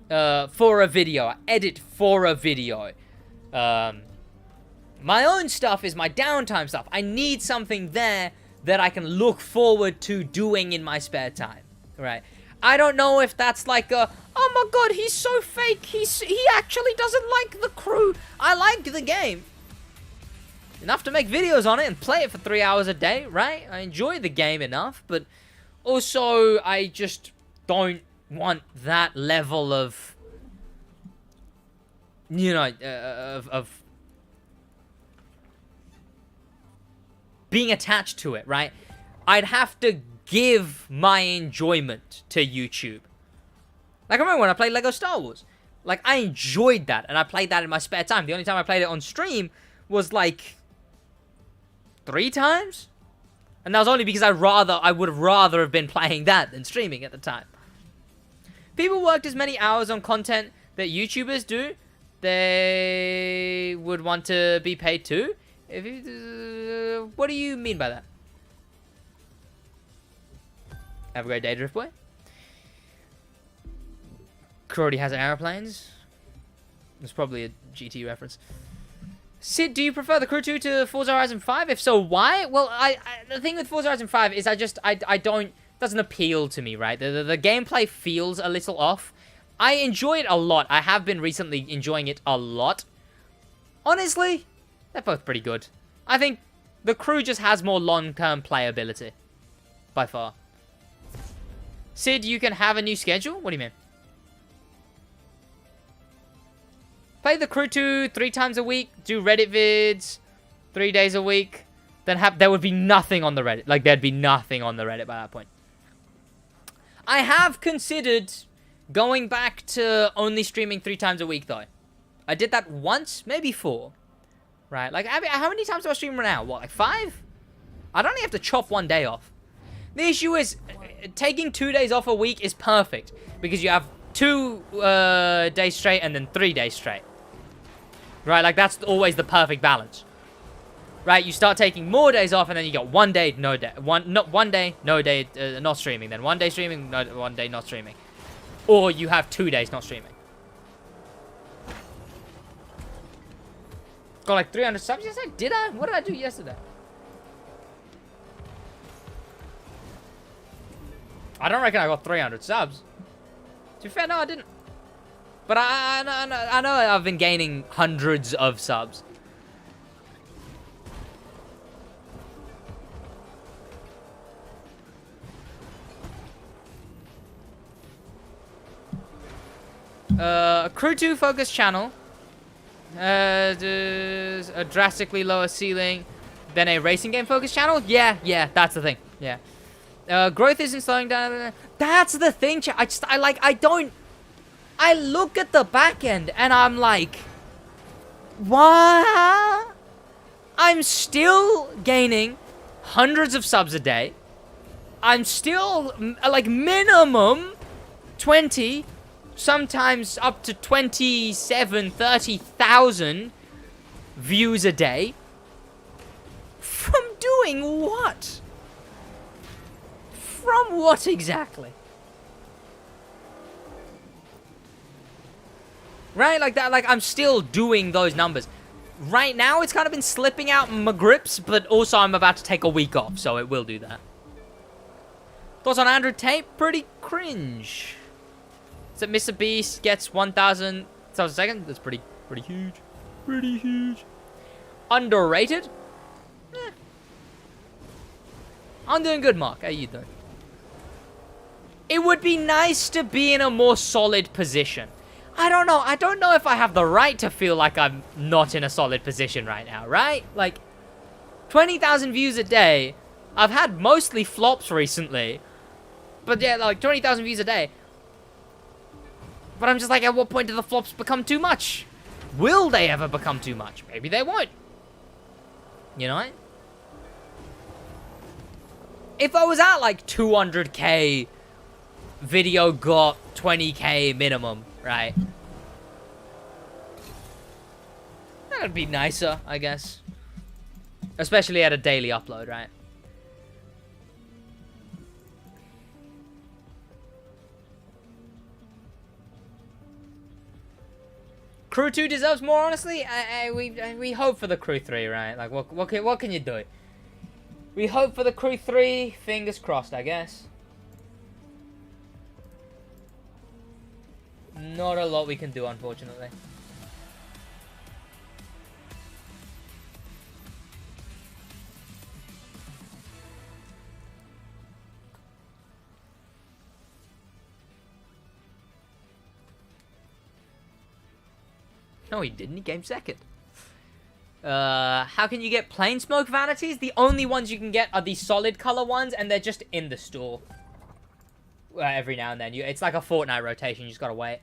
for a video, I edit for a video. My own stuff is my downtime stuff. I need something there that I can look forward to doing in my spare time, right? I don't know if that's like a, oh my god, he's so fake, he actually doesn't like the crew. I like the game enough to make videos on it and play it for 3 hours a day, right? I enjoy the game enough, but also I just don't want that level of, you know, of being attached to it, right? I'd have to give my enjoyment to YouTube. Like, I remember when I played Lego Star Wars. Like, I enjoyed that, and I played that in my spare time. The only time I played it on stream was, like, 3 times? And that was only because I would have rather have been playing that than streaming at the time. People worked as many hours on content that YouTubers do. They would want to be paid too. What do you mean by that? Have a great day, Driftboy. Crew already has airplanes. It's probably a GT reference. Sid, do you prefer the Crew 2 to Forza Horizon 5? If so, why? Well, the thing with Forza Horizon 5 is I don't, doesn't appeal to me, right? The gameplay feels a little off. I enjoy it a lot. I have been recently enjoying it a lot. Honestly, they're both pretty good. I think the crew just has more long-term playability. By far. Sid, you can have a new schedule? What do you mean? Play the crew 2 3 times a week. Do Reddit vids 3 days a week. Then there would be nothing on the Reddit. Like, there'd be nothing on the Reddit by that point. I have considered going back to only streaming 3 times a week, though. I did that once, maybe 4. Right? Like, how many times do I stream right now? What, like 5? I'd only have to chop 1 day off. The issue is, taking 2 days off a week is perfect. Because you have 2 days straight and then 3 days straight. Right? Like, that's always the perfect balance. Right? You start taking more days off and then you get 1 day, no day. One day, no day, not streaming. Then 1 day streaming, no, 1 day not streaming. Or you have 2 days not streaming. Got like 300 subs yesterday? Did I? What did I do yesterday? I don't reckon I got 300 subs. To be fair, no, I didn't. But I know I've been gaining hundreds of subs. Crew 2 focus channel. There's a drastically lower ceiling than a racing game focus channel. Yeah, that's the thing. Yeah. Growth isn't slowing down. That's the thing. I look at the back end and I'm like, what? I'm still gaining hundreds of subs a day. I'm still, like, minimum 20, sometimes up to 27, 30,000 views a day. From doing what? From what exactly? Right, like that, like I'm still doing those numbers. Right now, it's kind of been slipping out my grips, but also I'm about to take a week off, so it will do that. Thoughts on Andrew Tate? Pretty cringe. So Mr. Beast gets 1,000 subs a second. That's pretty huge. Pretty huge. Underrated? Eh. I'm doing good, Mark. How you doing? It would be nice to be in a more solid position. I don't know. I don't know if I have the right to feel like I'm not in a solid position right now, right? Like, 20,000 views a day. I've had mostly flops recently. But yeah, like 20,000 views a day. But I'm just like, at what point do the flops become too much? Will they ever become too much? Maybe they won't. You know? If I was at like 200k, video got 20k minimum, right? That'd be nicer, I guess. Especially at a daily upload, right? Crew 2 deserves more, honestly. We hope for the Crew 3, right? Like, what can you do? We hope for the Crew 3. Fingers crossed, I guess. Not a lot we can do, unfortunately. No, he didn't. He came second. How can you get plain smoke vanities? The only ones you can get are the solid color ones, and they're just in the store. Every now and then. It's like a fortnight rotation. You just gotta wait.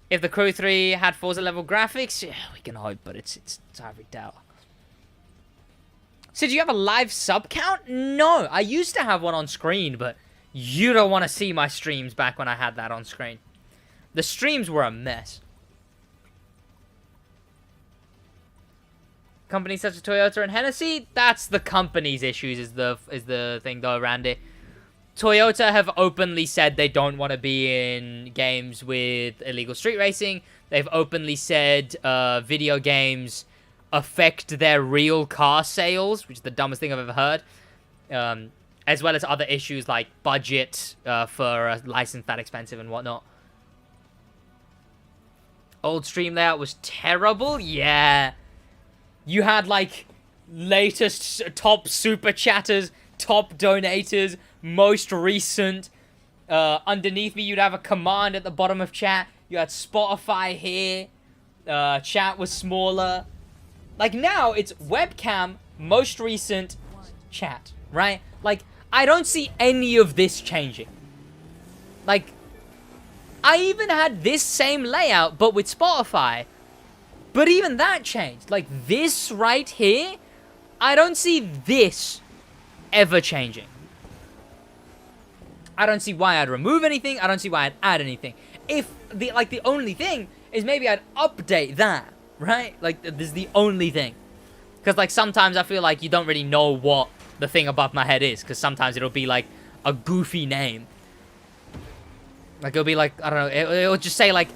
If the Crew 3 had Forza level graphics, yeah, we can hope, but it's highly doubt. So do you have a live sub count? No, I used to have one on screen, but you don't want to see my streams back when I had that on screen. The streams were a mess. Companies such as Toyota and Hennessy, that's the company's issues is the thing though, Randy. Toyota have openly said they don't want to be in games with illegal street racing. They've openly said video games affect their real car sales, which is the dumbest thing I've ever heard. as well as other issues like budget for a license that expensive and whatnot. Old stream layout was terrible. Yeah, you had like latest top super chatters, top donators, most recent. Underneath me, you'd have a command at the bottom of chat. You had Spotify here. Chat was smaller. Like now, it's webcam, most recent, chat, right? Like, I don't see any of this changing. Like, I even had this same layout, but with Spotify. But even that changed. Like, this right here, I don't see this ever changing. I don't see why I'd remove anything. I don't see why I'd add anything. If, the only thing is maybe I'd update that, right? Like, this is the only thing. Because, like, sometimes I feel like you don't really know what the thing above my head is. Because sometimes it'll be, like, a goofy name. Like, it'll be, like, I don't know. It'll just say, like...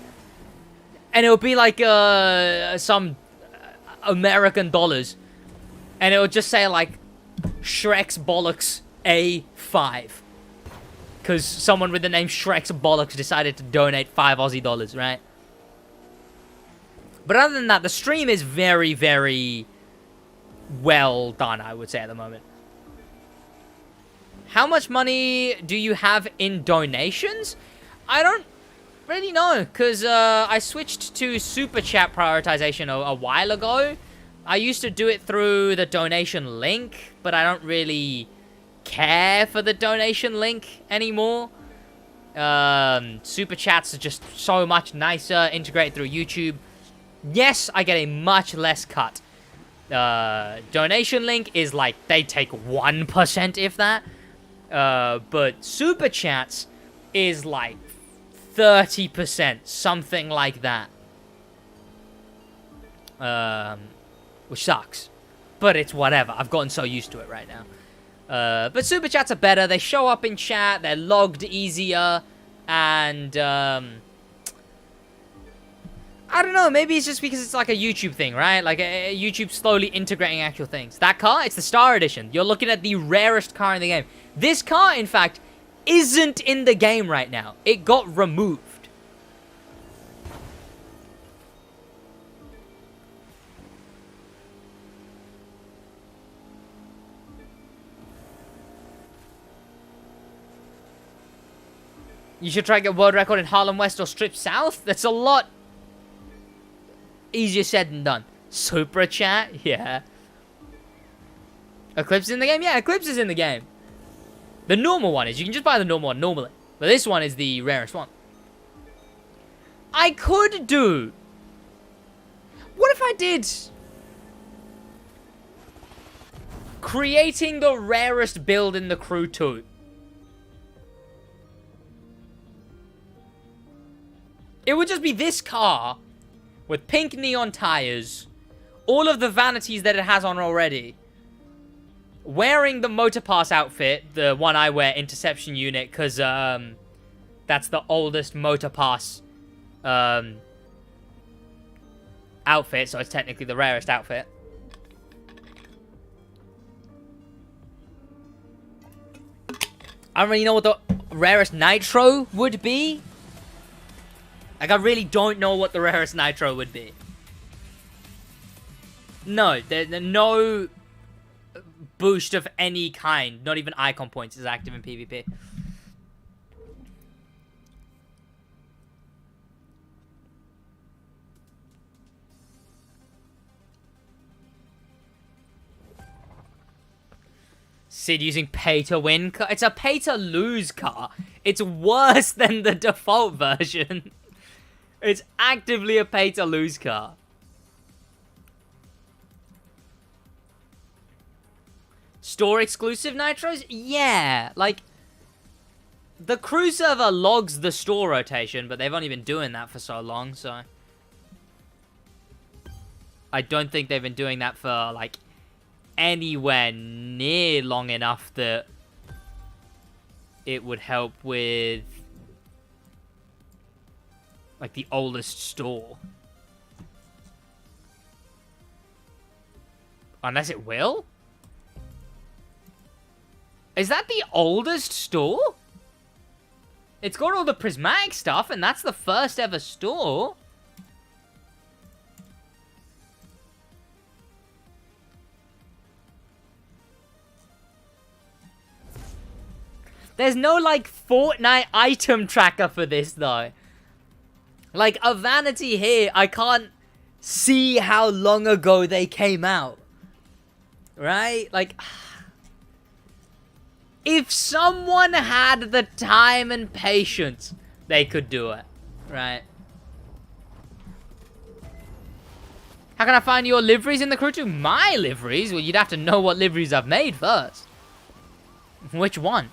And it'll be, like, some American dollars. And it'll just say, like, Shrek's Bollocks A5. Because someone with the name Shrek's Bollocks decided to donate 5 Aussie dollars, right? But other than that, the stream is very, very well done, I would say, at the moment. How much money do you have in donations? I don't really know, because I switched to Super Chat prioritization a while ago. I used to do it through the donation link, but I don't really care for the donation link anymore. Super Chats are just so much nicer, integrated through YouTube. Yes, I get a much less cut. Donation link is like, they take 1%, if that. But Super Chats is like 30%, something like that. Which sucks. But it's whatever. I've gotten so used to it right now. But Super Chats are better. They show up in chat. They're logged easier. And, I don't know. Maybe it's just because it's like a YouTube thing, right? Like, YouTube slowly integrating actual things. That car, it's the Star Edition. You're looking at the rarest car in the game. This car, in fact, isn't in the game right now. It got removed. You should try to get world record in Harlem West or Strip South. That's a lot easier said than done. Super Chat? Yeah. Eclipse is in the game? Yeah, Eclipse is in the game. The normal one is. You can just buy the normal one normally. But this one is the rarest one. I could do... What if I did... Creating the rarest build in the crew too? It would just be this car with pink neon tires, all of the vanities that it has on already, wearing the motor pass outfit, the one I wear, interception unit, because that's the oldest motor pass outfit, so it's technically the rarest outfit. I don't really know what the rarest nitro would be. Like, I really don't know what the rarest nitro would be. No, there's no boost of any kind. Not even icon points is active in PvP. Sid using pay-to-win car. It's a pay-to-lose car. It's worse than the default version. It's actively a pay-to-lose car. Store exclusive nitros? Yeah, like, the crew server logs the store rotation, but they've only been doing that for so long, so I don't think they've been doing that for, like, anywhere near long enough that it would help with, like, the oldest store. Unless it will? Is that the oldest store? It's got all the prismatic stuff, and that's the first ever store. There's no, like, Fortnite item tracker for this, though. Like, a vanity here, I can't see how long ago they came out. Right? Like, if someone had the time and patience, they could do it. Right? How can I find your liveries in the crew too? My liveries? Well, you'd have to know what liveries I've made first. Which one?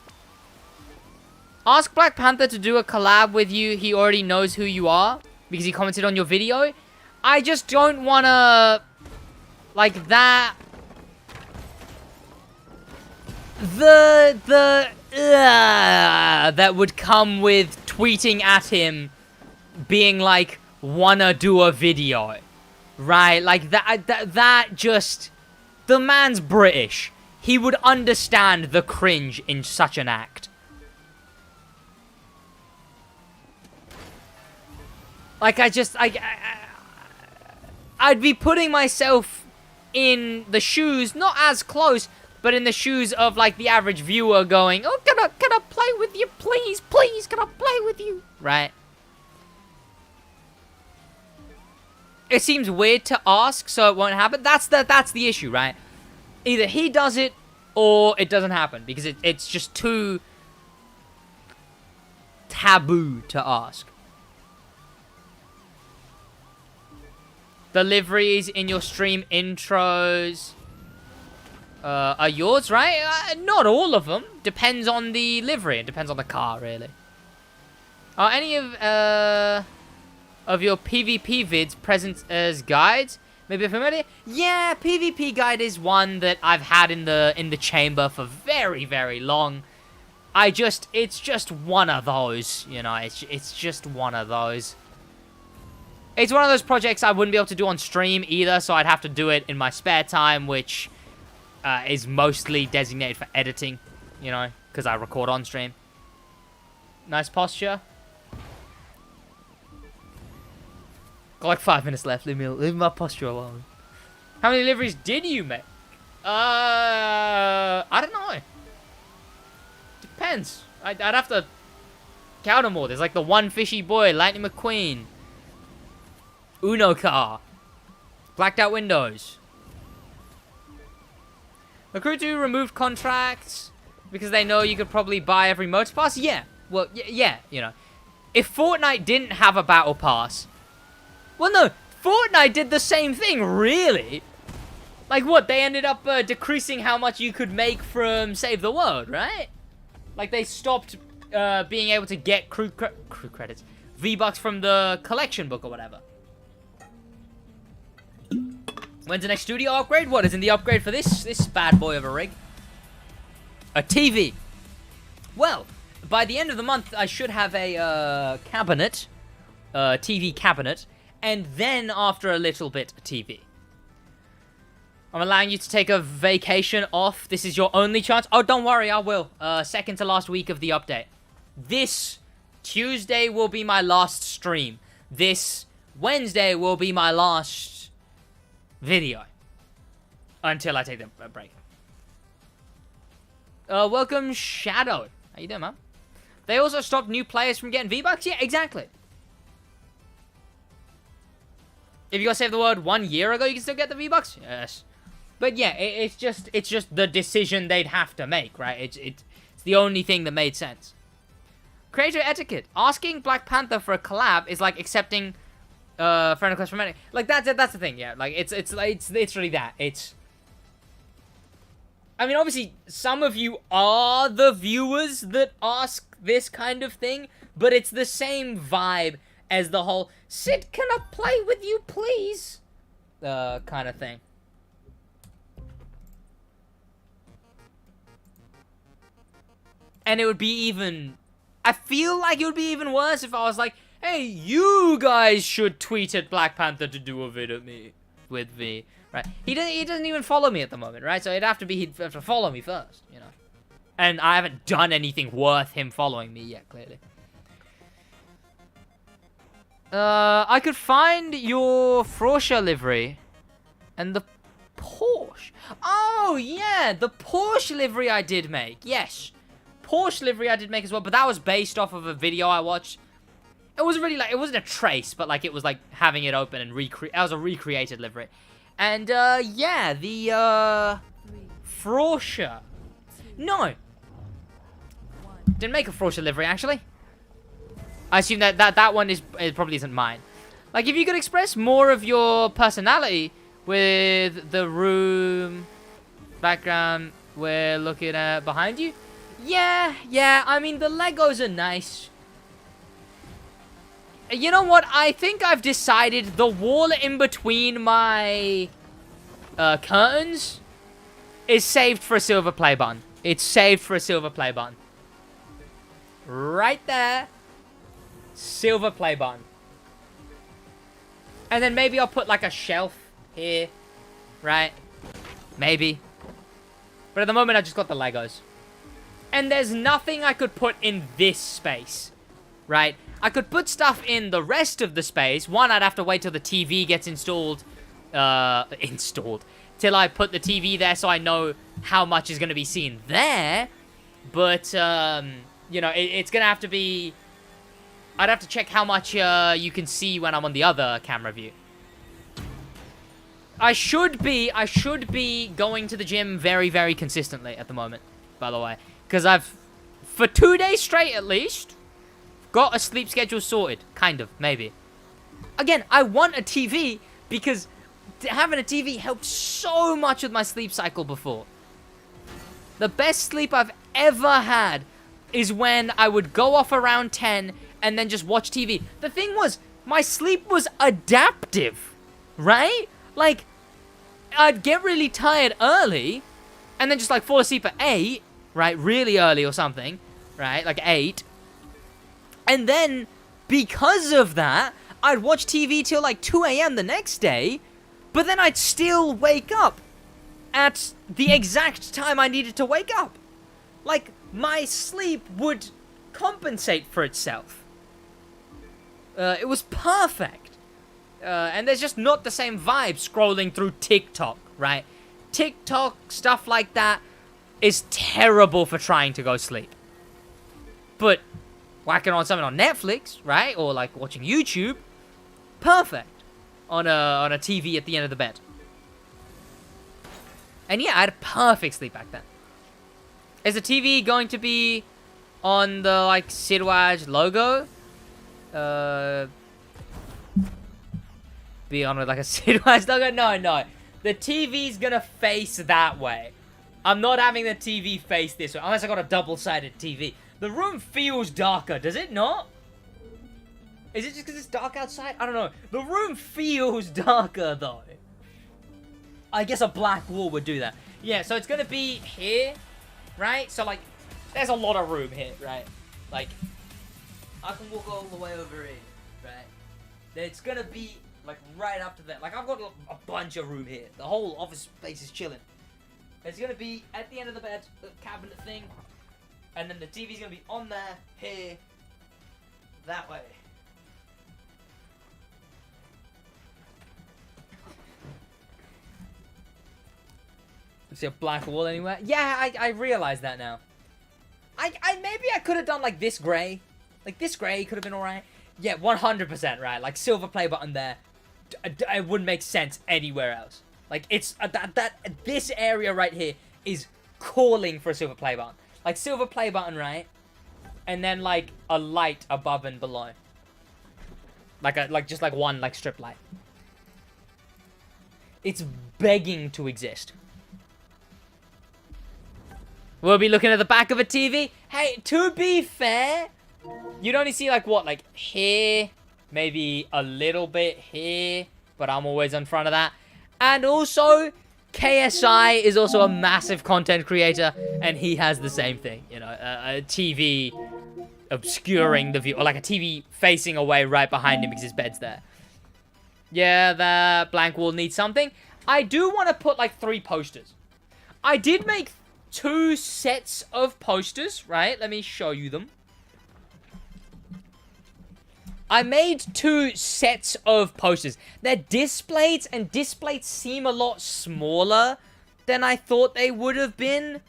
Ask Black Panther to do a collab with you. He already knows who you are because he commented on your video. I just don't want to... Like, that... that would come with tweeting at him being like, wanna do a video. Right? Like, that just... The man's British. He would understand the cringe in such an act. Like, I'd be putting myself in the shoes, not as close, but in the shoes of, like, the average viewer going, oh, can I play with you, please, please, can I play with you? Right? It seems weird to ask, so it won't happen. That's the issue, right? Either he does it, or it doesn't happen, because it's just too taboo to ask. The liveries in your stream intros are yours, right? Not all of them. Depends on the livery. It depends on the car, really. Are any of your PvP vids present as guides? Maybe familiar? Yeah, PvP guide is one that I've had in the chamber for very, very long. It's just one of those, you know. It's just one of those. It's one of those projects I wouldn't be able to do on stream either, so I'd have to do it in my spare time, which is mostly designated for editing, you know, because I record on stream. Nice posture. Got like 5 minutes left. Leave my posture alone. How many liveries did you make? I don't know. Depends. I'd have to count them all. There's like the One Fishy Boy, Lightning McQueen, Uno car, blacked out windows. The crew 2 removed contracts because they know you could probably buy every motor pass. Yeah, well, yeah, you know. If Fortnite didn't have a battle pass, well, no, Fortnite did the same thing, really. Like what? They ended up decreasing how much you could make from Save the World, right? Like they stopped being able to get crew credits, V-Bucks from the collection book or whatever. When's the next studio upgrade? What is in the upgrade for this bad boy of a rig? A TV. Well, by the end of the month, I should have a cabinet, TV cabinet, and then after a little bit, a TV. I'm allowing you to take a vacation off. This is your only chance. Oh, don't worry, I will. Second to last week of the update. This Tuesday will be my last stream. This Wednesday will be my last video until I take the break. Welcome, Shadow. How you doing, man? They also stopped new players from getting V-Bucks? Yeah, exactly. If you got Save the World 1 year ago, you can still get the V-Bucks? Yes. But yeah, it's just the decision they'd have to make, right? It's the only thing that made sense. Creator etiquette. Asking Black Panther for a collab is like accepting friend request from any. Like that's the thing, yeah. Like it's literally that. I mean, obviously, some of you are the viewers that ask this kind of thing, but it's the same vibe as the whole "Sid, can I play with you, please?" kind of thing. And it would be even... I feel like it would be even worse if I was like, hey, you guys should tweet at Black Panther to do a vid at me. With me. Right? He doesn't even follow me at the moment, right? So he'd have to follow me first, you know? And I haven't done anything worth him following me yet, clearly. I could find your Porsche livery. And the Porsche. Oh, yeah. The Porsche livery I did make. Yes. Porsche livery I did make as well. But that was based off of a video I watched. It wasn't really like... It wasn't a trace. But like it was like having it open and recreate. That was a recreated livery. And, yeah. The, Porsche. No. Didn't make a Porsche livery, actually. I assume that one it probably isn't mine. Like, if you could express more of your personality with the room background we're looking at behind you. Yeah, I mean, the Legos are nice. You know what? I think I've decided the wall in between my curtains is saved for a silver play button. It's saved for a silver play button. Right there. Silver play button. And then maybe I'll put like a shelf here. Right? Maybe. But at the moment I just got the Legos. And there's nothing I could put in this space. Right? I could put stuff in the rest of the space. One, I'd have to wait till the TV gets installed. Till I put the TV there so I know how much is going to be seen there. But, you know, it's going to have to be... I'd have to check how much you can see when I'm on the other camera view. I should be going to the gym very, very consistently at the moment, by the way. Because I've, for 2 days straight at least, got a sleep schedule sorted. Kind of, maybe. Again, I want a TV because having a TV helped so much with my sleep cycle before. The best sleep I've ever had is when I would go off around 10 and then just watch TV. The thing was, my sleep was adaptive, right? Like, I'd get really tired early, and then just, like, fall asleep at 8, right? Really early or something, right? Like 8. And then, because of that, I'd watch TV till, like, 2 a.m. the next day, but then I'd still wake up at the exact time I needed to wake up. Like, my sleep would compensate for itself. It was perfect. And there's just not the same vibe scrolling through TikTok, right? TikTok, stuff like that, is terrible for trying to go sleep. But whacking on something on Netflix, right? Or like watching YouTube, perfect. On a TV at the end of the bed. And yeah, I had perfect sleep back then. Is the TV going to be on the, like, SidWaj logo? Be on with, like, a SidWaj logo? No. The TV's gonna face that way. I'm not having the TV face this way, unless I got a double-sided TV. The room feels darker, does it not? Is it just because it's dark outside? I don't know. The room feels darker, though. I guess a black wall would do that. Yeah, so it's gonna be here, right? So, like, there's a lot of room here, right? Like, I can walk all the way over here, right? It's gonna be, like, right up to that. Like, I've got a bunch of room here. The whole office space is chilling. It's gonna be at the end of the bed, the cabinet thing. And then the TV's gonna be on there, here, that way. See a black wall anywhere? Yeah, I realize that now. Maybe I could have done like this gray. Like this gray could have been alright. Yeah, 100% right. Like silver play button there. It wouldn't make sense anywhere else. Like it's this area right here is calling for a silver play button. Like silver play button, right? And then like a light above and below. Just one strip light. It's begging to exist. We'll be looking at the back of a TV. Hey, to be fair, you'd only see like here, maybe a little bit here, but I'm always in front of that. And also, KSI is also a massive content creator, and he has the same thing, you know, a TV obscuring the view, or like a TV facing away right behind him because his bed's there. Yeah, the blank wall needs something. I do want to put like 3 posters. I did make two sets of posters, right? Let me show you them. I made two sets of posters. They're disc plates, and disc plates seem a lot smaller than I thought they would have been.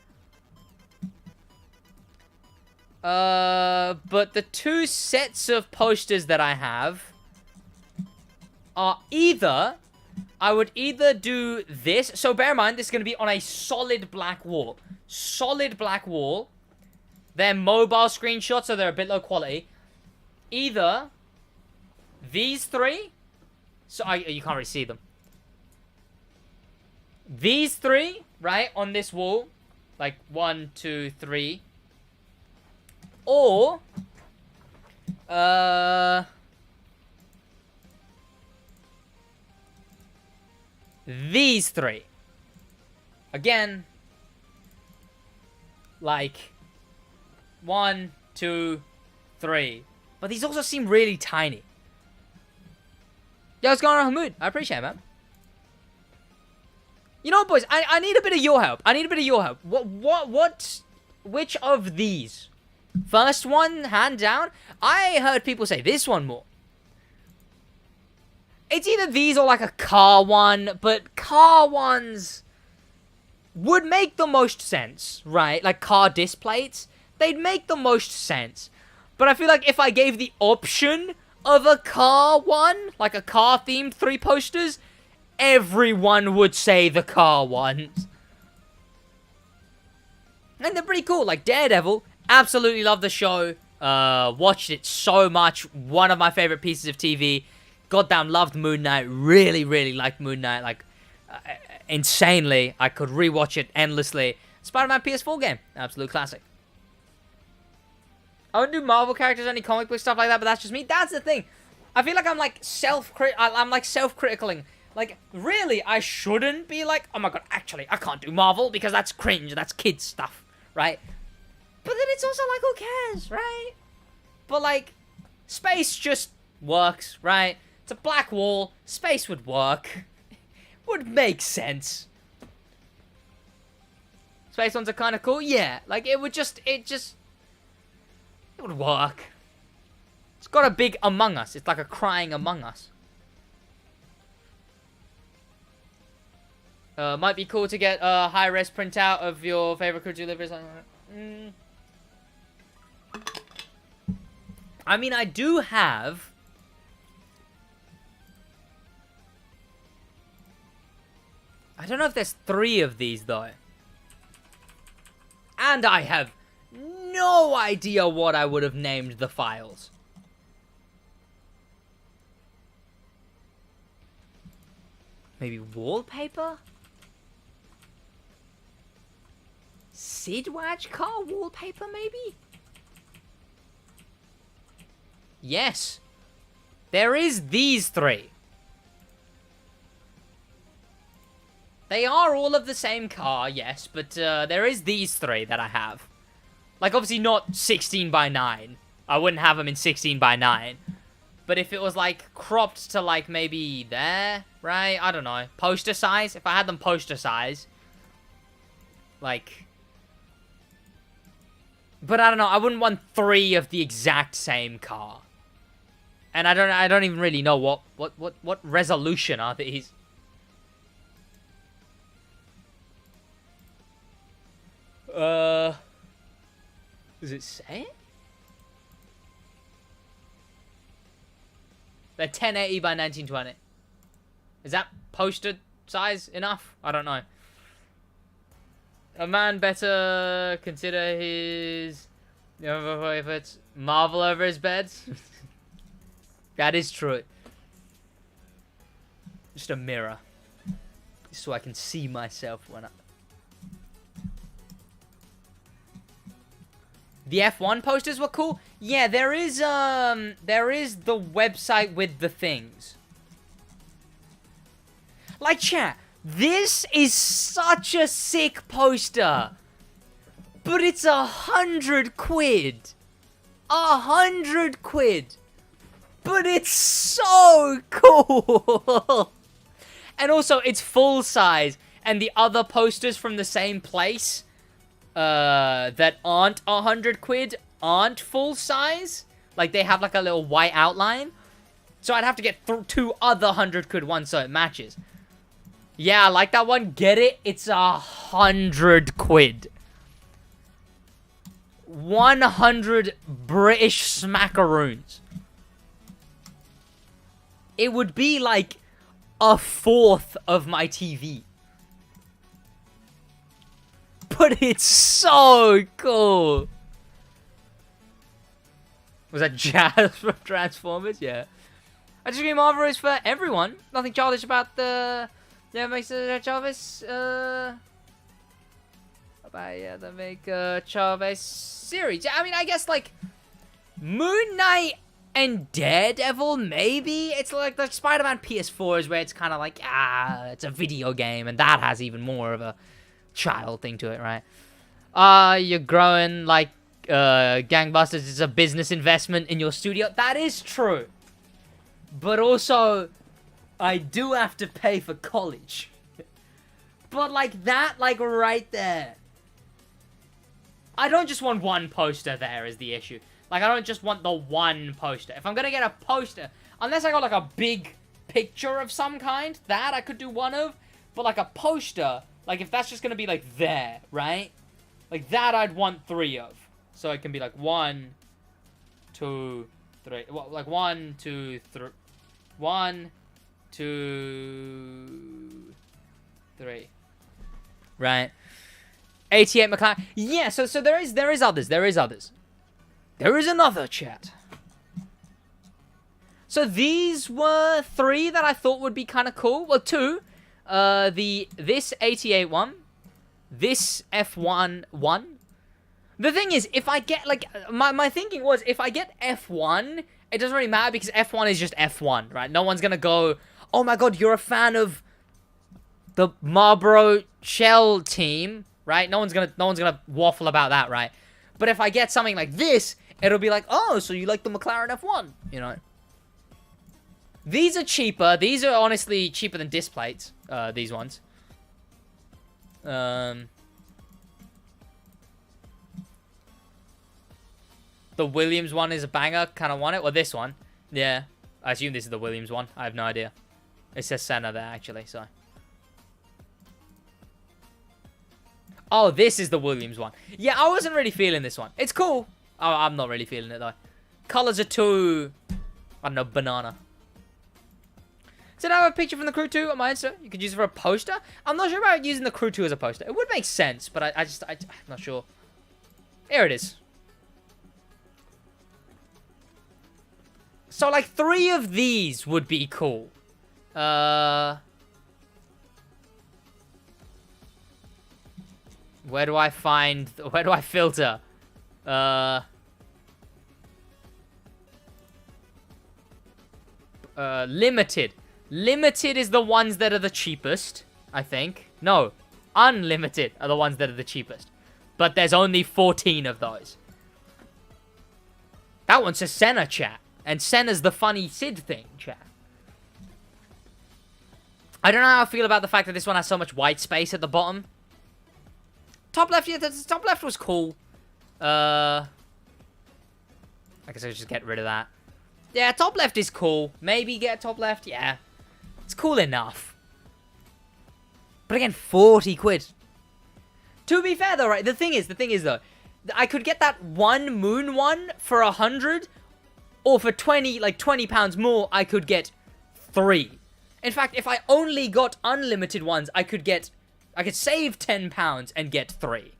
But the two sets of posters that I have are either... I would either do this. So bear in mind, this is going to be on a solid black wall. Solid black wall. They're mobile screenshots, so they're a bit low quality. Either these three. So you can't really see them. These three, right, on this wall. Like 1, 2, 3. Or these three. Again, like 1, 2, 3. But these also seem really tiny. Yo, what's going on, Hamoud? I appreciate it, man. You know what, boys? I need a bit of your help. I need a bit of your help. Which of these? First one, hand down. I heard people say this one more. It's either these or like a car one, but car ones would make the most sense, right? Like car disc plates, they'd make the most sense. But I feel like if I gave the option of a car one, like a car themed 3 posters, everyone would say the car ones. And they're pretty cool, like Daredevil. Absolutely love the show. Watched it so much. One of my favorite pieces of TV. Goddamn loved Moon Knight. Really, really liked Moon Knight. Like, insanely. I could rewatch it endlessly. Spider-Man PS4 game. Absolute classic. I wouldn't do Marvel characters, any comic book stuff like that, but that's just me. That's the thing. I feel like I'm like self-criticaling. Like, really, I shouldn't be like, oh my god, actually, I can't do Marvel because that's cringe. That's kids stuff, right? But then it's also like, who cares, right? But like, space just works, right? It's a black wall. Space would work. Would make sense. Space ones are kind of cool. Yeah, like it would it would work. It's got a big Among Us. It's like a crying Among Us. Might be cool to get a high-res printout of your favorite crew deliveries. I mean, I do have... I don't know if there's 3 of these, though. And I have no idea what I would have named the files. Maybe wallpaper? SidWaj car wallpaper, maybe? Yes. There is these 3. They are all of the same car, yes, but there is these 3 that I have. Like, obviously not 16 by 9. I wouldn't have them in 16 by 9. But if it was, like, cropped to, like, maybe there, right? I don't know. Poster size? If I had them poster size. Like... But I don't know. I wouldn't want 3 of the exact same car. And I don't even really know what resolution are these. Does it say? They're 1080 by 1920. Is that poster size enough? I don't know. A man better consider his... if it's Marvel over his bed. That is true. Just a mirror. So I can see myself when I... The F1 posters were cool. Yeah, there is the website with the things. Like, chat, this is such a sick poster. But it's 100 quid. 100 quid. But it's so cool. And also, it's full size. And the other posters from the same place that aren't 100 quid aren't full size. Like, they have like a little white outline. So I'd have to get 2 other 100 quid ones so it matches. Yeah, I like that one. Get it? It's 100 quid. 100 British smackaroons. It would be like a fourth of my TV. But it's so cool. Was that Jazz from Transformers? Yeah. I just agree Marvel is for everyone. Nothing childish about the... Yeah, makes it Chavez, about, yeah, the make Chavez series. Yeah, I mean, I guess, like, Moon Knight and Daredevil, maybe? It's like the Spider-Man PS4s where it's kind of like, it's a video game, and that has even more of a child thing to it, right? You're growing like gangbusters. It's a business investment in your studio. That is true. But also, I do have to pay for college. But like that, like right there. I don't just want one poster there is the issue. Like, I don't just want the one poster. If I'm gonna get a poster, unless I got like a big picture of some kind, that I could do one of. But like a poster, like if that's just gonna be like there, right? Like that I'd want 3 of. So it can be like 1, 2, 3. Well, like 1, 2, 3. 1, 2, 3. Right. 88 McLaren. Yeah, so there is others. There is others. There is another chat. So these were 3 that I thought would be kind of cool. Well, 2. This 88 one. This F1 one. The thing is, if I get, like, my thinking was, if I get F1, it doesn't really matter because F1 is just F1, right? No one's gonna go, oh my god, you're a fan of the Marlboro Shell team, right? No one's gonna waffle about that, right? But if I get something like this, it'll be like, oh, so you like the McLaren F1, you know? These are cheaper. These are honestly cheaper than disc plates, these ones. The Williams one is a banger. Kind of want it. Well, this one. Yeah. I assume this is the Williams one. I have no idea. It says Senna there, actually, so. Oh, this is the Williams one. Yeah, I wasn't really feeling this one. It's cool. Oh, I'm not really feeling it, though. Colors are too... I don't know, banana. So now I have a picture from the Crew 2 on my Insta. You could use it for a poster. I'm not sure about using the Crew 2 as a poster. It would make sense, but I'm not sure. Here it is. So, like, 3 of these would be cool. Where do I filter? Limited. Limited is the ones that are the cheapest, I think. No, unlimited are the ones that are the cheapest. But there's only 14 of those. That one says Senna, chat. And Senna's the funny Sid thing, chat. I don't know how I feel about the fact that this one has so much white space at the bottom. Top left, yeah, the top left was cool. I guess I should just get rid of that. Yeah, top left is cool. Maybe get top left, yeah. It's cool enough. But again, 40 quid. To be fair though, right, the thing is though, I could get that one moon one for 100, or for 20 pounds more, I could get 3. In fact, if I only got unlimited ones, I could save 10 pounds and get 3.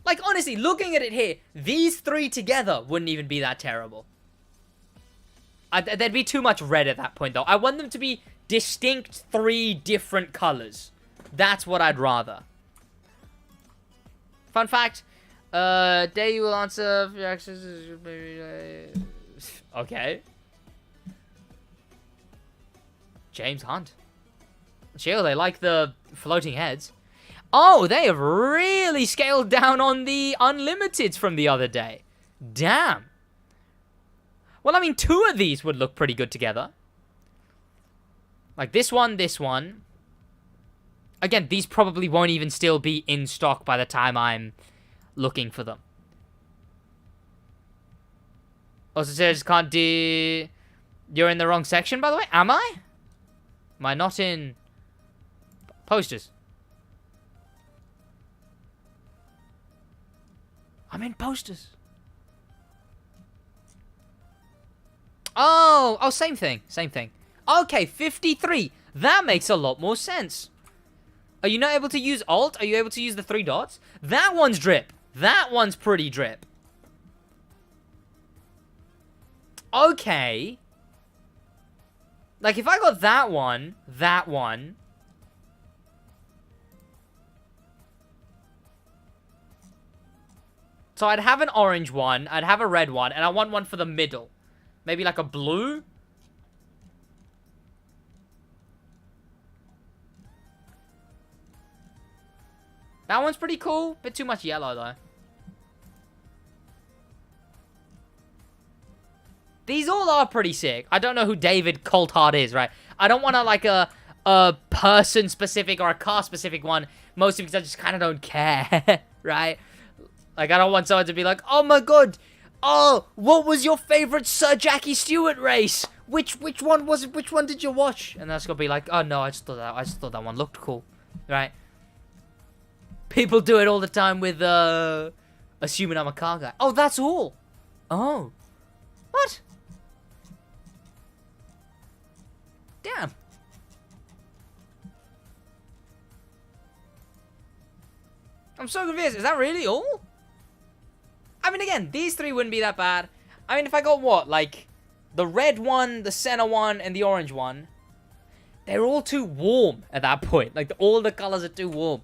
Like, honestly, looking at it here, these 3 together wouldn't even be that terrible. There'd be too much red at that point, though. I want them to be distinct 3 different colors. That's what I'd rather. Fun fact, day you will answer your access. Okay. James Hunt. Chill, they like the floating heads. Oh, they have really scaled down on the unlimiteds from the other day. Damn. Well, I mean, 2 of these would look pretty good together. Like this one. Again, these probably won't even still be in stock by the time I'm looking for them. Also says, can't do... You're in the wrong section, by the way? Am I? Am I not in... Posters? I'm in posters. Oh, same thing. Same thing. Okay, 53. That makes a lot more sense. Are you not able to use Alt? Are you able to use the 3 dots? That one's drip. That one's pretty drip. Okay. Like, if I got that one... So I'd have an orange one, I'd have a red one, and I want one for the middle. Maybe like a blue? That one's pretty cool. Bit too much yellow, though. These all are pretty sick. I don't know who David Coulthard is, right? I don't want to, like, a person-specific or a car-specific one, mostly because I just kind of don't care, right? Like, I don't want someone to be like, oh my god, oh, what was your favorite Sir Jackie Stewart race? Which one was it? Which one did you watch? And that's gonna be like, oh no, I just thought that one looked cool, right? People do it all the time with, assuming I'm a car guy. Oh, that's all. Oh. What? Damn. I'm so confused. Is that really all? I mean, again, these 3 wouldn't be that bad. I mean, if I got what? Like, the red one, the center one, and the orange one. They're all too warm at that point. Like, all the colors are too warm.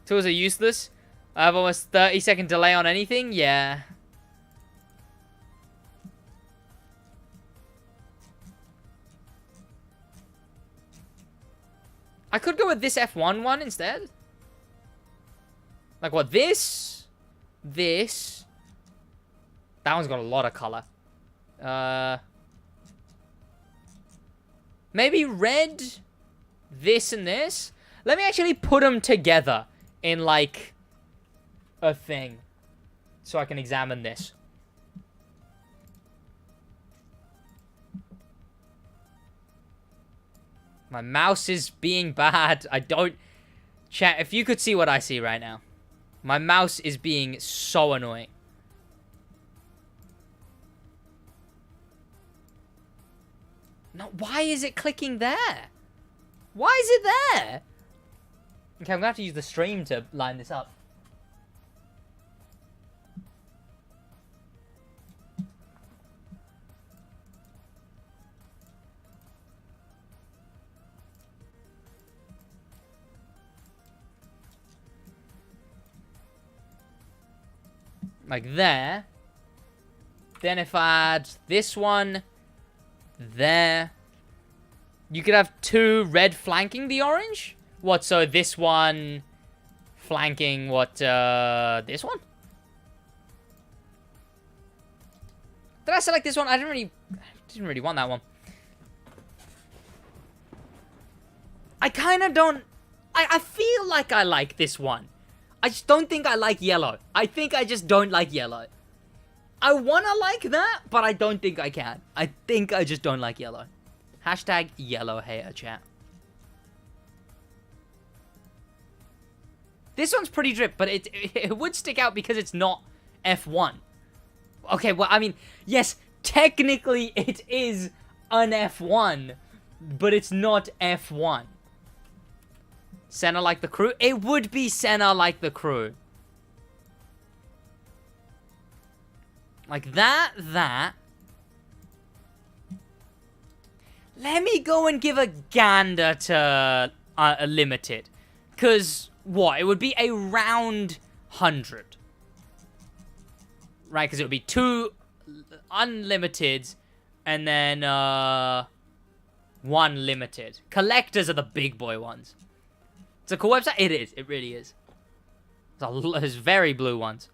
Tools are useless. I have almost 30-second delay on anything. Yeah. I could go with this F1 one instead. Like what? This. That one's got a lot of color. Maybe red. This and this. Let me actually put them together in like a thing, so I can examine this. My mouse is being bad. I don't... Chat, if you could see what I see right now. My mouse is being so annoying. No, why is it clicking there? Why is it there? Okay, I'm gonna have to use the stream to line this up. Like there. Then if I add this one there, you could have 2 red flanking the orange? What, so this one flanking what, this one? Did I select this one? I didn't really want that one. I kind of don't... I feel like I like this one. I just don't think I like yellow. I think I just don't like yellow. I want to like that, but I don't think I can. I think I just don't like yellow. Hashtag yellow hater, chat. This one's pretty drip, but it would stick out because it's not F1. Okay, well, I mean, yes, technically it is an F1, but it's not F1. Senna like the crew? It would be Senna like the crew. Like that. Let me go and give a gander to a limited. Because, what? It would be a round 100. Right, because it would be 2 unlimiteds and then 1 limited. Collectors are the big boy ones. It's a cool website? It is. It really is. There's very blue ones.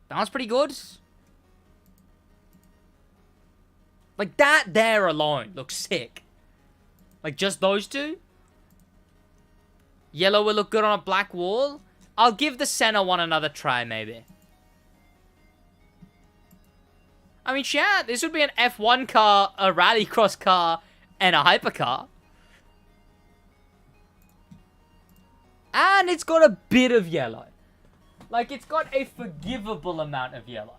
That one's pretty good. Like, that there alone looks sick. Like, just those two? Yellow will look good on a black wall. I'll give the center one another try, maybe. I mean, yeah, this would be an F1 car, a rallycross car, and a hypercar. And it's got a bit of yellow. Like, it's got a forgivable amount of yellow.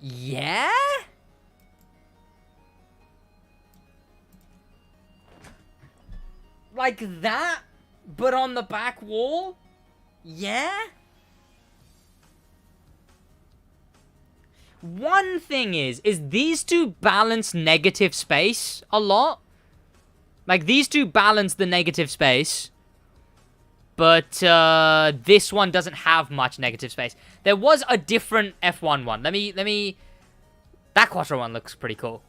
Yeah? Like that, but on the back wall? Yeah? One thing is these two balance negative space a lot. Like, these two balance the negative space. But, this one doesn't have much negative space. There was a different F1 one. Let me... That Quattro one looks pretty cool.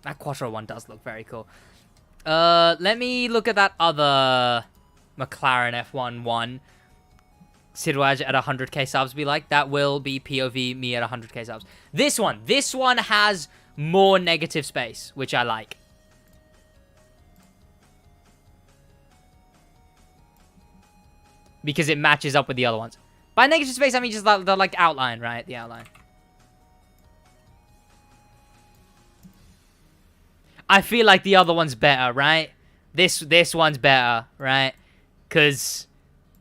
That Quattro one does look very cool. Let me look at that other McLaren F1 one. SidWaj at 100k subs be like. That will be POV me at 100k subs. This one has more negative space, which I like. Because it matches up with the other ones. By negative space, I mean just the like outline, right? The outline. I feel like the other one's better, right? This one's better, right? Because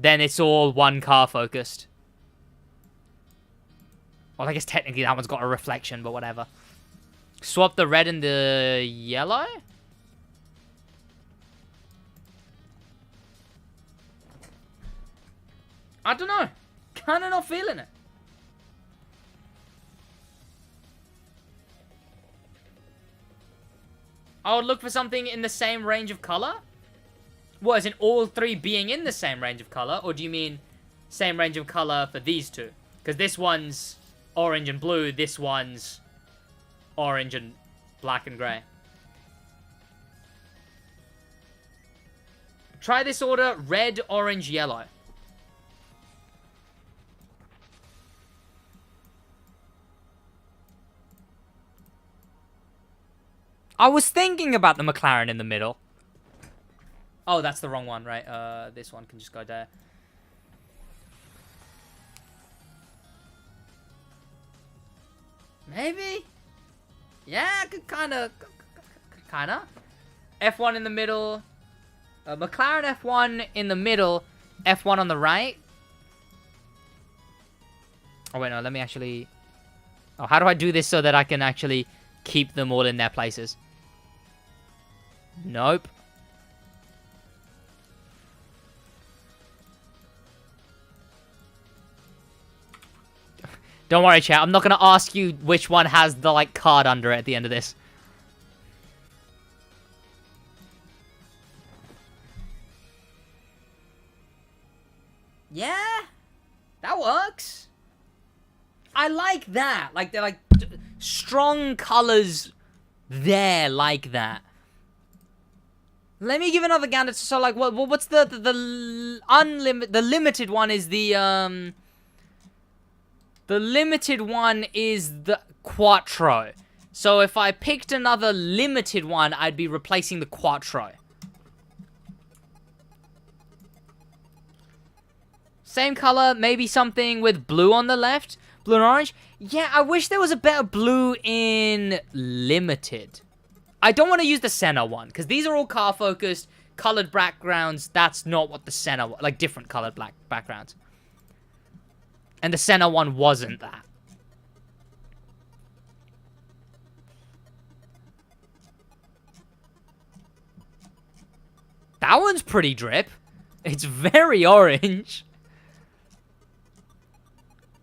then it's all one car focused. Well, I guess technically that one's got a reflection, but whatever. Swap the red and the yellow? I don't know. Kind of not feeling it. I would look for something in the same range of color? What, as in all three being in the same range of color? Or do you mean same range of color for these two? Because this one's orange and blue, this one's orange and black and gray. Try this order, red, orange, yellow. I was thinking about the McLaren in the middle. Oh, that's the wrong one, right? This one can just go there. Maybe? Yeah, kinda. F1 in the middle. McLaren F1 in the middle. F1 on the right. Oh, wait, no, let me actually... Oh, how do I do this so that I can actually keep them all in their places? Nope. Don't worry, chat. I'm not going to ask you which one has the, like, card under it at the end of this. Yeah. That works. I like that. Like, they're, like, strong colors there like that. Let me give another gander. So, like, what's the limited one is the limited one is the Quattro. So if I picked another limited one, I'd be replacing the Quattro. Same color, maybe something with blue on the left. Blue and orange. Yeah, I wish there was a better blue in limited. I don't want to use the center one, because these are all car-focused, colored backgrounds. That's not what the center... Like, different colored black backgrounds. And the center one wasn't that. That one's pretty drip. It's very orange.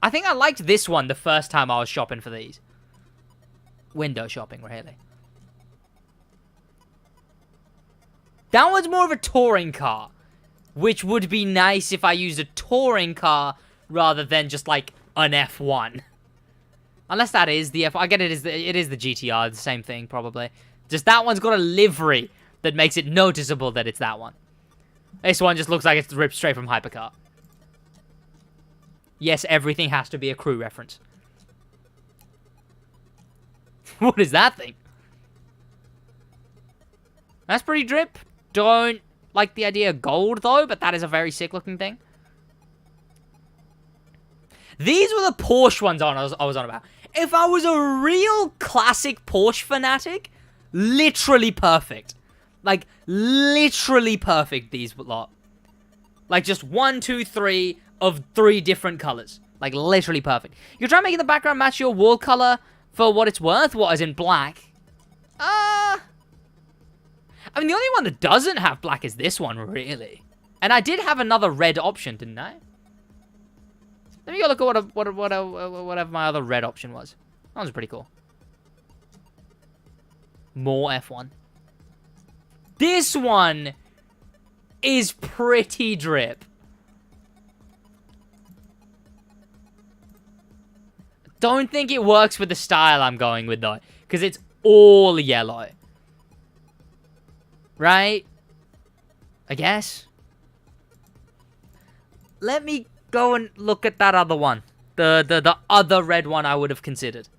I think I liked this one the first time I was shopping for these. Window shopping, really. That one's more of a touring car, which would be nice if I used a touring car rather than just, like, an F1. Unless that is the F... I get it is the GTR, the same thing, probably. Just that one's got a livery that makes it noticeable that it's that one. This one just looks like it's ripped straight from Hypercar. Yes, everything has to be a crew reference. What is that thing? That's pretty drip. Don't like the idea of gold, though, but that is a very sick-looking thing. These were the Porsche ones I was on about. If I was a real classic Porsche fanatic, literally perfect. Like, literally perfect, these lot. Like, just 1, 2, 3 of 3 different colors. Like, literally perfect. You try making the background match your wall color for what it's worth? What, as in black? I mean, the only one that doesn't have black is this one, really. And I did have another red option, didn't I? Let me go look at whatever my other red option was. That one's pretty cool. More F1. This one is pretty drip. Don't think it works with the style I'm going with, though. Because it's all yellow. Right? I guess. Let me go and look at that other one. The other red one I would have considered.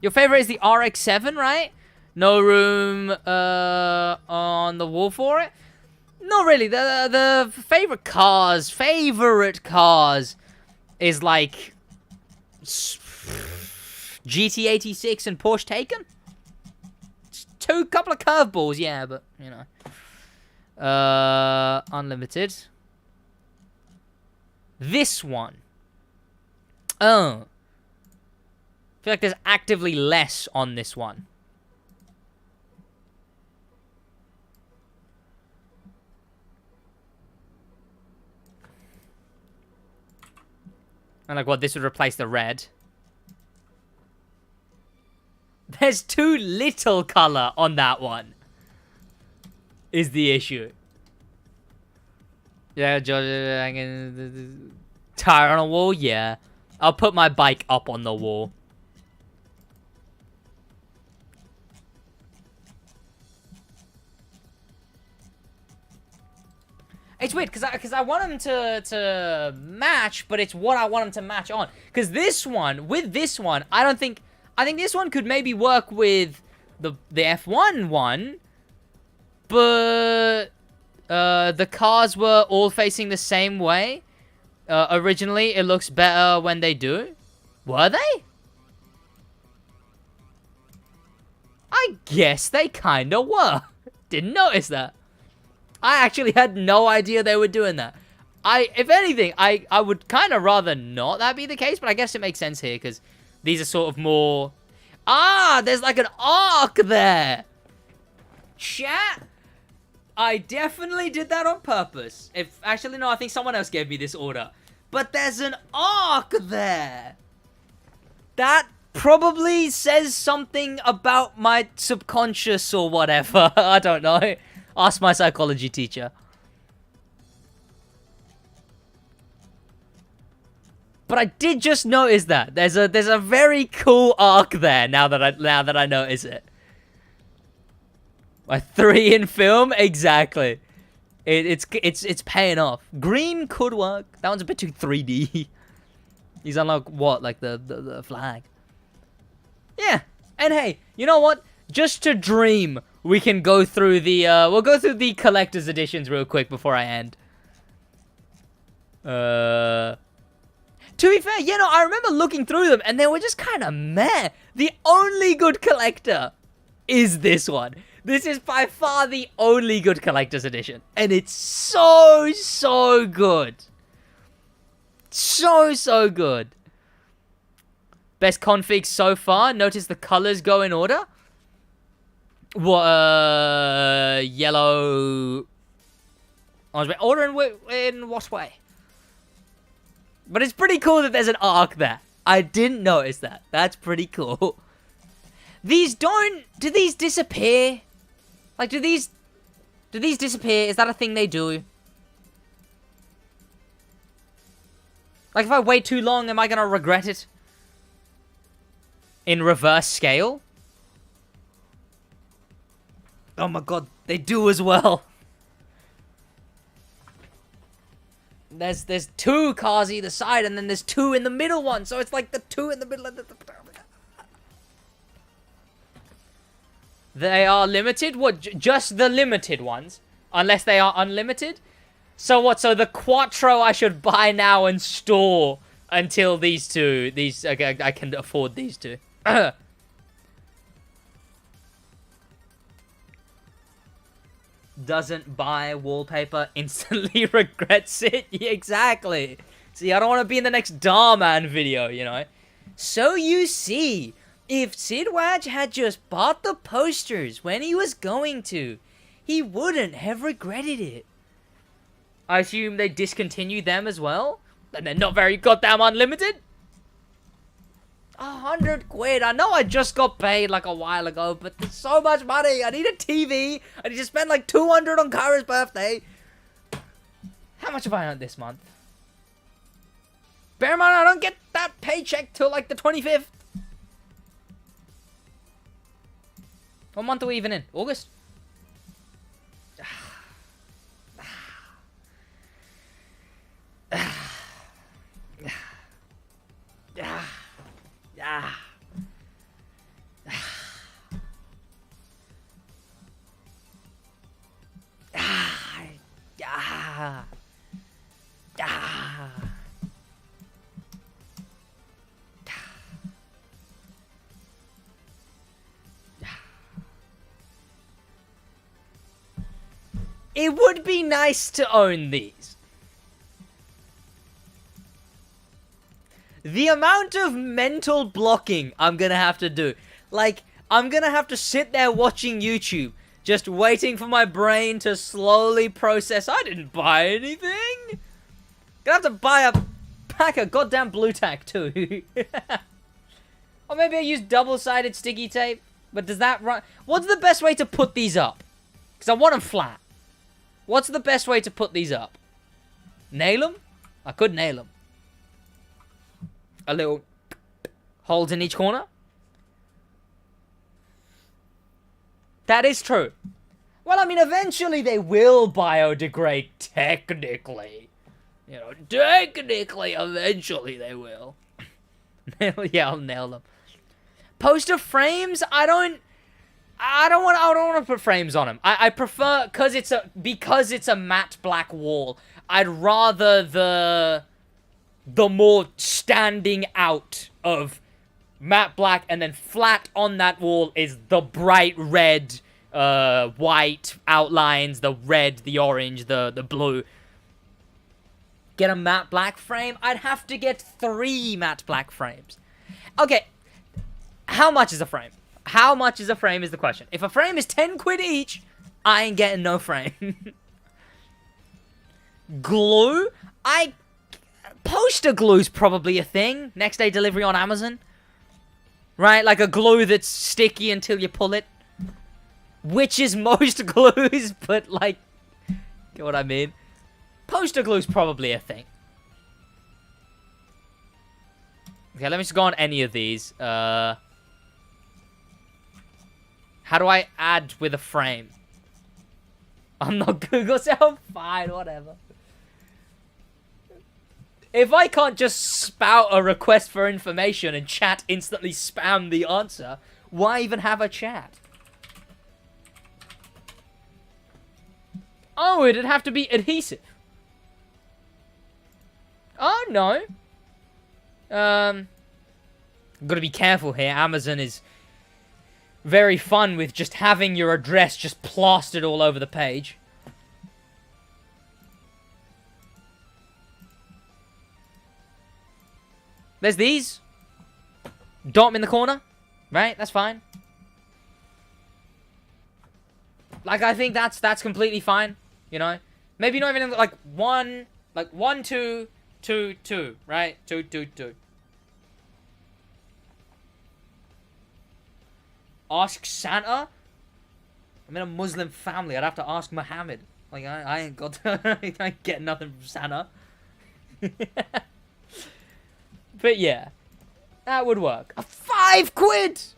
Your favorite is the RX-7, right? No room on the wall for it? Not really. The favorite cars is like GT86 and Porsche Taycan. Couple of curveballs, yeah, but you know. Unlimited. This one. Oh. I feel like there's actively less on this one. And like what, this would replace the red. There's too little color on that one. Is the issue. Yeah, tire on a wall? Yeah. I'll put my bike up on the wall. It's weird, because I want them to match, but it's what I want them to match on. Because this one, with this one, I think this one could maybe work with the F1 one, but the cars were all facing the same way. Originally, it looks better when they do. Were they? I guess they kind of were. Didn't notice that. I actually had no idea they were doing that. If anything, I would kind of rather not that be the case, but I guess it makes sense here, because these are sort of more... Ah, there's like an arc there. Chat. I definitely did that on purpose. Actually, no, I think someone else gave me this order. But there's an arc there. That probably says something about my subconscious or whatever. I don't know. Ask my psychology teacher. But I did just notice that there's a very cool arc there. Now that I notice it. My 3 in film, exactly. It's paying off. Green could work. That one's a bit too 3D. He's on like what, like the flag. Yeah. And hey, you know what? Just to dream, we can go through the we'll go through the collector's editions real quick before I end. To be fair, you know, I remember looking through them and they were just kind of meh. The only good collector is this one. This is by far the only good collector's edition. And it's so good. So good. Best config so far. Notice the colors go in order. What, yellow... Order in what way? But it's pretty cool that there's an arc there. I didn't notice that. That's pretty cool. These don't... Do these disappear? Like, do these disappear? Is that a thing they do? Like, if I wait too long, am I gonna regret it? in reverse scale. Oh my god, they do as well. There's two cars either side, and then there's two in the middle one, so it's like the two in the middle of the... They are limited? What, just the limited ones? Unless they are unlimited? So what, so the Quattro I should buy now and store until these two, okay, I can afford these two. Doesn't buy wallpaper, instantly regrets it. Yeah, exactly. See, I don't want to be in the next Darman video, you know. So you see, if SidWaj had just bought the posters when he was going to, he wouldn't have regretted it. I assume they discontinued them as well? And they're not very goddamn unlimited? 100 quid. I know I just got paid like a while ago, but there's so much money. I need a TV. I need to spend like 200 on Kara's birthday. How much have I earned this month? Bear in mind, I don't get that paycheck till like the 25th. What month are we even in? August? It would be nice to own these. The amount of mental blocking I'm gonna have to do. Like, I'm gonna have to sit there watching YouTube, just waiting for my brain to slowly process, I didn't buy anything. Gonna have to buy a pack of goddamn blue tack too. Or maybe I use double-sided sticky tape. But does that run? What's the best way to put these up? Because I want them flat. What's the best way to put these up? Nail them? I could nail them. A little holes in each corner. That is true. Well, I mean, eventually they will biodegrade, technically. You know, technically, eventually they will. Yeah, I'll nail them. Poster frames, I don't want to put frames on them. I prefer, because it's a matte black wall, I'd rather the more standing out of matte black, and then flat on that wall is the bright red, white outlines, the red, the orange, the blue. Get a matte black frame? I'd have to get 3 matte black frames. Okay, how much is a frame? How much is a frame is the question. If a frame is 10 quid each, I ain't getting no frame. Glue? Poster glue's probably a thing. Next day delivery on Amazon. Right? Like a glue that's sticky until you pull it. Which is most glues, but like... Get what I mean? Poster glue's probably a thing. Okay, let me just go on any of these. How do I add with a frame? I'm not Google, so fine, whatever. If I can't just spout a request for information and chat instantly spam the answer, why even have a chat? Oh, it'd have to be adhesive. Oh, no. Gotta be careful here. Amazon is very fun with just having your address just plastered all over the page. There's these. Dot 'em in the corner. Right? That's fine. Like, I think that's completely fine. You know? Maybe not even like 1, 2, 2, 2. Right? 2, 2, 2. Ask Santa? I'm in a Muslim family. I'd have to ask Muhammad. Like, I ain't got I ain't getting nothing from Santa. But yeah. That would work. £5!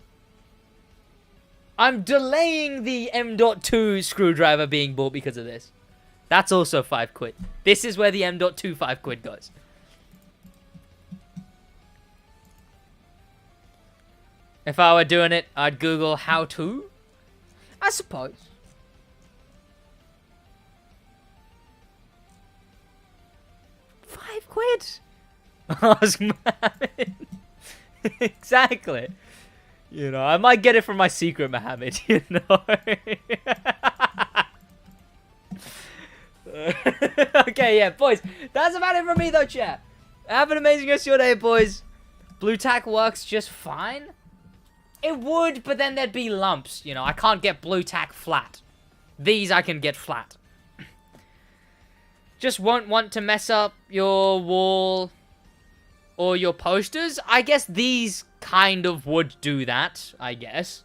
I'm delaying the M.2 screwdriver being bought because of this. That's also £5. This is where the M.2 £5 goes. If I were doing it, I'd Google how to. I suppose. £5? Ask Mohammed. Exactly. You know, I might get it from my secret Mohammed, you know. Okay, yeah, boys. That's about it for me, though, chat. Have an amazing rest of your day, boys. Blue tack works just fine. It would, but then there'd be lumps, you know. I can't get blue tack flat. These I can get flat. Just won't want to mess up your wall or your posters. I guess these kind of would do that, I guess.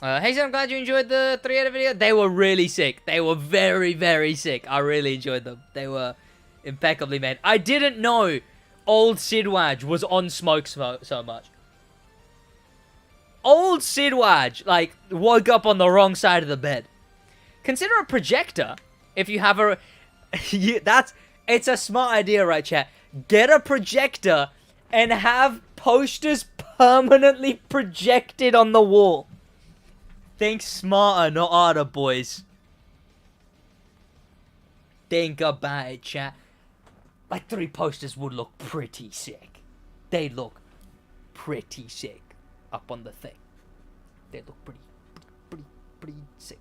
Hey, so I'm glad you enjoyed the 3-edit video. They were really sick. They were very, very sick. I really enjoyed them. They were impeccably made. I didn't know old SidWaj was on smoke so much. Old SidWaj, like, woke up on the wrong side of the bed. Consider a projector if you have a... It's a smart idea, right, chat? Get a projector and have posters permanently projected on the wall. Think smarter, not harder, boys. Think about it, chat. Like, 3 posters would look pretty sick. They look pretty sick up on the thing. They look pretty sick.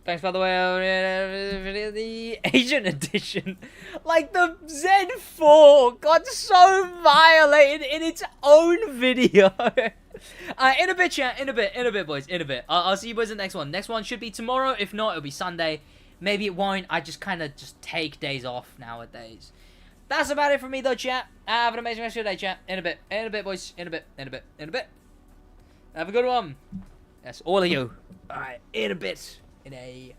Thanks, by the way, the Asian edition. Like, the Z4 got so violated in its own video. In a bit, chat. In a bit, boys. In a bit. I'll see you boys in the next one. Next one should be tomorrow. If not, it'll be Sunday. Maybe it won't. I just kind of just take days off nowadays. That's about it for me, though, chat. Have an amazing rest of your day, chat. In a bit, boys. In a bit. Have a good one. That's all of you. Alright, in a bit. In a